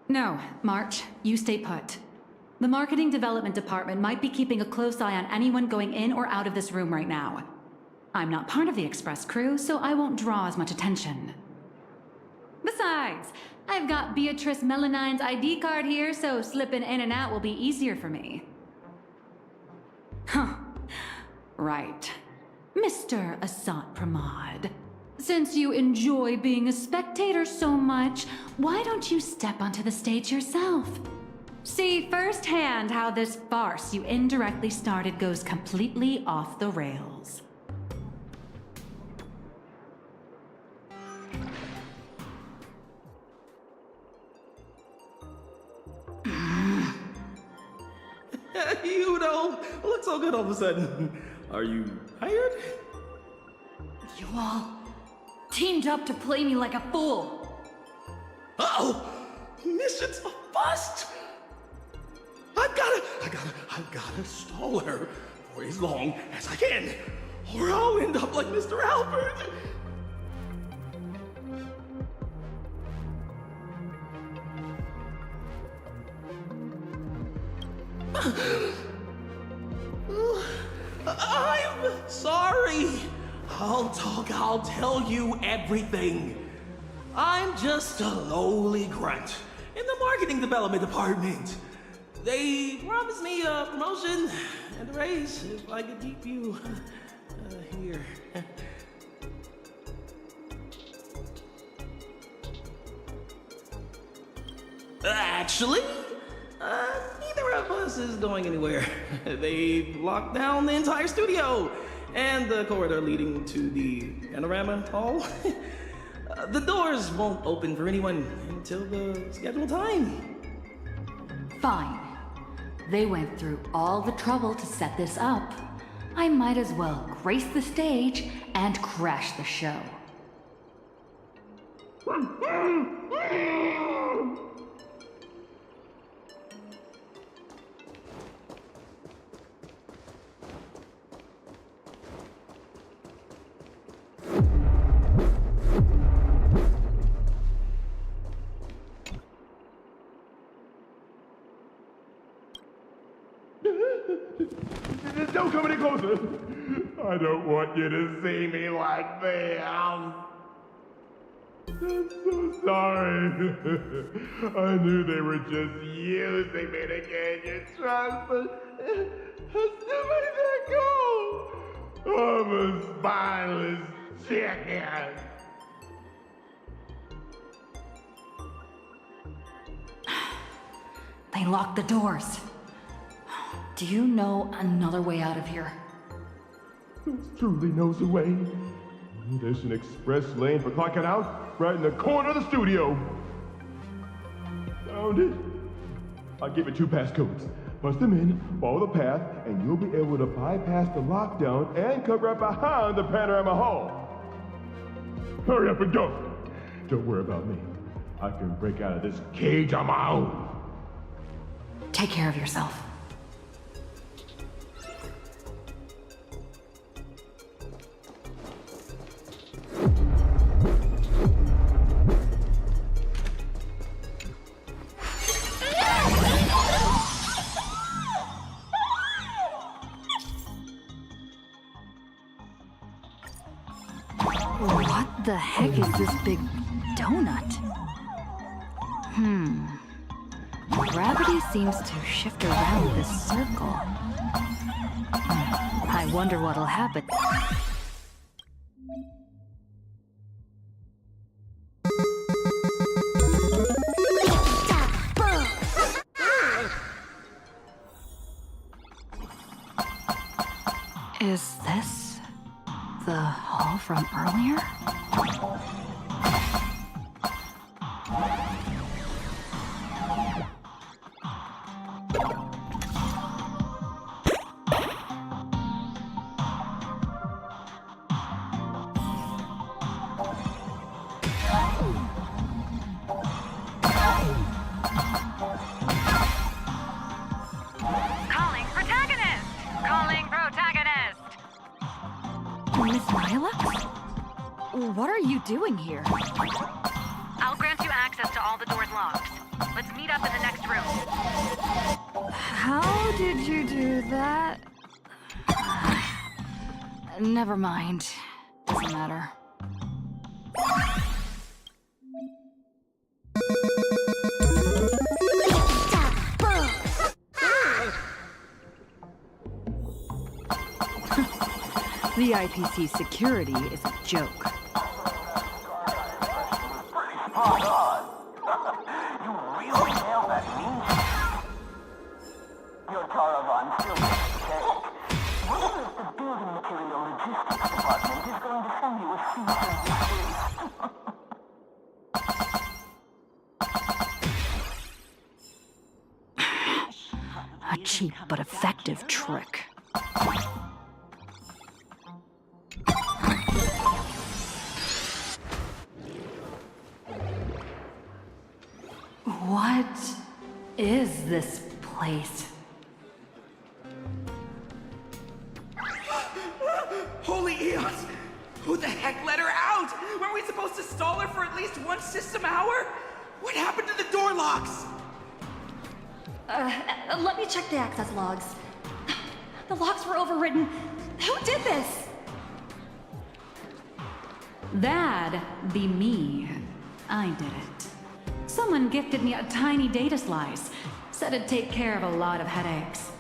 No, March, you stay put. The marketing development department might be keeping a close eye on anyone going in or out of this room right now. I'm not part of the express crew, so I won't draw as much attention. Besides, I've got Beatrice Melanine's ID card here, so slipping in and out will be easier for me. Huh. Right. Mr. Asat Pramod. Since you enjoy being a spectator so much, why don't you step onto the stage yourself? See firsthand how this farce you indirectly started goes completely off the rails. You don't look so good all of a sudden. Are you tired? You all teamed up to play me like a fool. Uh-oh! Mission's a bust! I've gotta stall her for as long as I can, or I'll end up like Mr. Albert. I'm sorry. I'll tell you everything. I'm just a lowly grunt in the marketing development department. They promised me a promotion and a raise if I could keep you here. Actually, neither of us Express is going anywhere. They've locked down the entire studio and the corridor leading to the panorama hall. The doors won't open for anyone until the scheduled time. Fine. They went through all the trouble to set this up. I might as well grace the stage and crash the show. Don't come any closer. I don't want you to see me like this. I'm so sorry. I knew they were just using me to gain your trust, but I still made that goal. I'm a spineless chicken. They locked the doors. Do you know another way out of here? There truly knows a way. There's an express lane for clocking out right in the corner of the studio. Found it. I'll give you 2 passcodes. Punch them in, follow the path, and you'll be able to bypass the lockdown and come right behind the panorama hall. Hurry up and go. Don't worry about me. I can break out of this cage on my own. Take care of yourself. What the heck is this big donut? Gravity seems to shift around this circle. I wonder what'll happen. Is this the hall from earlier? Miss Nyla? What are you doing here? I'll grant you access to all the doors locked. Let's meet up in the next room. How did you do that? Never mind. Doesn't matter. The IPC security is a joke. Spot on. You really nailed that niche. Your caravan still needs to check. Wonder if the building material logistics department is going to send you a cease and desist. A cheap but effective trick. What is this place? Holy eons! Who the heck let her out? Weren't we supposed to stall her for at least 1 system hour? What happened to the door locks? Let me check the access logs. The locks were overridden. Who did this? That'd be me. I did it. Someone gifted me a tiny data slice. Said it'd take care of a lot of headaches.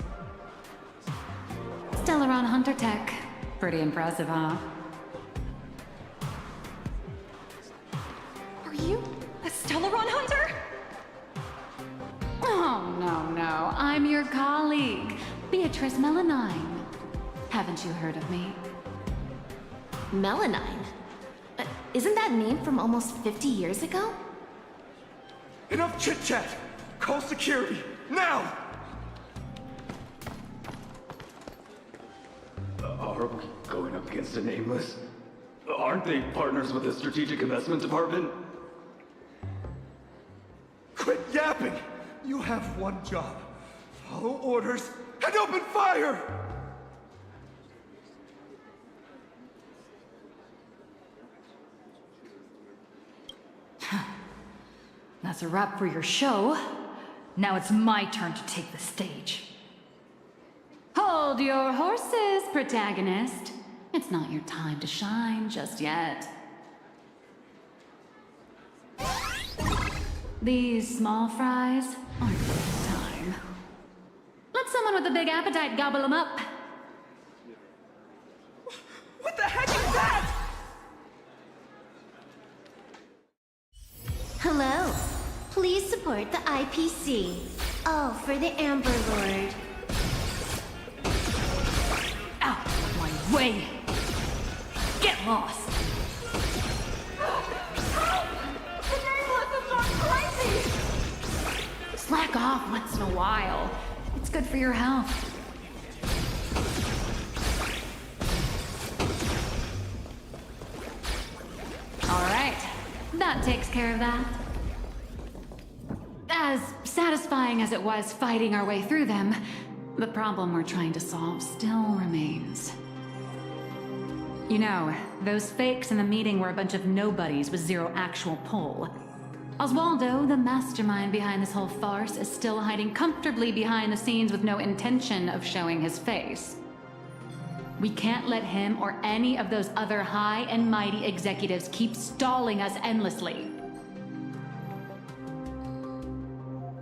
Stellaron Hunter Tech. Pretty impressive, huh? Are you a Stellaron hunter? Oh, no. I'm your colleague, Beatrice Melanine. Haven't you heard of me? Melanine? Isn't that name from almost 50 years ago? Enough chit-chat! Call security, now! Are we going up against a nameless? Aren't they partners with the Strategic Investment Department? Quit yapping! You have one job. Follow orders and open fire! That's a wrap for your show. Now it's my turn to take the stage. Hold your horses, protagonist. It's not your time to shine just yet. These small fries aren't worth time. Let someone with a big appetite gobble them up. What the heck is that? Hello. Please support the IPC. All for the Amber Lord. Out of my way! Get lost! Slack off once in a while. It's good for your health. All right, that takes care of that. As satisfying as it was fighting our way through them, the problem we're trying to solve still remains. You know, those fakes in the meeting were a bunch of nobodies with zero actual pull. Oswaldo, the mastermind behind this whole farce, is still hiding comfortably behind the scenes with no intention of showing his face. We can't let him or any of those other high and mighty executives keep stalling us endlessly.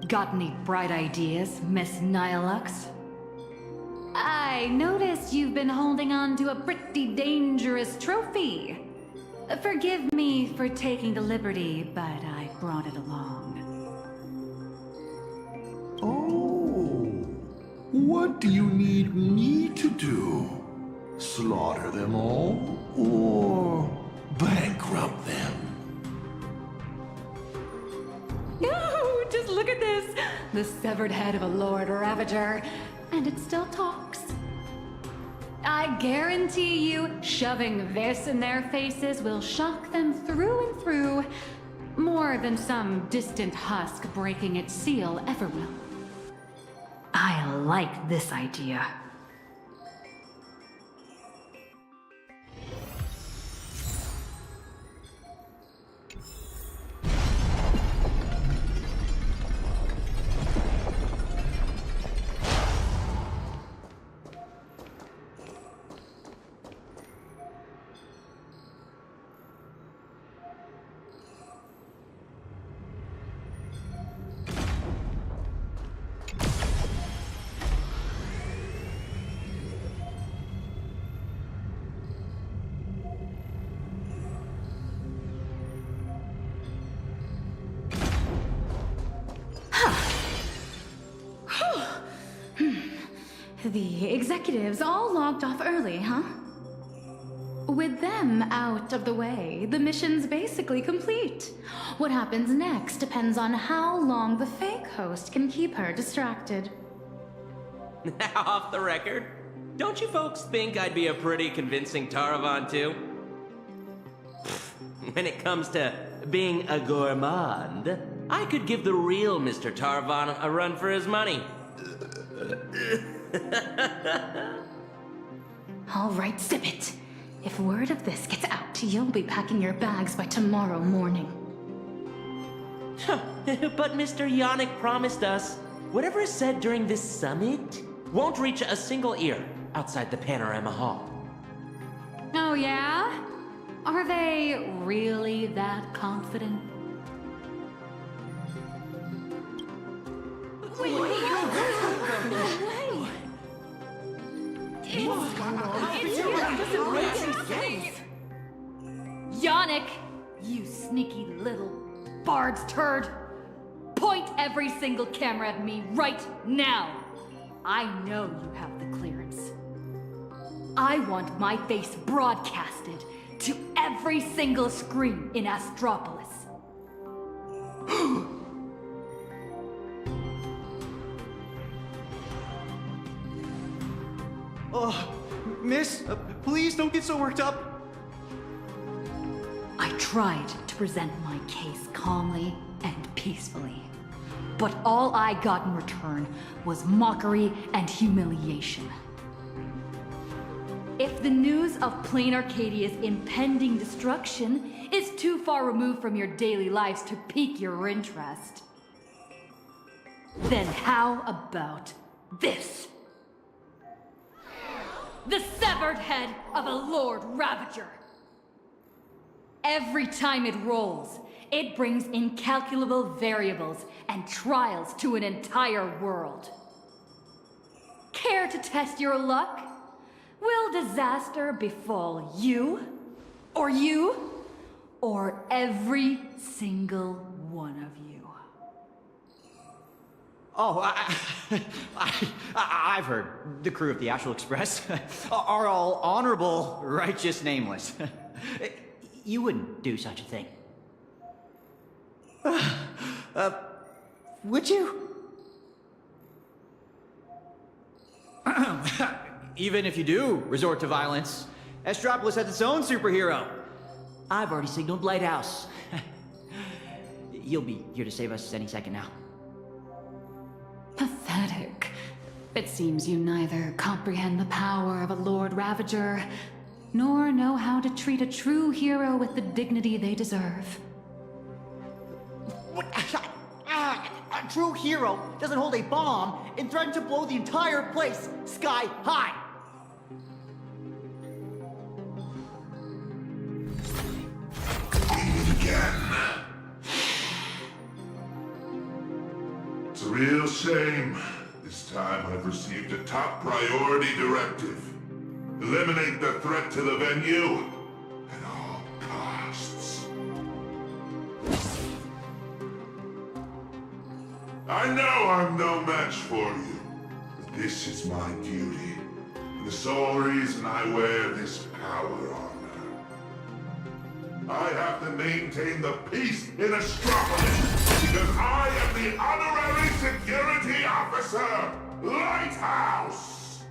Got any bright ideas, Miss Nihilux? I noticed you've been holding on to a pretty dangerous trophy. Forgive me for taking the liberty, but I brought it along. Oh, what do you need me to do? Slaughter them all? Or bankrupt them? No, just look at this. The severed head of a Lord Ravager. And it still talks. I guarantee you, shoving this in their faces will shock them through and through, more than some distant husk breaking its seal ever will. I like this idea. The executives all logged off early, huh? With them out of the way, the mission's basically complete. What happens next depends on how long the fake host can keep her distracted. Now, off the record, don't you folks think I'd be a pretty convincing Taravan too? When it comes to being a gourmand, I could give the real Mr. Taravan a run for his money. All right, zip it. If word of this gets out, you'll be packing your bags by tomorrow morning. But Mr. Yannick promised us whatever is said during this summit won't reach a single ear outside the Panorama Hall. Oh, yeah? Are they really that confident? Yannick, you sneaky little bard's turd. Put Point every single camera at me right now! I know you have the clearance. I want my face broadcasted to every single screen in Astropolis. Oh, miss, please don't get so worked up. I tried to present my case calmly and peacefully, but all I got in return was mockery and humiliation. If the news of Plain Arcadia's impending destruction is too far removed from your daily lives to pique your interest, then how about this? The severed head of a Lord Ravager! Every time it rolls, it brings incalculable variables and trials to an entire world. Care to test your luck? Will disaster befall you? Or every single one of you? Oh, I've heard the crew of the Astral Express are all honorable, righteous, nameless. You wouldn't do such a thing. Would you? Even if you do resort to violence, Astropolis has its own superhero. I've already signaled Lighthouse. You'll be here to save us any second now. Pathetic. It seems you neither comprehend the power of a Lord Ravager, nor know how to treat a true hero with the dignity they deserve. A true hero doesn't hold a bomb and threaten to blow the entire place sky high. Eat it again. It's a real shame. This time I've received a top priority directive. Eliminate the threat to the venue at all costs. I know I'm no match for you, but this is my duty, and the sole reason I wear this power armor. I have to maintain the peace in Astropolis, because I am the honorary security officer, Lighthouse!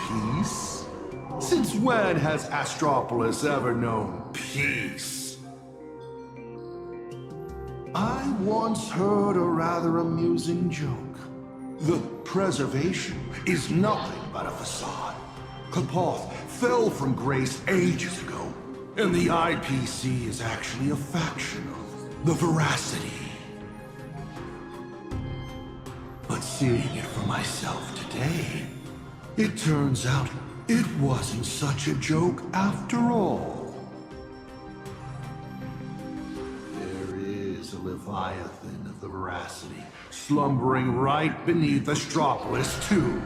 Peace? Since when has Astropolis ever known peace? I once heard a rather amusing joke. The preservation is nothing but a facade. Kapoth fell from grace ages ago, and the IPC is actually a faction of the Veracity. But seeing it for myself today, it turns out it wasn't such a joke after all. There is a Leviathan of the Veracity slumbering right beneath Astropolis, too.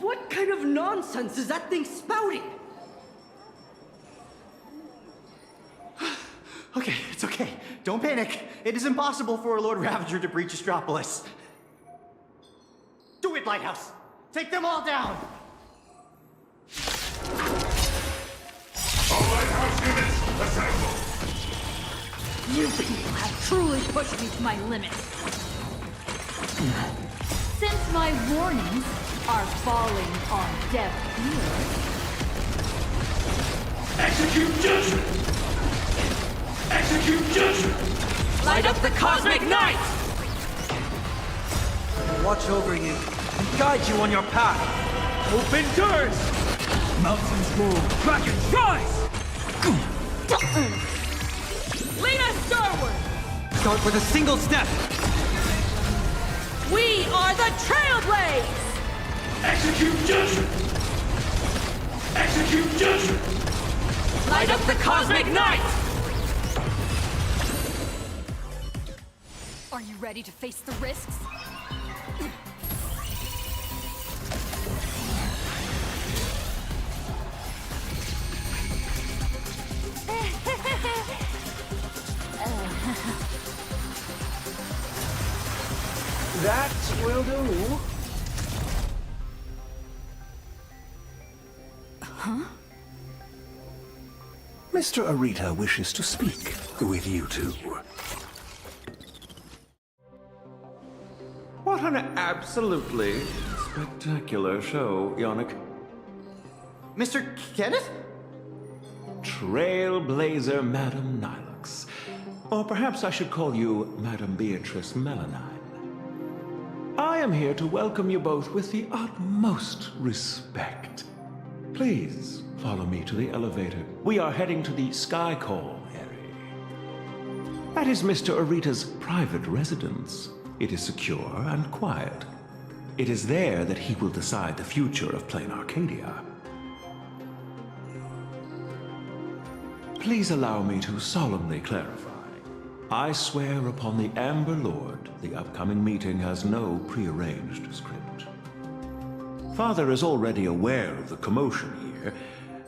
What kind of nonsense is that thing spouting? Okay, it's okay. Don't panic. It is impossible for a Lord Ravager to breach Astropolis. Do it, Lighthouse! Take them all down! All Lighthouse units, assemble! You people have truly pushed me to my limits. Since my warnings are falling on deaf ears... Execute judgment! Execute judgment! Light up the cosmic night! Watch over you and guide you on your path. Open doors! Mountains roll. Kraken rise! Lead us starward! Start with a single step. We are the Trailblaze! Execute judgment! Execute judgment! Light up the cosmic night! Are you ready to face the risks? That will do. Huh? Mr. Arita wishes to speak with you two. What an absolutely spectacular show, Yannick. Mr. Kenneth? Trailblazer Madame Nilux. Or perhaps I should call you Madame Beatrice Melanine. I am here to welcome you both with the utmost respect. Please follow me to the elevator. We are heading to the Sky Call area. That is Mr. Arita's private residence. It is secure and quiet. It is there that he will decide the future of Plain Arcadia. Please allow me to solemnly clarify. I swear upon the Amber Lord, the upcoming meeting has no prearranged script. Father is already aware of the commotion here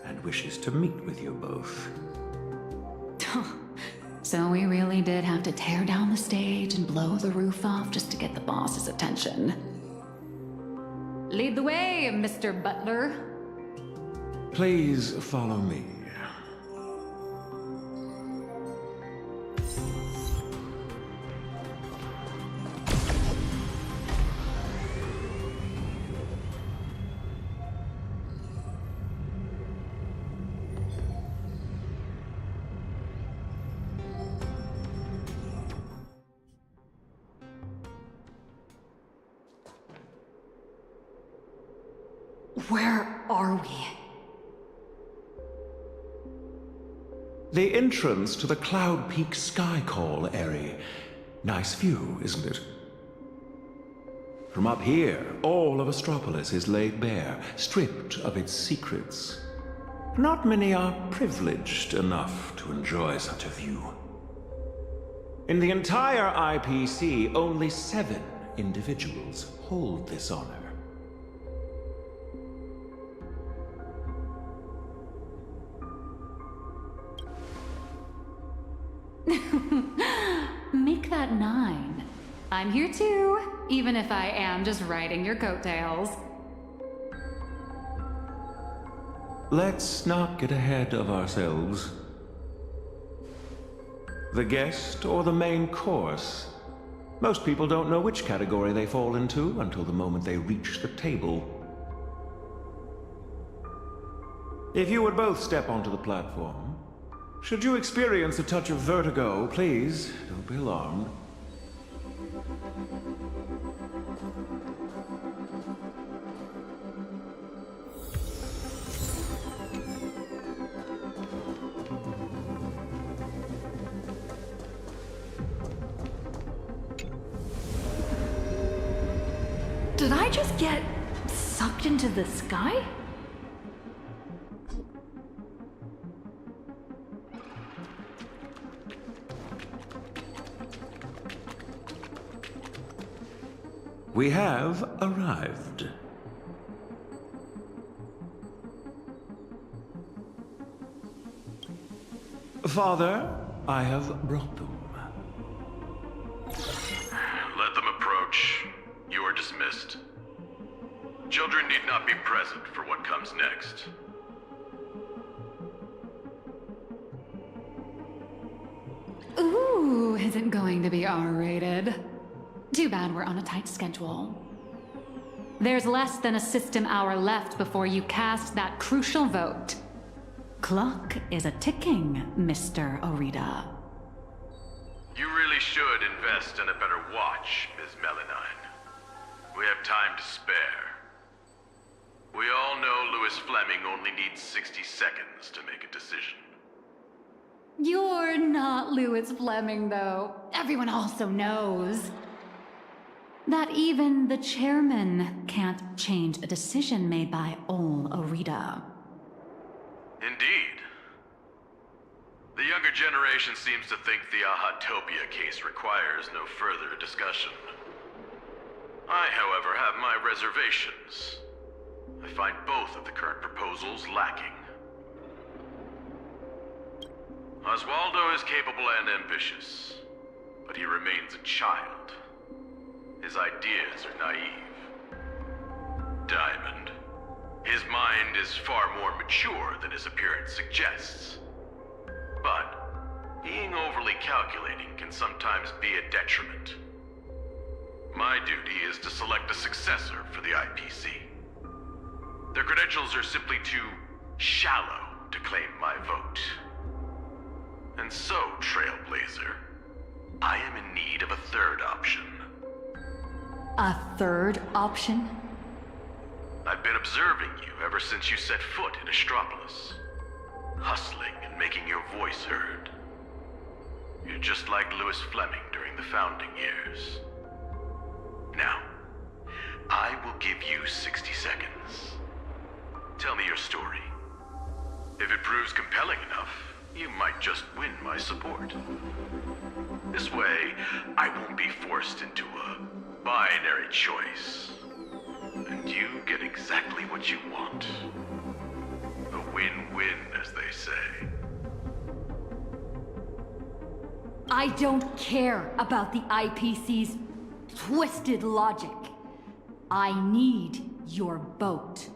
and wishes to meet with you both. So we really did have to tear down the stage and blow the roof off just to get the boss's attention. Lead the way, Mr. Butler. Please follow me. Where are we? The entrance to the Cloud Peak Sky Call area. Nice view, isn't it? From up here, all of Astropolis is laid bare, stripped of its secrets. Not many are privileged enough to enjoy such a view. In the entire IPC, only 7 individuals hold this honor. Make that 9. I'm here too, even if I am just riding your coattails. Let's not get ahead of ourselves. The guest or the main course? Most people don't know which category they fall into until the moment they reach the table. If you would both step onto the platform. Should you experience a touch of vertigo, please don't be alarmed. Did I just get sucked into the sky? We have arrived. Father, I have brought them. Let them approach. You are dismissed. Children need not be present for what comes next. Ooh, is it going to be R-rated? Too bad we're on a tight schedule. There's less than a system hour left before you cast that crucial vote. Clock is a ticking, Mr. Arita. You really should invest in a better watch, Ms. Melanine. We have time to spare. We all know Louis Fleming only needs 60 seconds to make a decision. You're not Louis Fleming, though. Everyone also knows that even the chairman can't change a decision made by Ol Arita. Indeed. The younger generation seems to think the Ahatopia case requires no further discussion. I, however, have my reservations. I find both of the current proposals lacking. Oswaldo is capable and ambitious, but he remains a child. His ideas are naive. Diamond. His mind is far more mature than his appearance suggests. But being overly calculating can sometimes be a detriment. My duty is to select a successor for the IPC. Their credentials are simply too shallow to claim my vote. And so, Trailblazer, I am in need of a third option. A third option? I've been observing you ever since you set foot in Astropolis. Hustling and making your voice heard. You're just like Louis Fleming during the founding years. Now, I will give you 60 seconds. Tell me your story. If it proves compelling enough, you might just win my support. This way, I won't be forced into a binary choice. And you get exactly what you want. A win-win, as they say. I don't care about the IPC's twisted logic. I need your vote.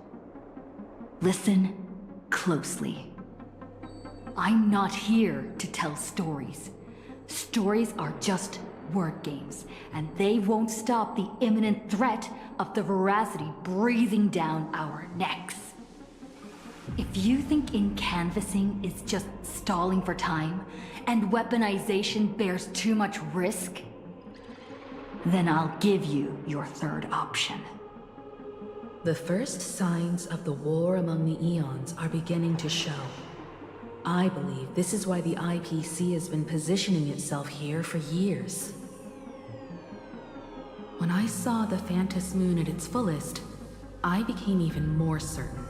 Listen closely. I'm not here to tell stories. Stories are just word games, and they won't stop the imminent threat of the veracity breathing down our necks. If you think incanvassing is just stalling for time, and weaponization bears too much risk, then I'll give you your third option. The first signs of the war among the Eons are beginning to show. I believe this is why the IPC has been positioning itself here for years. When I saw the Phantos Moon at its fullest, I became even more certain.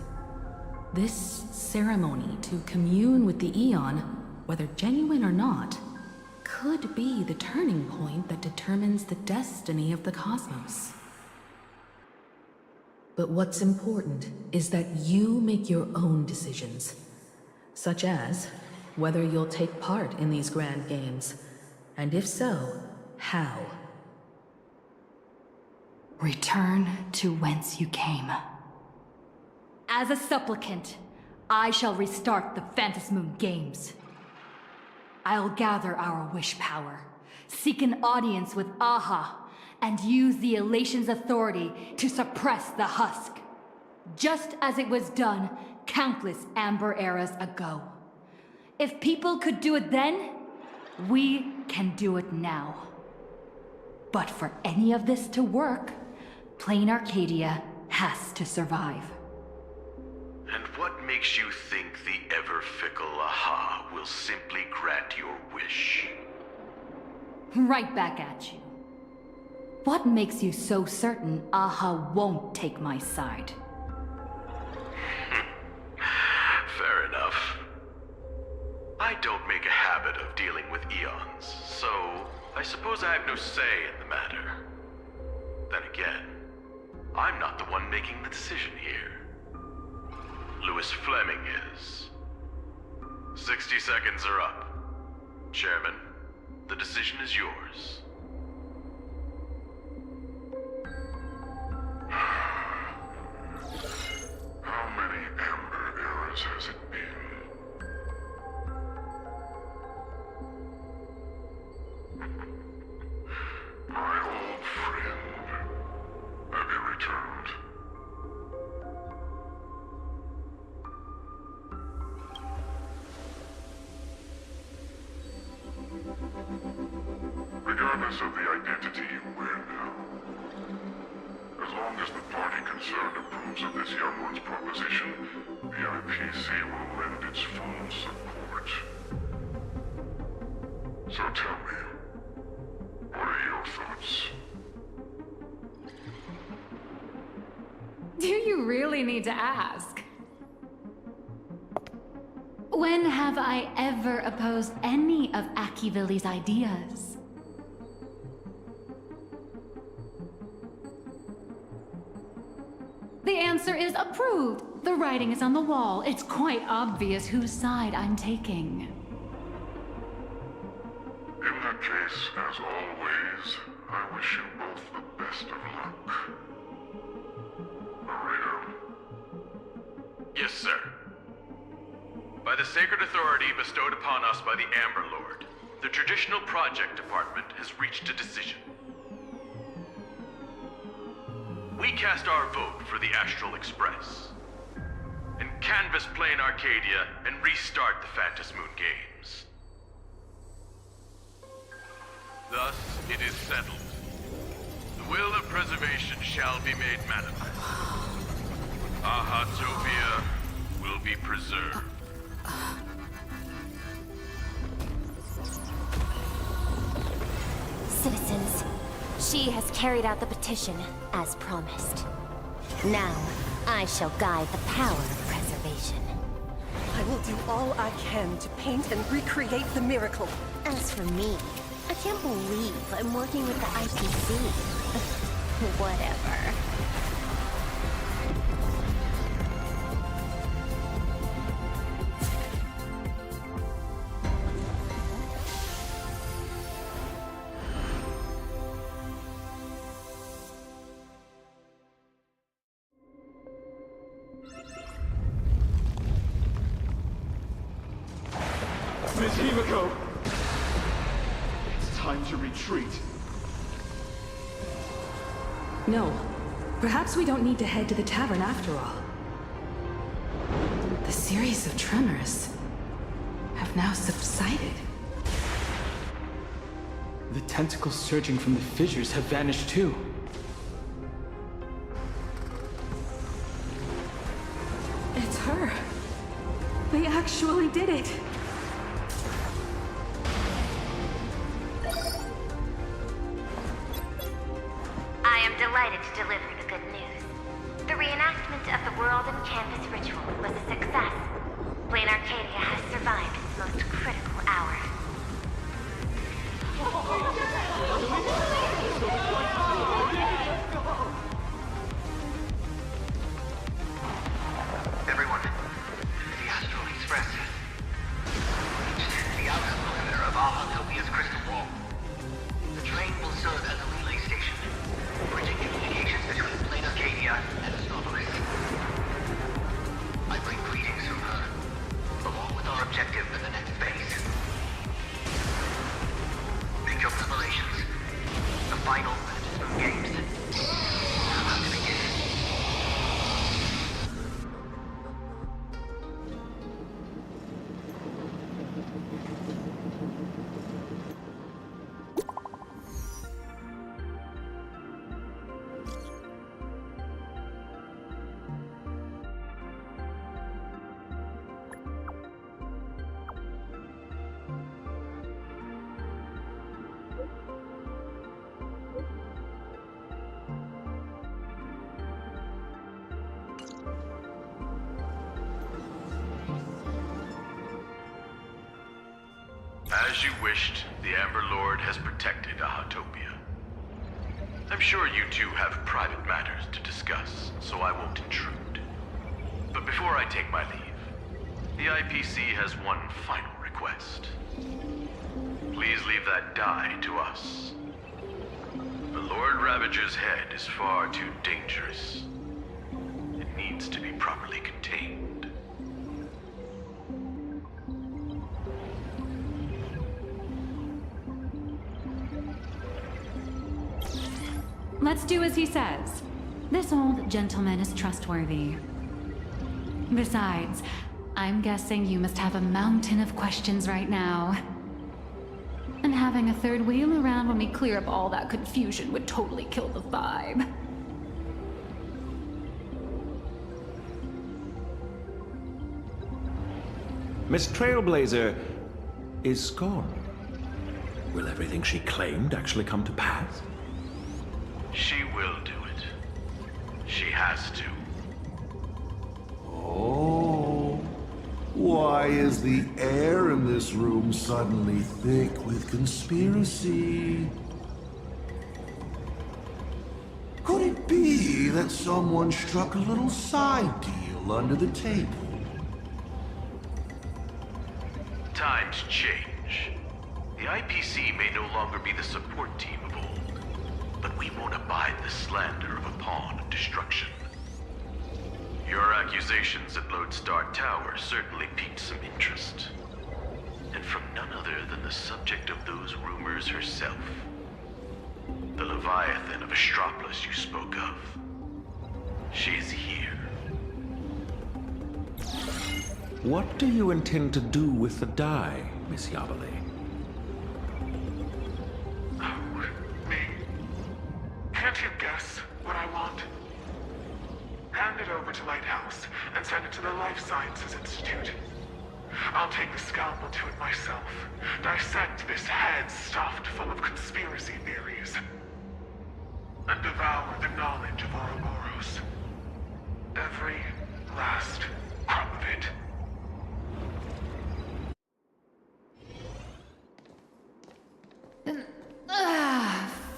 This ceremony to commune with the Eon, whether genuine or not, could be the turning point that determines the destiny of the cosmos. But what's important is that you make your own decisions, such as whether you'll take part in these grand games, and if so, how. Return to whence you came. As a supplicant, I shall restart the Phantos Moon Games. I'll gather our wish power, seek an audience with Aha, and use the Elation's authority to suppress the Husk. Just as it was done countless Amber eras ago. If people could do it then, we can do it now. But for any of this to work, Plain Arcadia has to survive. And what makes you think the ever-fickle Aha will simply grant your wish? Right back at you. What makes you so certain Aha won't take my side? Fair enough. I don't make a habit of dealing with Eons, so I suppose I have no say in the matter. Then again, I'm not the one making the decision here. Louis Fleming is. 60 seconds are up. Chairman, the decision is yours. How many Amber eras has it been? My old friend, have you returned? Regardless of the identity you wear now, as long as the party concerned approves of this young one's proposition, the IPC will lend its full support. So tell me, what are your thoughts? Do you really need to ask? When have I ever opposed any of Akivilli's ideas? answer is approved. The writing is on the wall. It's quite obvious whose side I'm taking. In that case, as always, I wish you both the best of luck. Maria. Yes, sir. By the sacred authority bestowed upon us by the Amber Lord, the Traditional Project Department has reached a decision. We cast our vote for the Astral Express, and canvas Plane Arcadia and restart the Phantasmoon Moon games. Thus, it is settled. The will of preservation shall be made manifest. Ahatopia will be preserved. Citizens, she has carried out the petition, as promised. Now, I shall guide the power of preservation. I will do all I can to paint and recreate the miracle. As for me, I can't believe I'm working with the IPC. Whatever. Miss Himiko! It's time to retreat. No. Perhaps we don't need to head to the tavern after all. The series of tremors have now subsided. The tentacles surging from the fissures have vanished too. It's her. They actually did it. I am delighted to deliver the good news. The reenactment of the World and Canvas ritual was a success. Plane Arcadia has survived its most critical hour. Everyone, the Astral Express. The outer perimeter of Ahatopia's crystal wall. The train will serve as a relay station, bridging communications between Plane Arcadia and Astropolis. I bring greetings from her, along with our objective for the next phase. Make your preparations. The final Phantasmoon games are about to begin. As you wished, the Amber Lord has protected Ahatopia. I'm sure you two have private matters to discuss, so I won't intrude. But before I take my leave, the IPC has one final request. Please leave that die to us. The Lord Ravager's head is far too dangerous. It needs to be properly contained. Let's do as he says. This old gentleman is trustworthy. Besides, I'm guessing you must have a mountain of questions right now. And having a third wheel around when we clear up all that confusion would totally kill the vibe. Miss Trailblazer is gone. Will everything she claimed actually come to pass? She will do it. She has to. Oh. Why is the air in this room suddenly thick with conspiracy? Could it be that someone struck a little side deal under the table. Times change. The IPC may no longer be the support team of old, but we won't abide the slander of a pawn of destruction. Your accusations at Lodestar Tower certainly piqued some interest. And from none other than the subject of those rumors herself. The Leviathan of Astropolis you spoke of. She's here. What do you intend to do with the die, Miss Yabale? Oh, me. Can't you guess what I want? Hand it over to Lighthouse and send it to the Life Sciences Institute. I'll take the scalpel to it myself. Dissect this head stuffed full of conspiracy theories. And devour the knowledge of Ouroboros. Every last crumb of it.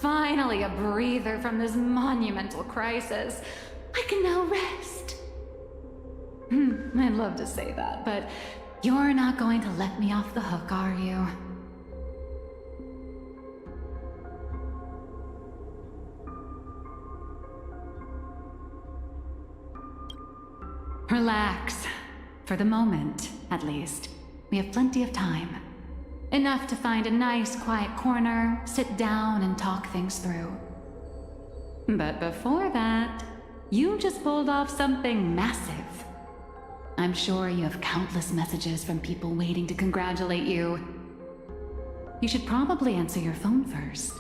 Finally a breather from this monumental crisis. I can now rest. I'd love to say that, but you're not going to let me off the hook, are you? Relax. For the moment, at least. We have plenty of time. Enough to find a nice, quiet corner, sit down, and talk things through. But before that, you just pulled off something massive. I'm sure you have countless messages from people waiting to congratulate you. You should probably answer your phone first.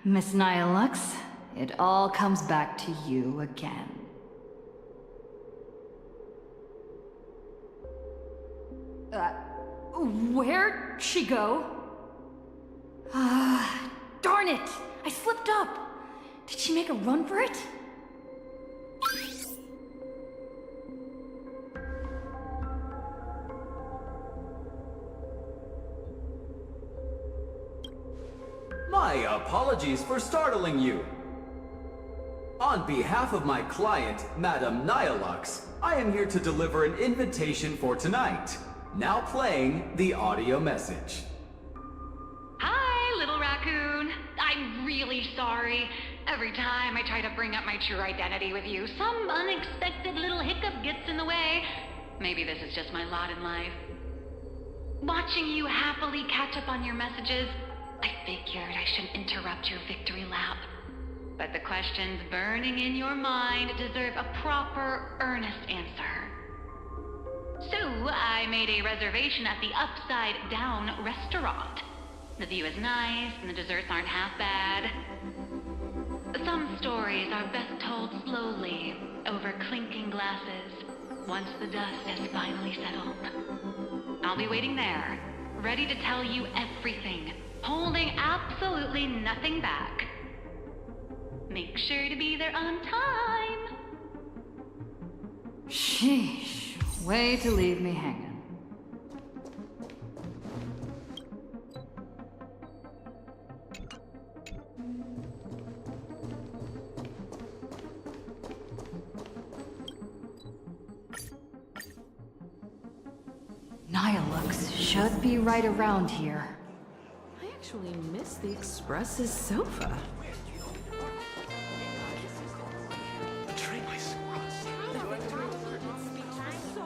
Miss Nihilux, it all comes back to you again. Where'd she go? Darn it! I slipped up! Did she make a run for it? My apologies for startling you. On behalf of my client, Madame Nihilux, I am here to deliver an invitation for tonight. Now playing the audio message. Hi, little raccoon. I'm really sorry. Every time I try to bring up my true identity with you, some unexpected little hiccup gets in the way. Maybe this is just my lot in life. Watching you happily catch up on your messages, I figured I shouldn't interrupt your victory lap. But the questions burning in your mind deserve a proper, earnest answer. So, I made a reservation at the Upside Down restaurant. The view is nice, and the desserts aren't half bad. Some stories are best told slowly, over clinking glasses, once the dust has finally settled. I'll be waiting there, ready to tell you everything, holding absolutely nothing back. Make sure to be there on time. Sheesh. Way to leave me hanging. Nihilux should be right around here. I actually miss the Express's sofa.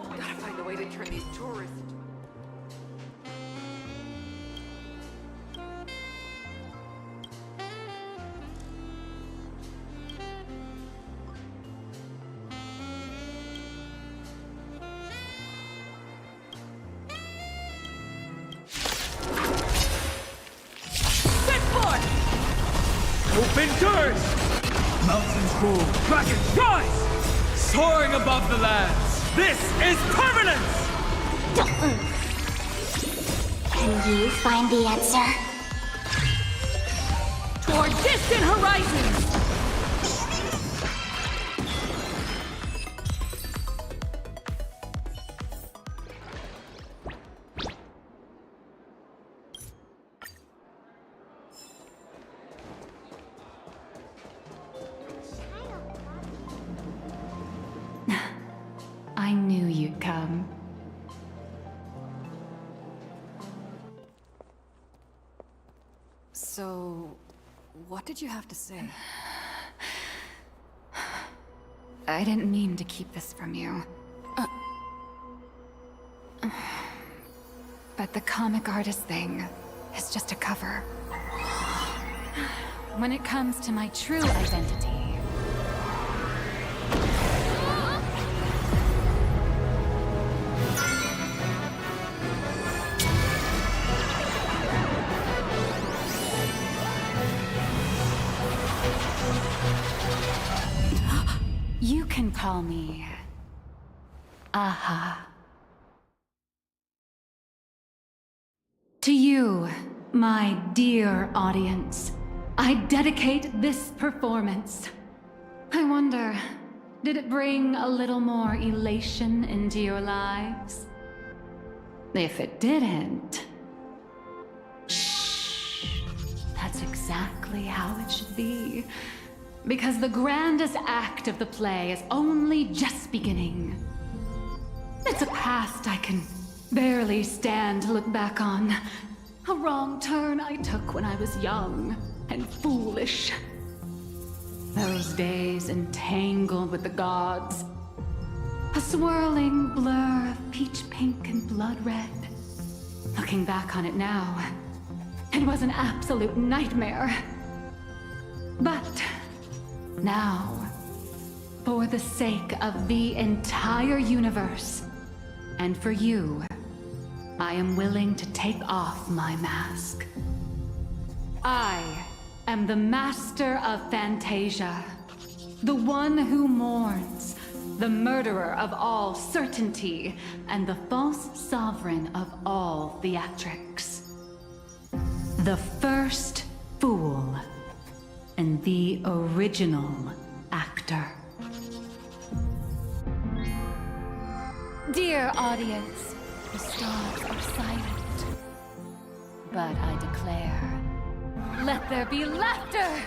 Gotta find a way to turn these tourists. Open doors! Mountains roll, dragons rise! Soaring above the lands, this is permanence! Can you find the answer? Toward distant horizons! I knew you'd come. So, what did you have to say? I didn't mean to keep this from you. But the comic artist thing is just a cover. When it comes to my true identity, you can call me Aha. To you, my dear audience, I dedicate this performance. I wonder, did it bring a little more elation into your lives? If it didn't, shh, that's exactly how it should be. Because the grandest act of the play is only just beginning. It's a past I can barely stand to look back on. A wrong turn I took when I was young and foolish. Those days entangled with the gods. A swirling blur of peach pink and blood red. Looking back on it now, it was an absolute nightmare. But now, for the sake of the entire universe, and for you, I am willing to take off my mask. I am the master of Fantasia, the one who mourns, the murderer of all certainty, and the false sovereign of all theatrics. The first fool, and the original actor. Dear audience, the stars are silent. But I declare, let there be laughter!